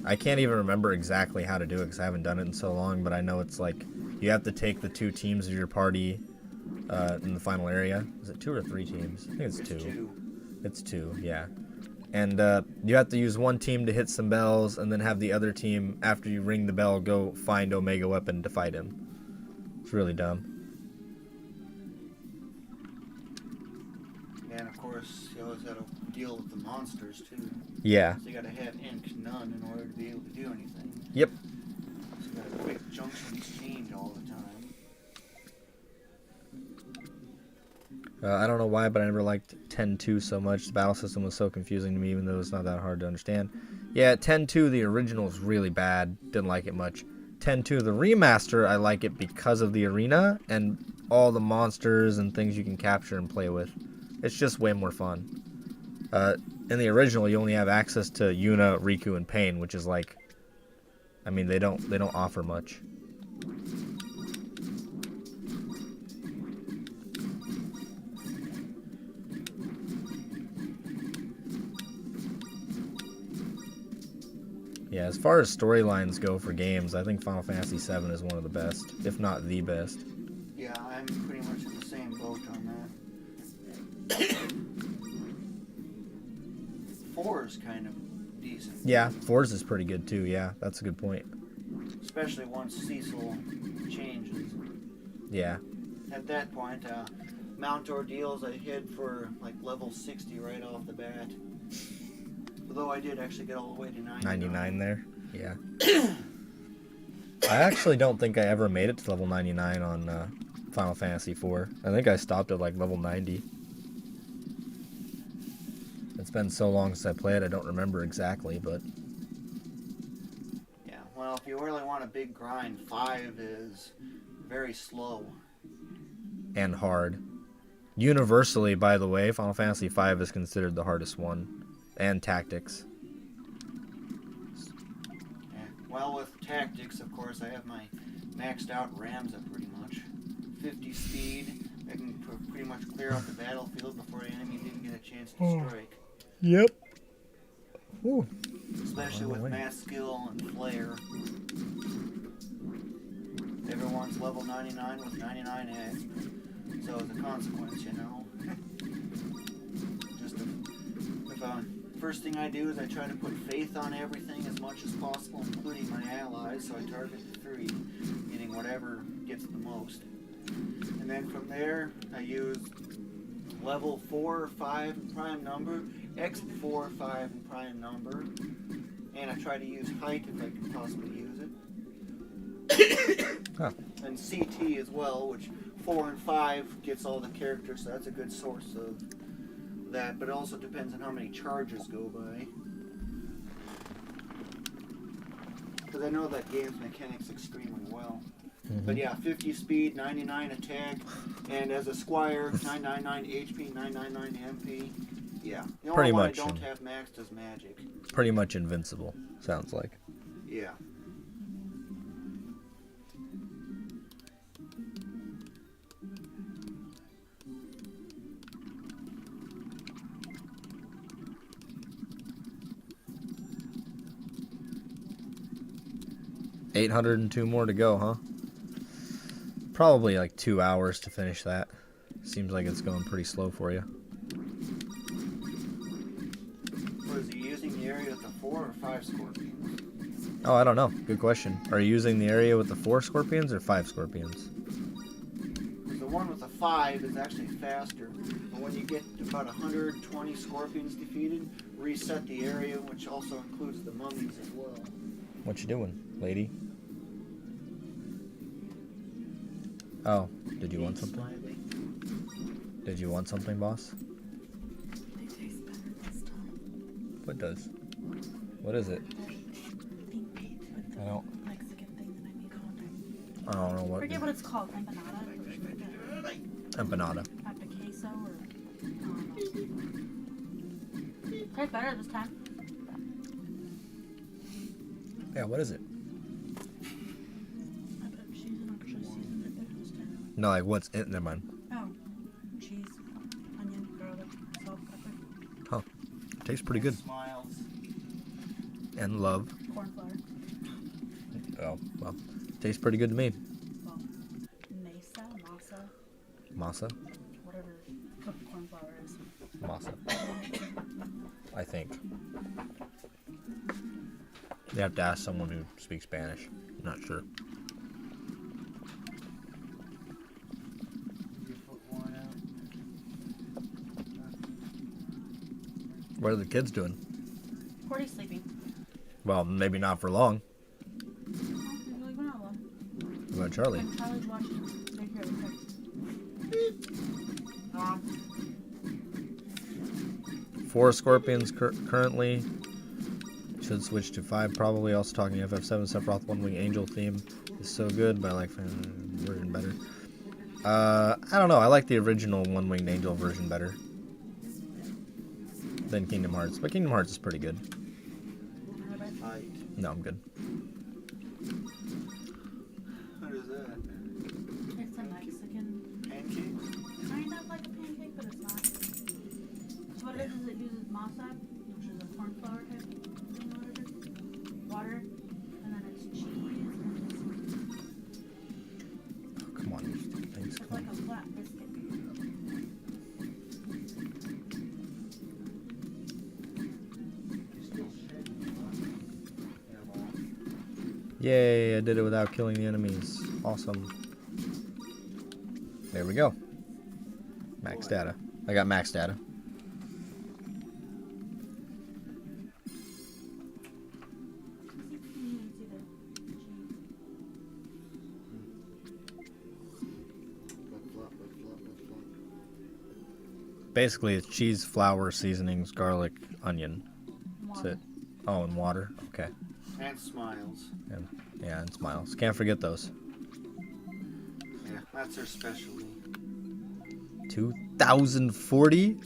I can't even remember exactly how to do it because I haven't done it in so long, but I know it's like you have to take the 2 teams of your party in the final area. Is it 2 or 3 teams? I think it's 2. It's 2, yeah. And you have to use one team to hit some bells and then have the other team, after you ring the bell, go find Omega Weapon to fight him. It's really dumb. And of course, you always got to deal with the monsters too. Yeah. So you got to have ink none in order to be able to do anything. Yep. So you got a quick junction exchange all the time. I don't know why, but I never liked 10.2 so much. The battle system was so confusing to me, even though it's not that hard to understand. Yeah, 10.2, the original is really bad. Didn't like it much. 10.2, the remaster, I like it because of the arena and all the monsters and things you can capture and play with. It's just way more fun. In the original, you only have access to Yuna, Riku, and Pain, which is like, I mean, they don't offer much. Yeah, as far as storylines go for games, I think Final Fantasy VII is one of the best, if not the best. Yeah, I'm pretty much in the same boat on that. 4 is kind of decent. Yeah, 4's is pretty good too, yeah, that's a good point. Especially once Cecil changes. Yeah. At that point, Mount Ordeals I hit for like level 60 right off the bat. Although I did actually get all the way to 99 there? Yeah. I actually don't think I ever made it to level 99 on Final Fantasy IV. I think I stopped at like level 90. It's been so long since I played, I don't remember exactly, but... Yeah, well, if you really want a big grind, 5 is very slow. And hard. Universally, by the way, Final Fantasy V is considered the hardest one. And Tactics. Yeah. Well, with Tactics, of course, I have my maxed out Ramza pretty much. 50 speed, I can pretty much clear out the battlefield before the enemy didn't get a chance to strike. Yep. Ooh. Especially with mass skill and flare. Everyone's level 99 with 99 eggs. So as a consequence, you know. First thing I do is I try to put faith on everything as much as possible, including my allies, so I target the 3, getting whatever gets the most. And then from there, I use level 4 or 5 in prime number, X 4 or 5 in prime number, and I try to use height if I can possibly use it. Huh. And CT as well, which 4 and 5 gets all the characters, so that's a good source of that, but it also depends on how many charges go by. Because I know that game's mechanics extremely well. Mm-hmm. But yeah, 50 speed, 99 attack, and as a squire, 999 HP, 999 MP. Yeah. The only one I don't have maxed is magic. Pretty much invincible, sounds like. Yeah. $802 more to go, huh? Probably like 2 hours to finish that. Seems like it's going pretty slow for you. Was he using the area with the 4 or 5 scorpions? Oh, I don't know. Good question. Are you using the area with the 4 scorpions or 5 scorpions? The one with the 5 is actually faster. But when you get about 120 scorpions defeated, reset the area, which also includes the mummies as well. What you doing, lady? Oh, did you want something? Did you want something, boss? They taste better this time. What does? What is it? Pink meat with the I don't- Mexican thing that I make all the time. I don't know what. Forget what it's called. Empanada? Empanada. After queso or... I don't know. Tastes better this time. Yeah, what is it? I bet she's actually seasoned it better this time. No, like what's in their mind? Oh, cheese, onion, garlic, salt, pepper, Huh. Tastes pretty good. Smiles. And love. corn flour. Oh, well. Tastes pretty good to me. Well, masa, Masa? whatever cooked corn flour is. Masa. I think. You have to ask someone who speaks Spanish. I'm not sure. Your foot worn out. What are the kids doing? Cordy's sleeping. Well, maybe not for long. Like, we're not alone. What about Charlie? Like, Charlie's watching Big Hero 6. 4 Scorpions currently. Should switch to 5 probably. Also talking FF7 Sephiroth One Wing Angel theme is so good, but I like version better. I don't know. I like the original One Winged Angel version better than Kingdom Hearts, but Kingdom Hearts is pretty good. Fight. No, I'm good. What is that? It's a Mexican. Pancake? Kind of like a pancake, but it's not. So what it is it uses masa, which is a corn flour type thing, what it is. Water, and then it's cheese, and Oh, come on, these things. it's like a flat biscuit. You're still shaking. Yeah, well, Yay, I did it without killing the enemies. Awesome. There we go. Max data. I got max data. flip, flop. Basically, it's cheese, flour, seasonings, garlic, onion. That's it. Oh, and water. Okay. And smiles. And, yeah, and smiles. Can't forget those. Yeah, that's their specialty. 2040?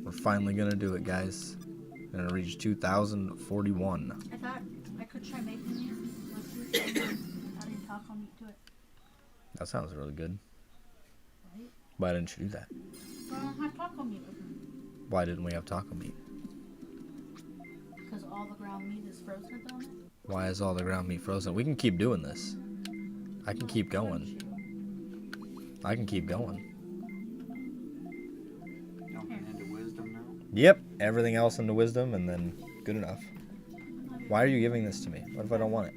We're finally gonna do it, guys. Gonna reach 2041. I thought I could try making these. Adding taco meat to it. That sounds really good. Right? Why didn't you do that? But I don't have taco meat with me. Why didn't we have taco meat? Because all the ground meat is frozen at the moment. Why is all the ground meat frozen? We can keep doing this. I can keep going. I can keep going. Jumping into wisdom now. Yep, everything else into wisdom, and then good enough. Why are you giving this to me? What if I don't want it?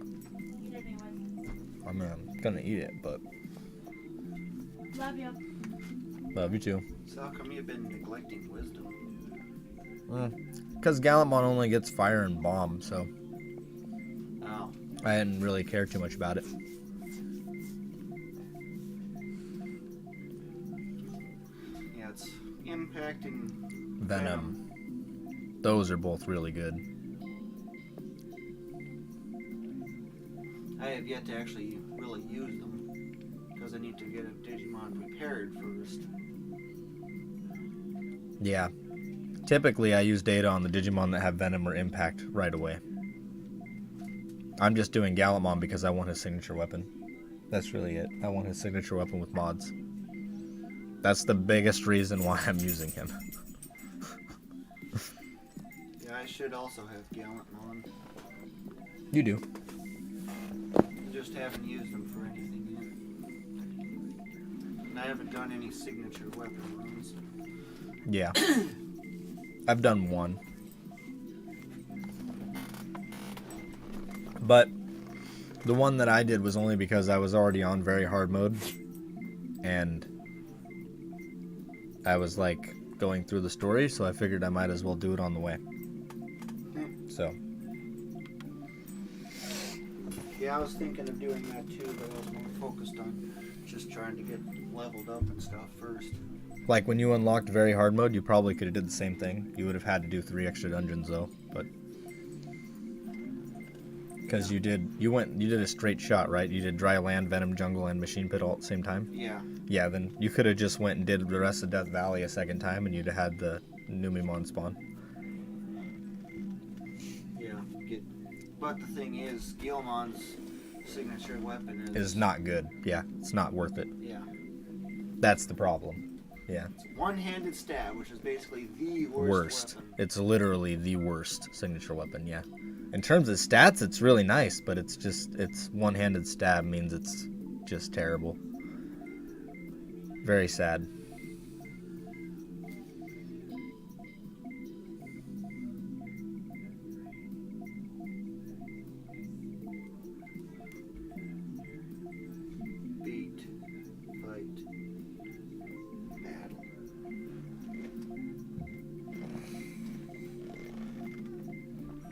Eat it anyway. I mean, I'm gonna eat it, but Love you. love you too. So how come you've been neglecting wisdom? Because Gallantmon only gets fire and bomb, so Oh. I didn't really care too much about it. Yeah, it's impact and Venom. Those are both really good. I have yet to actually really use them because I need to get a Digimon prepared first. Yeah. Typically, I use data on the Digimon that have Venom or Impact right away. I'm just doing Gallantmon because I want his signature weapon. That's really it. I want his signature weapon with mods. That's the biggest reason why I'm using him. Yeah, I should also have Gallantmon. You do. I just haven't used them for anything yet. And I haven't done any signature weapon runs. Yeah. I've done one. But the one that I did was only because I was already on very hard mode. And I was like going through the story, so I figured I might as well do it on the way. So, Yeah, I was thinking of doing that too, but I was more focused on just trying to get leveled up and stuff first. like when you unlocked very hard mode, you probably could have did the same thing. You would have had to do 3 extra dungeons though, but because you did a straight shot, right? You did dry land, venom jungle, and machine pit all at the same time. Yeah. Yeah, then you could have just went and did the rest of Death Valley a second time, and you'd have had the Numemon spawn. Yeah. But the thing is, Gilmon's signature weapon Is not good. Yeah, it's not worth it. Yeah. That's the problem. Yeah. It's one-handed stab, which is basically the worst Worst. weapon. It's literally the worst signature weapon, yeah. In terms of stats, it's really nice, but it's one-handed stab means it's just terrible. Very sad. Beat, fight, battle.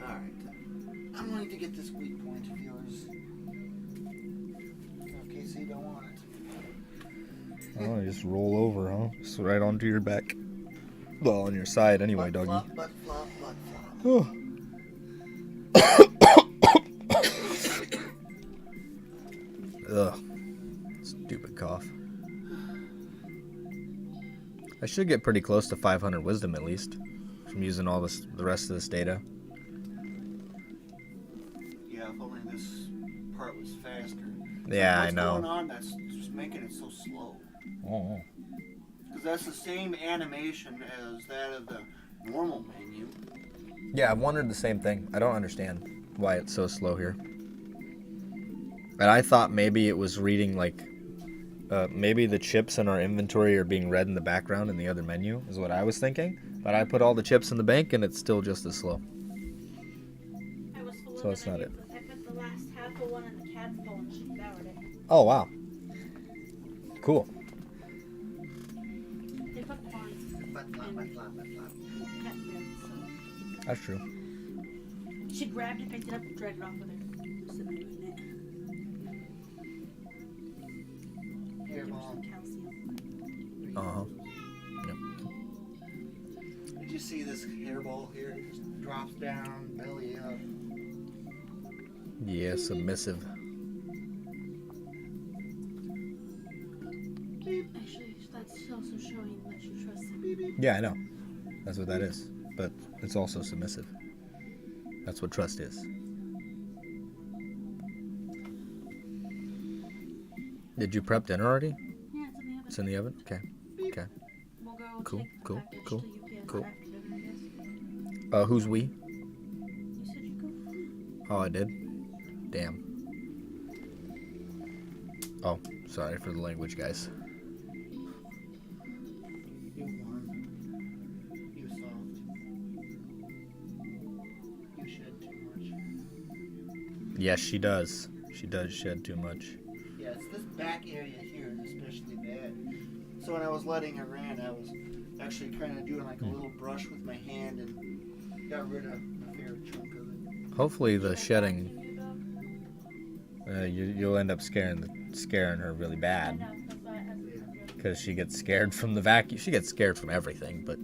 Alright. I'm going to get this weak point of yours. Okay, so you don't want it. Oh, you just roll over, huh? Just right onto your back. Well, on your side anyway, Butt doggy. flop, butt flop, butt flop. Oh. Ugh. Stupid cough. I should get pretty close to 500 wisdom at least from using all this, the rest of this data. Yeah, if only this part was faster. Yeah, What's I know. going on that's just making it so slow? Oh. Because that's the same animation as that of the normal menu. Yeah, I've wondered the same thing. I don't understand why it's so slow here. And I thought maybe it was reading like, maybe the chips in our inventory are being read in the background in the other menu, is what I was thinking. But I put all the chips in the bank and it's still just as slow. I was full So of that's not it. I put the last half of one in the cat's bowl and she devoured it. Oh, wow. Cool. They put corn. Butt flop, butt flop, butt flop. Cat food, so. That's true. She grabbed it, picked it up, and dragged it off with her. Just sitting there eating it. Give her Hairball. some calcium. Uh-huh. Did you see this hairball here? It just drops down, belly up. Yeah, submissive. Actually, that's also showing that she trusts him. Yeah, I know. That's what that is. But it's also submissive. That's what trust is. Did you prep dinner already? Yeah, it's in the oven. It's in the oven? Okay. Okay. We'll go Cool, take the cool, package cool, to UPS cool. after dinner, I guess. Who's we? You said you go? Oh, I did? Damn. Oh, sorry for the language, guys. You warm. You soft. You shed too much. Yes, she does. She does shed too much. Yeah, it's this back area here is especially bad. So when I was letting her in, I was actually kind of doing like a little brush with my hand and got rid of a fair chunk of it. Hopefully the shedding, you'll end up scaring her really I bad. know, that's why I had to. Because she gets scared from the vacuum. She gets scared from everything, but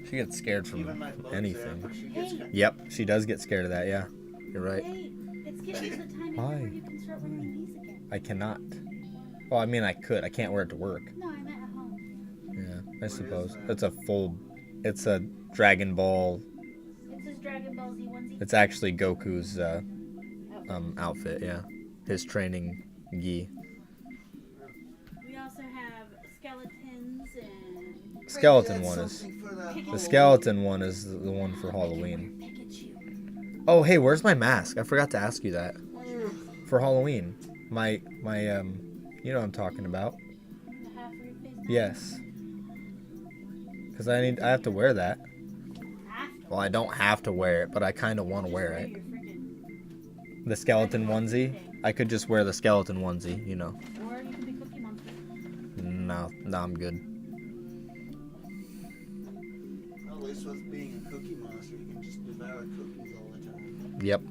she gets scared Even from my bugs anything. after she gets Hey. Yep, she does get scared of that, yeah. You're right. Hey, it's getting to the time of Why? year where you can start wearing these again. I cannot. Well, I mean, I could. I can't wear it to work. No, I meant at home. Yeah, I suppose. that? It's a full. It's a Dragon Ball. It's his Dragon Ball Z onesie. It's actually Goku's outfit. outfit, yeah. His training gi. We also have skeletons and Skeleton one is. Halloween. The skeleton one is the one for Halloween. Pikachu. Oh, hey, where's my mask? I forgot to ask you that. For Halloween. My you know what I'm talking about. The half for your face. Yes. Because I have to wear that. Have to. Well, I don't have to wear it, but I kind of want to Just wear it. your freaking- The skeleton onesie. I could just wear the skeleton onesie, you know. Or you can be Cookie Monster. No, I'm good. Well, at least with being a cookie monster, you can just devour cookies all the time. Yep.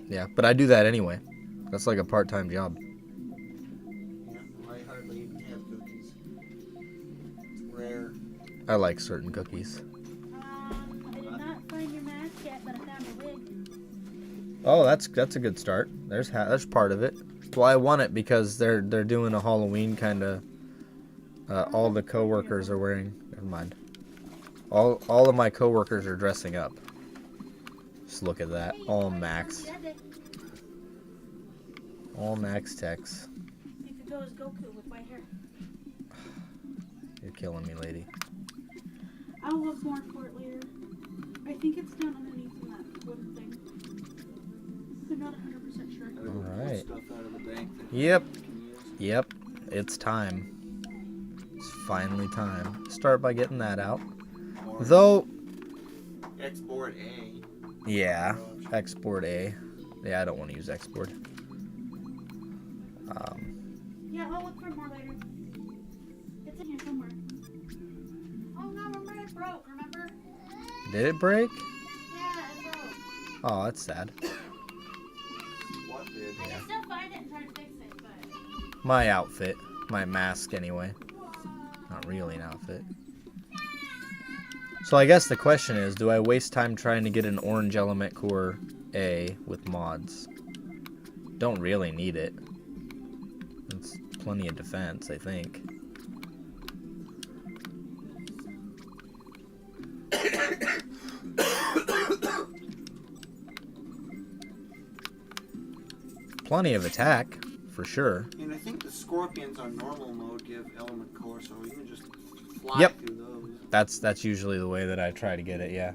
Yeah, but I do that anyway. That's like a part-time job. Yeah, I hardly even have cookies. It's rare. I like certain cookies. I did not find your mask yet, but I found a wig. Oh, that's a good start. There's part of it. Well, I want it because they're doing a Halloween kind of. All the coworkers are wearing. Never mind. All of my coworkers are dressing up. Just look at that. All Max. All Max Techs. You could go as Goku with white hair. killing me, lady. I'll look more for it later. I think it's down underneath in that wooden thing. I'm not 100% sure. Alright. Stuff out of the bank that Yep. you can use. Yep. It's time. It's finally time. Start by getting that out. Or Though, export A. yeah, export A. Yeah, I don't want to use export. Yeah, I'll look for more later. It's in here somewhere. Oh no, remember it broke, remember? Did it break? Yeah, it broke. Oh, that's sad. What did? I can still find it and try to fix it, but... My outfit. My mask, anyway. Not really an outfit. So I guess the question is, do I waste time trying to get an orange element core A with mods? Don't really need it. It's plenty of defense, I think. Plenty of attack, for sure. And I think the scorpions on normal mode give element core, so you can just fly Yep. through those. That's usually the way that I try to get it, yeah.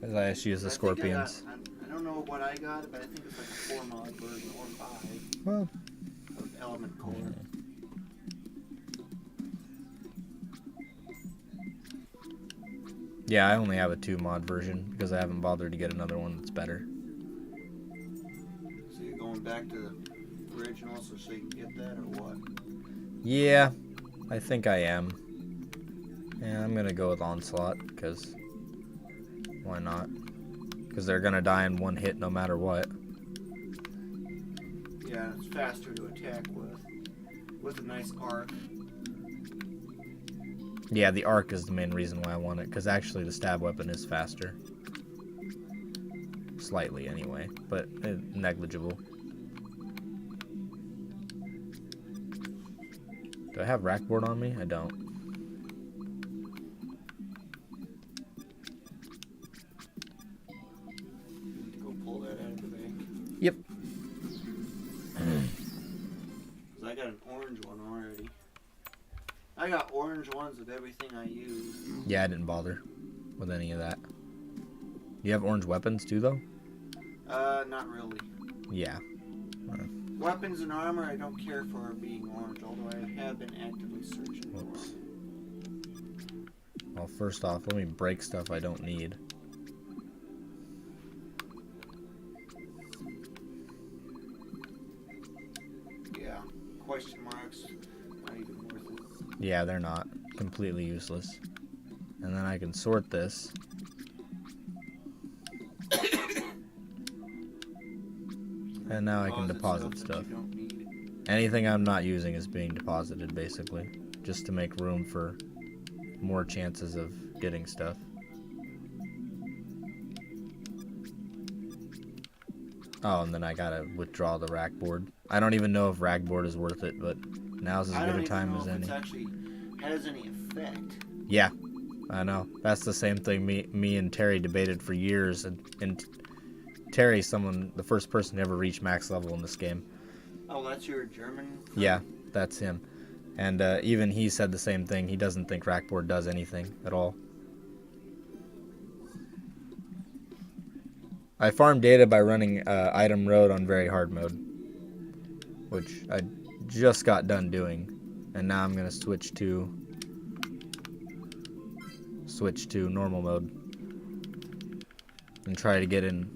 As I just use the scorpions. I don't know what I got, but I think it's like a 4 mod version or 5 Well, of element core. yeah, I only have a 2 mod version because I haven't bothered to get another one that's better. So you're going back to the original so you can get that, or what? Yeah, I think I am. Yeah, I'm gonna go with Onslaught because why not? Because they're gonna die in one hit no matter what. Yeah, it's faster to attack with a nice arc. Yeah, the arc is the main reason why I want it, because actually the stab weapon is faster. Slightly, anyway, but negligible. Do I have rackboard on me? I don't. You need to go pull that out of the bank. Yep. 'Cause I got an orange one already. I got orange ones of everything I use. Yeah, I didn't bother with any of that. You have orange weapons too, though? Not really. Yeah. Weapons and armor I don't care for being orange, although I have been actively searching Whoops. for. Well, first off, let me break stuff I don't need. Yeah. Question marks. Not even worth it. Yeah, they're not. Completely useless. And then I can sort this. And now I can deposit stuff. That you don't need. Anything I'm not using is being deposited, basically. Just to make room for more chances of getting stuff. Oh, and then I gotta withdraw the rack board. I don't even know if rack board is worth it, but now's as good a time as any. It actually has any effect. Yeah, I know. That's the same thing me and Terry debated for years, and Terry's the first person to ever reach max level in this game. Oh, that's your German friend? Yeah, that's him. And even he said the same thing. He doesn't think rackboard does anything at all. I farm data by running item road on very hard mode, which I just got done doing, and now I'm gonna switch to normal mode and try to get in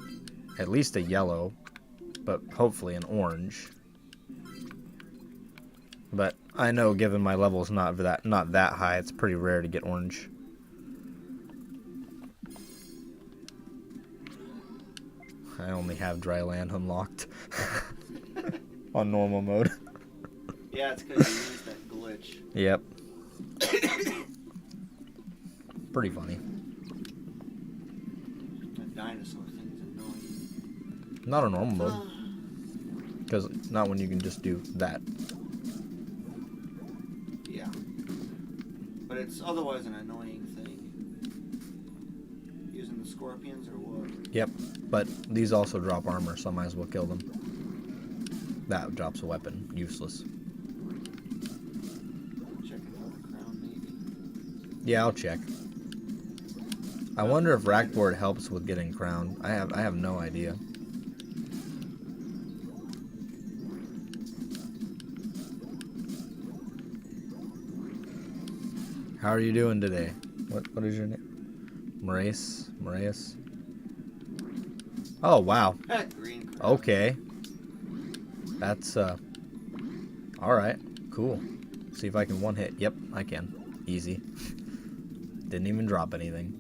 at least a yellow, but hopefully an orange. But I know, given my levels not that high, it's pretty rare to get orange. I only have dry land unlocked on normal mode. Yeah, it's because you used that glitch. Yep. Pretty funny. That dinosaur thing's annoying. Not on normal mode. Because not when you can just do that. Yeah. But it's otherwise an annoying thing. Using the scorpions or what? Yep. But these also drop armor, so I might as well kill them. That drops a weapon. Useless. Checking out the crown, maybe. Yeah, I'll check. I wonder if Rackboard helps with getting crowned. I have no idea. How are you doing today? What is your name? Marias. Oh wow. Green crown. Okay. That's alright. Cool. See if I can one hit. Yep, I can. Easy. Didn't even drop anything.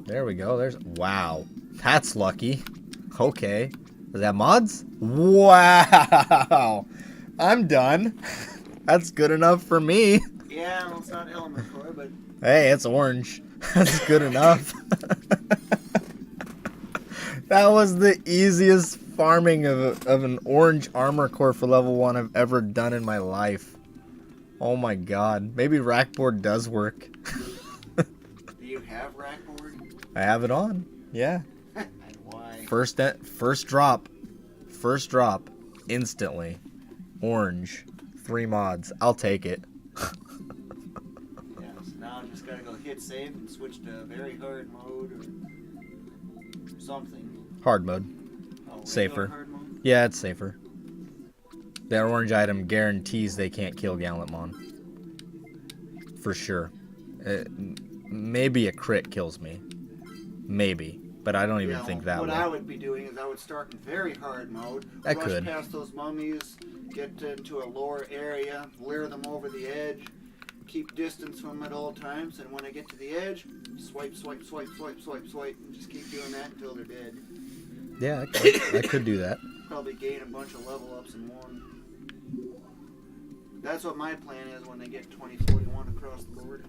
There we go. There's wow. That's lucky. Okay. Is that mods? Wow. I'm done. That's good enough for me. Yeah, well, it's not Elementor, but Hey, it's orange. That's good enough. That was the easiest farming of an orange armor core for level 1 I've ever done in my life. Oh my god. Maybe Rackboard does work. do you have Rackboard? I have it on. Yeah. And why? First drop. First drop. Instantly. Orange. 3 mods. I'll take it. Yeah, so now I just gotta go hit save and switch to very hard mode or something. Hard mode. Oh, regular Safer. hard mode? Yeah, it's safer. That orange item guarantees they can't kill Gallantmon. For sure. Maybe a crit kills me. Maybe. But I don't even think that what way. I would be doing is I would start in very hard mode, I rush could. past those mummies, get into a lower area, lure them over the edge, keep distance from them at all times, and when I get to the edge, swipe, swipe, swipe, swipe, swipe, swipe, and just keep doing that until they're dead. Yeah, I could do that. Probably gain a bunch of level ups in one. That's what my plan is when they get 2041 across the board.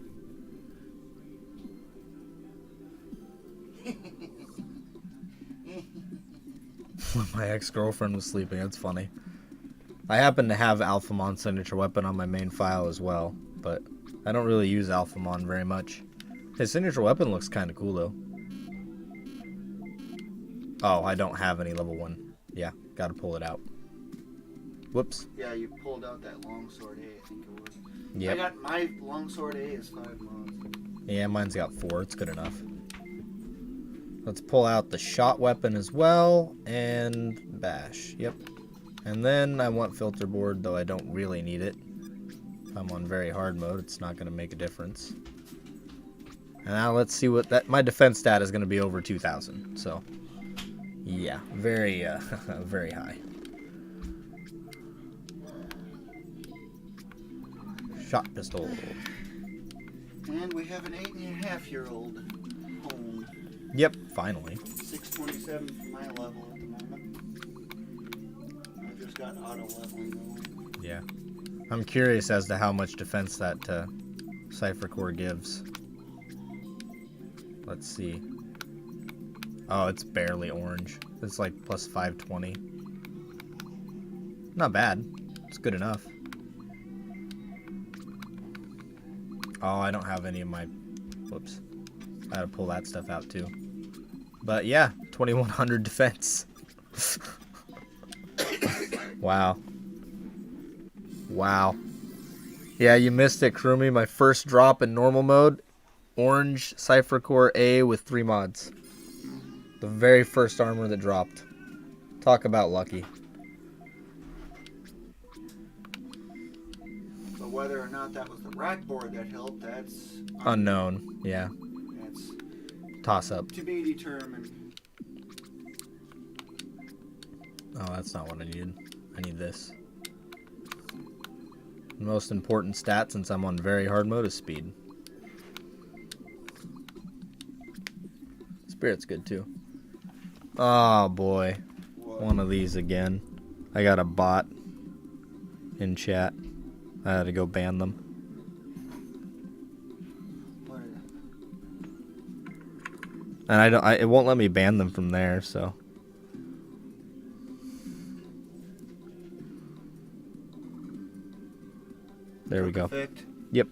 My ex-girlfriend was sleeping. That's funny. I happen to have Alphamon signature weapon on my main file as well, but I don't really use Alphamon very much. His signature weapon looks kind of cool though. Oh, I don't have any level 1. Yeah, gotta pull it out. Whoops. Yeah, you pulled out that longsword A, I think it was. Yep. I got my longsword A is 5 mods. Yeah, mine's got 4. It's good enough. Let's pull out the shot weapon as well, and bash. Yep. And then I want filter board, though I don't really need it. If I'm on very hard mode, it's not going to make a difference. And now let's see what that... My defense stat is going to be over 2,000, so... Yeah, very, very high. Shot pistol. And we have an 8.5-year-old home. Yep, finally. 627 for my level at the moment. I just got auto leveling going. Yeah. I'm curious as to how much defense that Cypher Core gives. Let's see. Oh, it's barely orange. It's like plus 520. Not bad. It's good enough. Oh, I don't have any of my... Whoops. I gotta pull that stuff out too. But yeah, 2100 defense. Wow. Wow. Yeah, you missed it, Krumi. My first drop in normal mode. Orange Cypher Core A with 3 mods. The very first armor that dropped. Talk about lucky. But whether or not that was the rack board that helped, that's Unknown. Yeah. That's Toss up. to be determined. Oh, that's not what I needed. I need this. The most important stat since I'm on very hard mode is speed. Spirit's good too. Oh boy. What? One of these again. I got a bot in chat. I had to go ban them. What is it? And it won't let me ban them from there, so. There we go. Effect? Yep.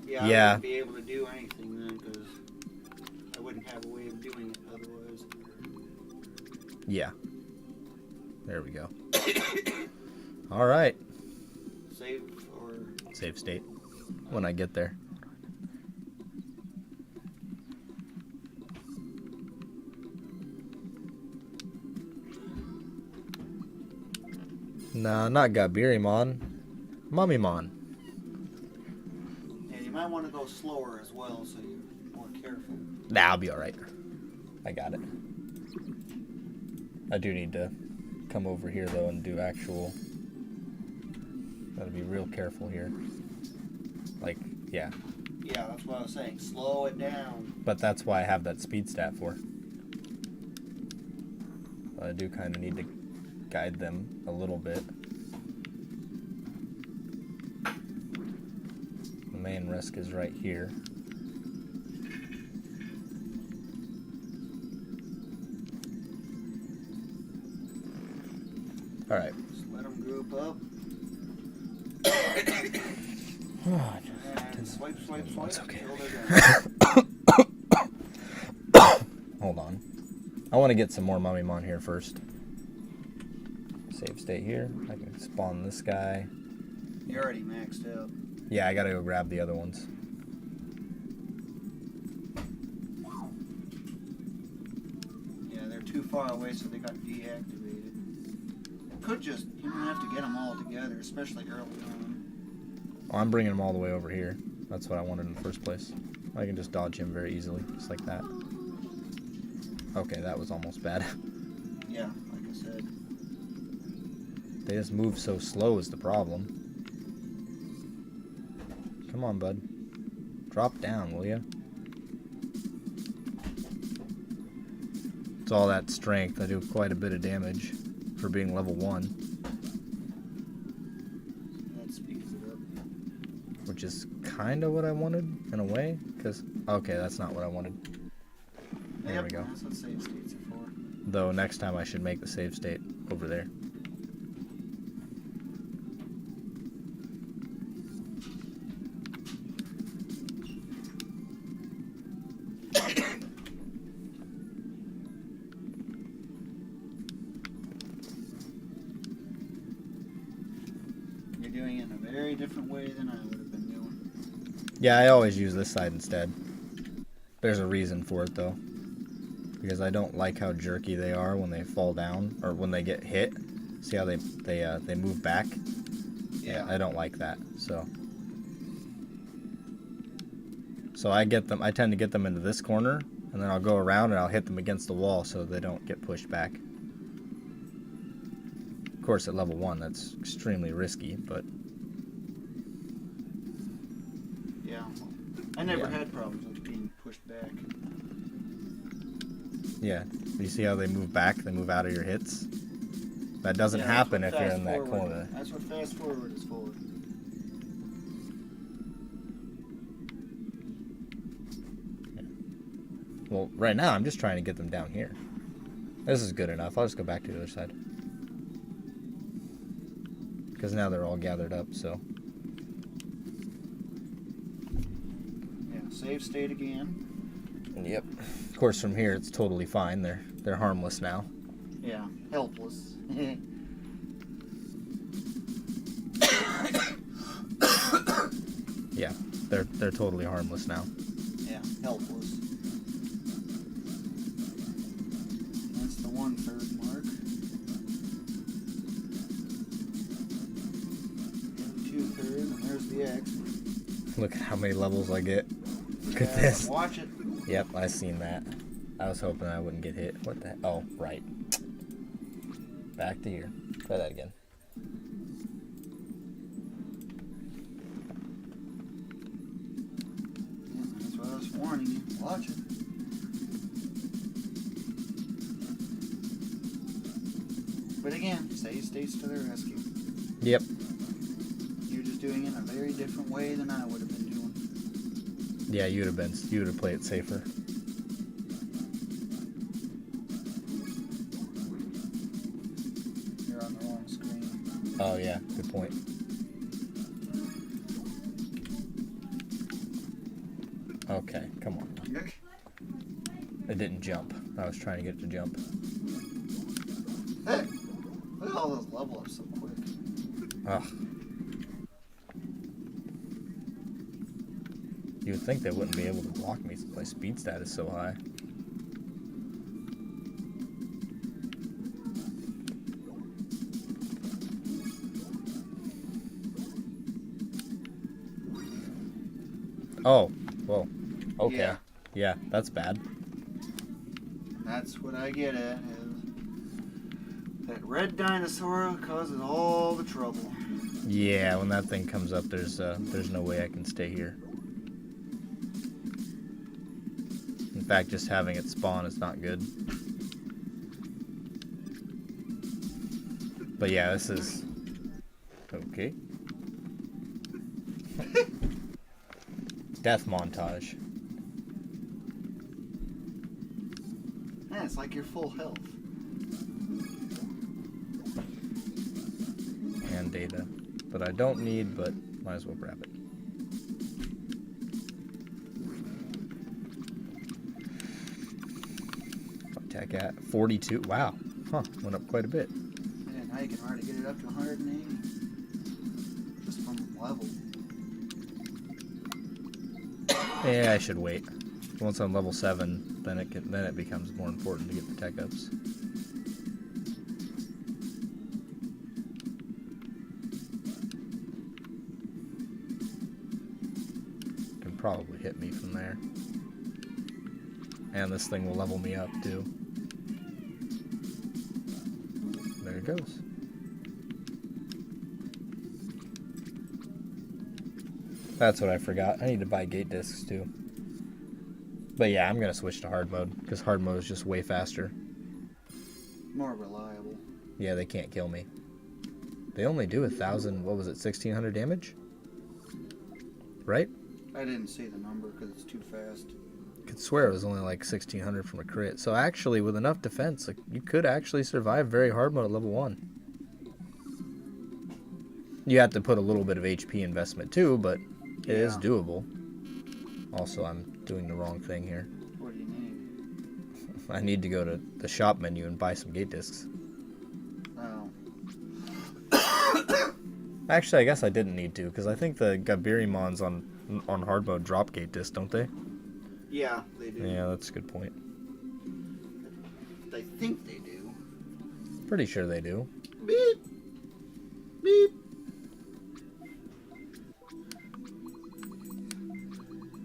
Yeah, Yeah. I wouldn't be able to do anything then because I wouldn't have a way of doing it otherwise. Yeah. There we go. All right. Save or... Save state when I get there. Nah, not Gabirimon. Mummymon. Yeah, you might want to go slower as well so you're more careful. Nah, I'll be alright. I got it. I do need to come over here though and do actual... Gotta be real careful here. Like, yeah. Yeah, that's what I was saying. Slow it down. But that's why I have that speed stat for. But I do kind of need to guide them a little bit. The main risk is right here. Alright. Just let them group up. And swipe, swipe, swipe. It's okay. Until they're done. Hold on. I want to get some more Mummymon here first. Save state here. I can spawn this guy. You're already maxed out. Yeah, I gotta go grab the other ones. Yeah, they're too far away, so they got deactivated. Could just, you don't have to get them all together, especially early on. Oh, I'm bringing him all the way over here. That's what I wanted in the first place. I can just dodge him very easily, just like that. Okay, that was almost bad. Yeah, like I said. They just move so slow is the problem. Come on, bud. Drop down, will ya? It's all that strength. I do quite a bit of damage for being level 1. That speeds it up. Which is kind of what I wanted, in a way. Because, okay, that's not what I wanted. There Yep, we go. That's what save states are for. Though, next time I should make the save state over there. You're doing it in a very different way than I would have been doing. Yeah, I always use this side instead. There's a reason for it, though. Because I don't like how jerky they are when they fall down, or when they get hit. See how they move back? Yeah, I don't like that, so I tend to get them into this corner, and then I'll go around and I'll hit them against the wall so they don't get pushed back. Of course, at level 1, that's extremely risky, but... Yeah. I never Yeah. had problems with being pushed back. Yeah, you see how they move back? They move out of your hits? That doesn't Yeah, happen that's if what you're in that fast forward- corner. That's what fast forward is for. Well, right now, I'm just trying to get them down here. This is good enough. I'll just go back to the other side. Because now they're all gathered up, so... Yeah, save state again. Yep. Of course, from here, it's totally fine. They're harmless now. Yeah, helpless. Yeah, they're totally harmless now. Yeah, helpless. That's the 1/3 mark. 2/3, and there's the X. Look at how many levels I get. Look at Yeah, this. Watch it. Yep, I seen that. I was hoping I wouldn't get hit. What the heck? Oh, right. Back to here. Try that again. Yeah, that's what I was warning you. Watch it. But again, save states to their rescue. Yep. You're just doing it in a very different way than I would have been doing. Yeah, you would have played it safer. You're on the wrong screen. Oh yeah, good point. Okay, come on. It didn't jump. I was trying to get it to jump. Hey, look at all those level ups so quick. Ugh. You would think they wouldn't be able to block me since my speed stat is so high. Oh, whoa. Okay. Yeah. Yeah, that's bad. That's what I get at. Is that red dinosaur causes all the trouble. Yeah, when that thing comes up, there's no way I can stay here. In fact, just having it spawn is not good. But yeah, this is okay. Death montage. Yeah, it's like you're full health. And data. That I don't need, but might as well grab it. Attack at 42. Wow. Huh. Went up quite a bit. And now you can already get it up to 180. Just from level. Yeah, I should wait. Once I'm level 7, then it becomes more important to get the tech ups. Can probably hit me from there. And this thing will level me up too. There it goes. That's what I forgot. I need to buy gate discs too. But yeah, I'm gonna switch to hard mode because hard mode is just way faster. More reliable. Yeah, they can't kill me. They only do 1,000. What was it? 1,600 damage. Right? I didn't see the number because it's too fast. I could swear it was only like 1,600 from a crit. So actually, with enough defense, like you could actually survive very hard mode at level 1. You have to put a little bit of HP investment too, but it is doable. Also, I'm doing the wrong thing here. What do you need? I need to go to the shop menu and buy some gate discs. Oh. Actually, I guess I didn't need to, because I think the Gabirimons on hard mode drop gate discs, don't they? Yeah, they do. Yeah, that's a good point. I think they do. Pretty sure they do. Beep. Beep.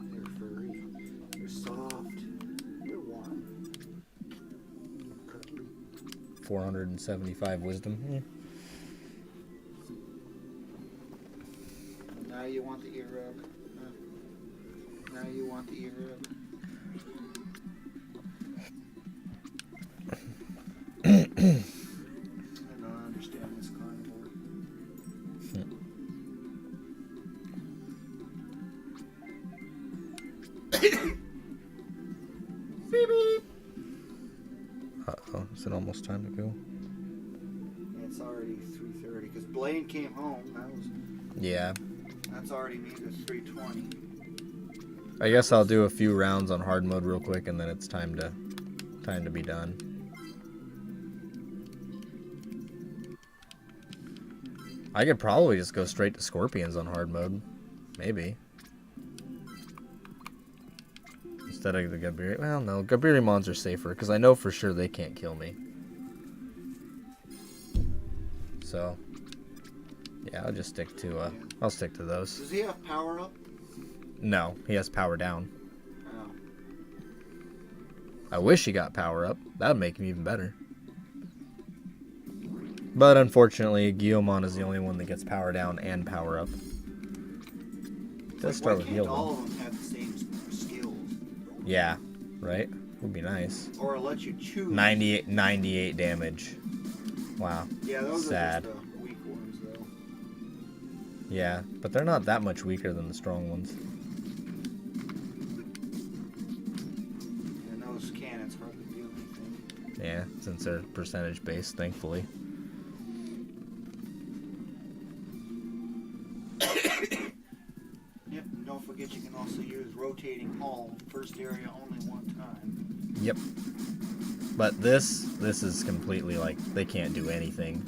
They're furry. They're soft. They're warm. Cuddly. 475 wisdom. Yeah. Now you want the ear rub. Huh? Now you want the ear rub. I don't understand this carnivore. Beep beep. Uh-oh, is it almost time to go? It's already 3:30 because Blaine came home. Yeah. That's already made it 3:20. I guess I'll do a few rounds on hard mode real quick, and then it's time to be done. I could probably just go straight to scorpions on hard mode. Maybe. Instead of the Gabiri. Well, no. Gabirimons are safer, because I know for sure they can't kill me. So, yeah, I'll just stick to, I'll stick to those. Does he have power up? No, he has power down. Oh. I wish he got power up. That would make him even better. But unfortunately, Guillemon is the only one that gets power down and power up. It does start with heal all though. of them have the same skills? Yeah, right? Would be nice. Or let you choose. 98 damage. Wow. Yeah, those Sad. are just the weak ones, though. Yeah, but they're not that much weaker than the strong ones. And those cannons hardly do anything. Yeah, since they're percentage based, thankfully. Yep, and don't forget you can also use rotating hull, first area only one time. Yep. But this is completely like, they can't do anything.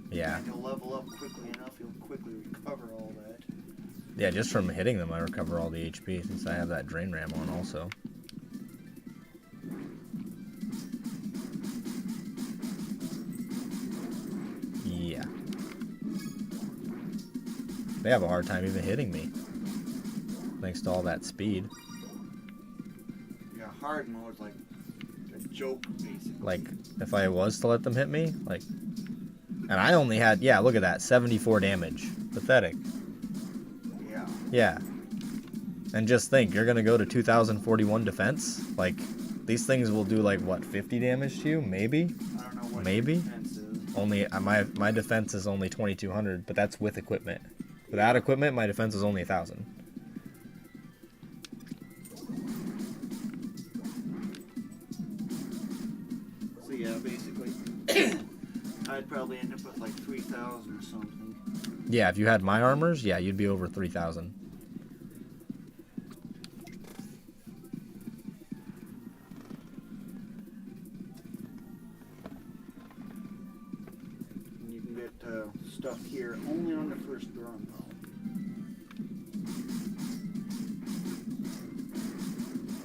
Yeah. And you'll level up quickly enough, you'll quickly recover all that. Yeah, just from hitting them, I recover all the HP since I have that drain ram on also. Yeah. They have a hard time even hitting me. Thanks to all that speed. Yeah, hard mode's like a joke, basically. Like, if I was to let them hit me, like... And I only had, yeah, look at that, 74 damage. Pathetic. Yeah. Yeah. And just think, you're gonna go to 2041 defense? Like, these things will do like, what, 50 damage to you? Maybe? I don't know what Maybe? your defense is. Only, my defense is only 2200, but that's with equipment. Without equipment, my defense is only 1000. So yeah, basically, I'd probably end up with like 3,000 or something. Yeah, if you had my armors, yeah, you'd be over 3000. And you can get stuff here only on the first run, though.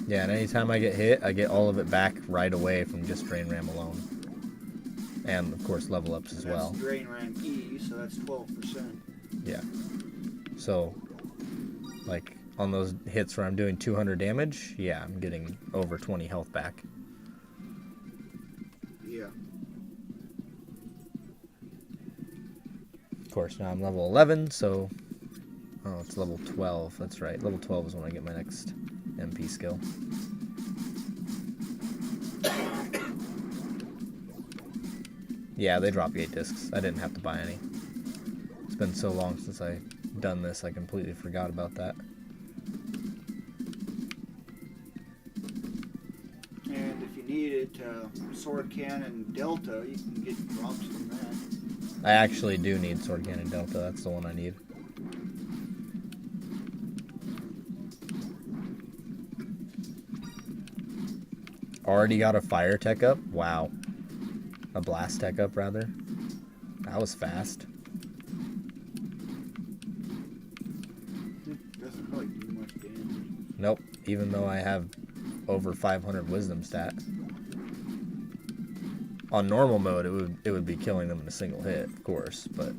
Yeah, and anytime I get hit, I get all of it back right away from just Drain Ram alone. And, of course, level ups as well. That's Drain Ram E, so that's 12%. Yeah. So, like, on those hits where I'm doing 200 damage, yeah, I'm getting over 20 health back. Yeah. Of course, now I'm level 11, so... Oh, it's level 12. That's right. Level 12 is when I get my next MP skill. Yeah, they drop 8 discs. I didn't have to buy any. It's been so long since I done this, I completely forgot about that. And if you need it, Sword Cannon Delta, you can get drops from that. I actually do need Sword Cannon Delta. That's the one I need. Already got a fire tech up? Wow. A blast tech up, rather. That was fast. Doesn't really do much damage. Nope. Even though I have over 500 wisdom stat. On normal mode, it would be killing them in a single hit, of course, but...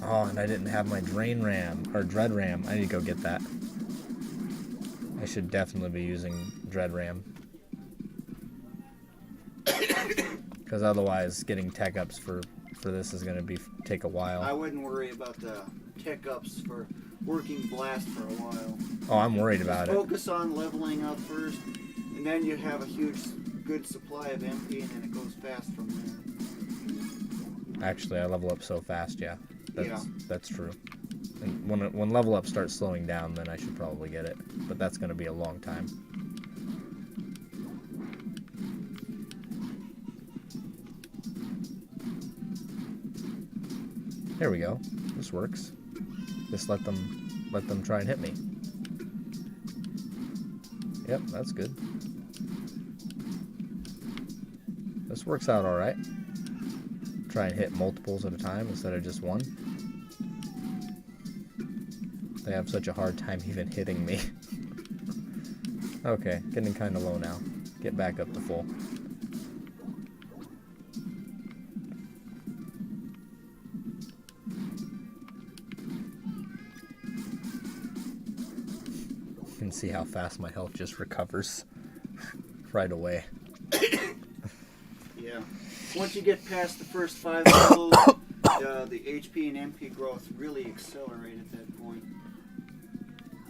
Oh, and I didn't have my Drain Ram, or Dread Ram. I need to go get that. I should definitely be using Dread Ram. Because otherwise, getting tech ups for this is going to take a while. I wouldn't worry about the tech ups for working blast for a while. Oh, I'm worried about it. Focus on leveling up first, and then you have a huge, good supply of MP, and then it goes fast from there. Actually, I level up so fast, yeah. Yeah. That's true. And when level up starts slowing down, then I should probably get it. But that's going to be a long time. There we go. This works. Just let them try and hit me. Yep, that's good. This works out all right. Try and hit multiples at a time instead of just one. They have such a hard time even hitting me. Okay, getting kind of low now. Get back up to full. You can see how fast my health just recovers right away. Yeah. Once you get past the first 5 levels, the HP and MP growth really accelerate at that point.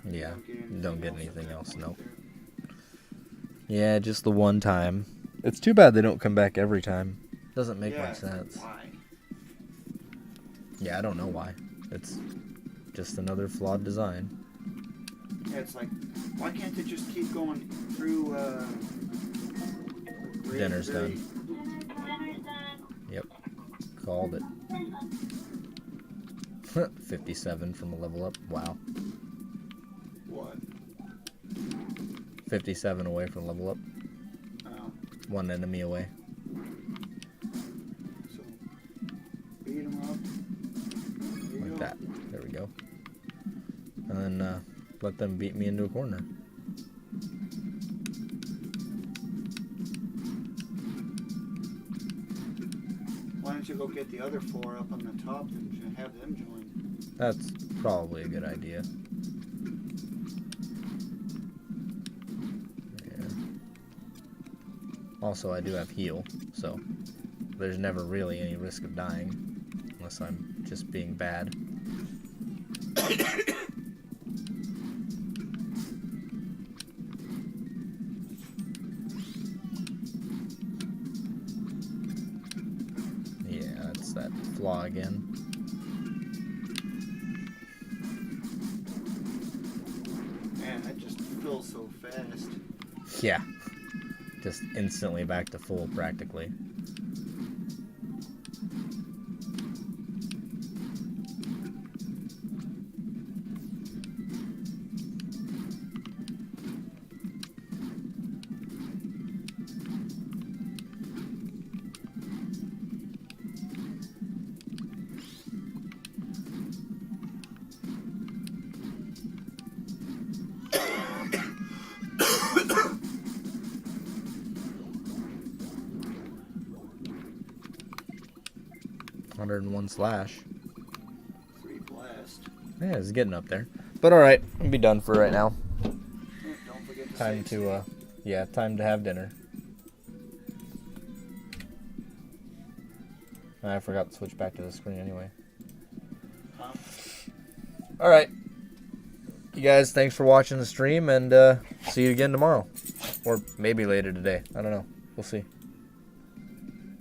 Yeah, you don't get anything else, nope. There. Yeah, just the one time. It's too bad they don't come back every time. Doesn't make much sense. Why? Yeah, I don't know why. It's just another flawed design. Yeah, it's like, why can't they just keep going through, Dinner's done. Yep. Called it. 57 from a level up. Wow. What? 57 away from level up. Oh. one enemy away. So, beat him up. There you Like go. that. There we go. And then let them beat me into a corner. Why don't you go get the other 4 up on the top and have them join? That's probably a good idea. Yeah. Also, I do have heal, so there's never really any risk of dying unless I'm just being bad. Yeah, that's that flaw again. Man, that just fills so fast. Yeah. Just instantly back to full, practically. /101. 3 blast. Yeah, it's getting up there. But alright, I'll be done for right now. Don't forget to Time save to, yeah, time to have dinner. I forgot to switch back to the screen anyway. Huh? Alright. You guys, thanks for watching the stream, and see you again tomorrow. Or maybe later today. I don't know. We'll see.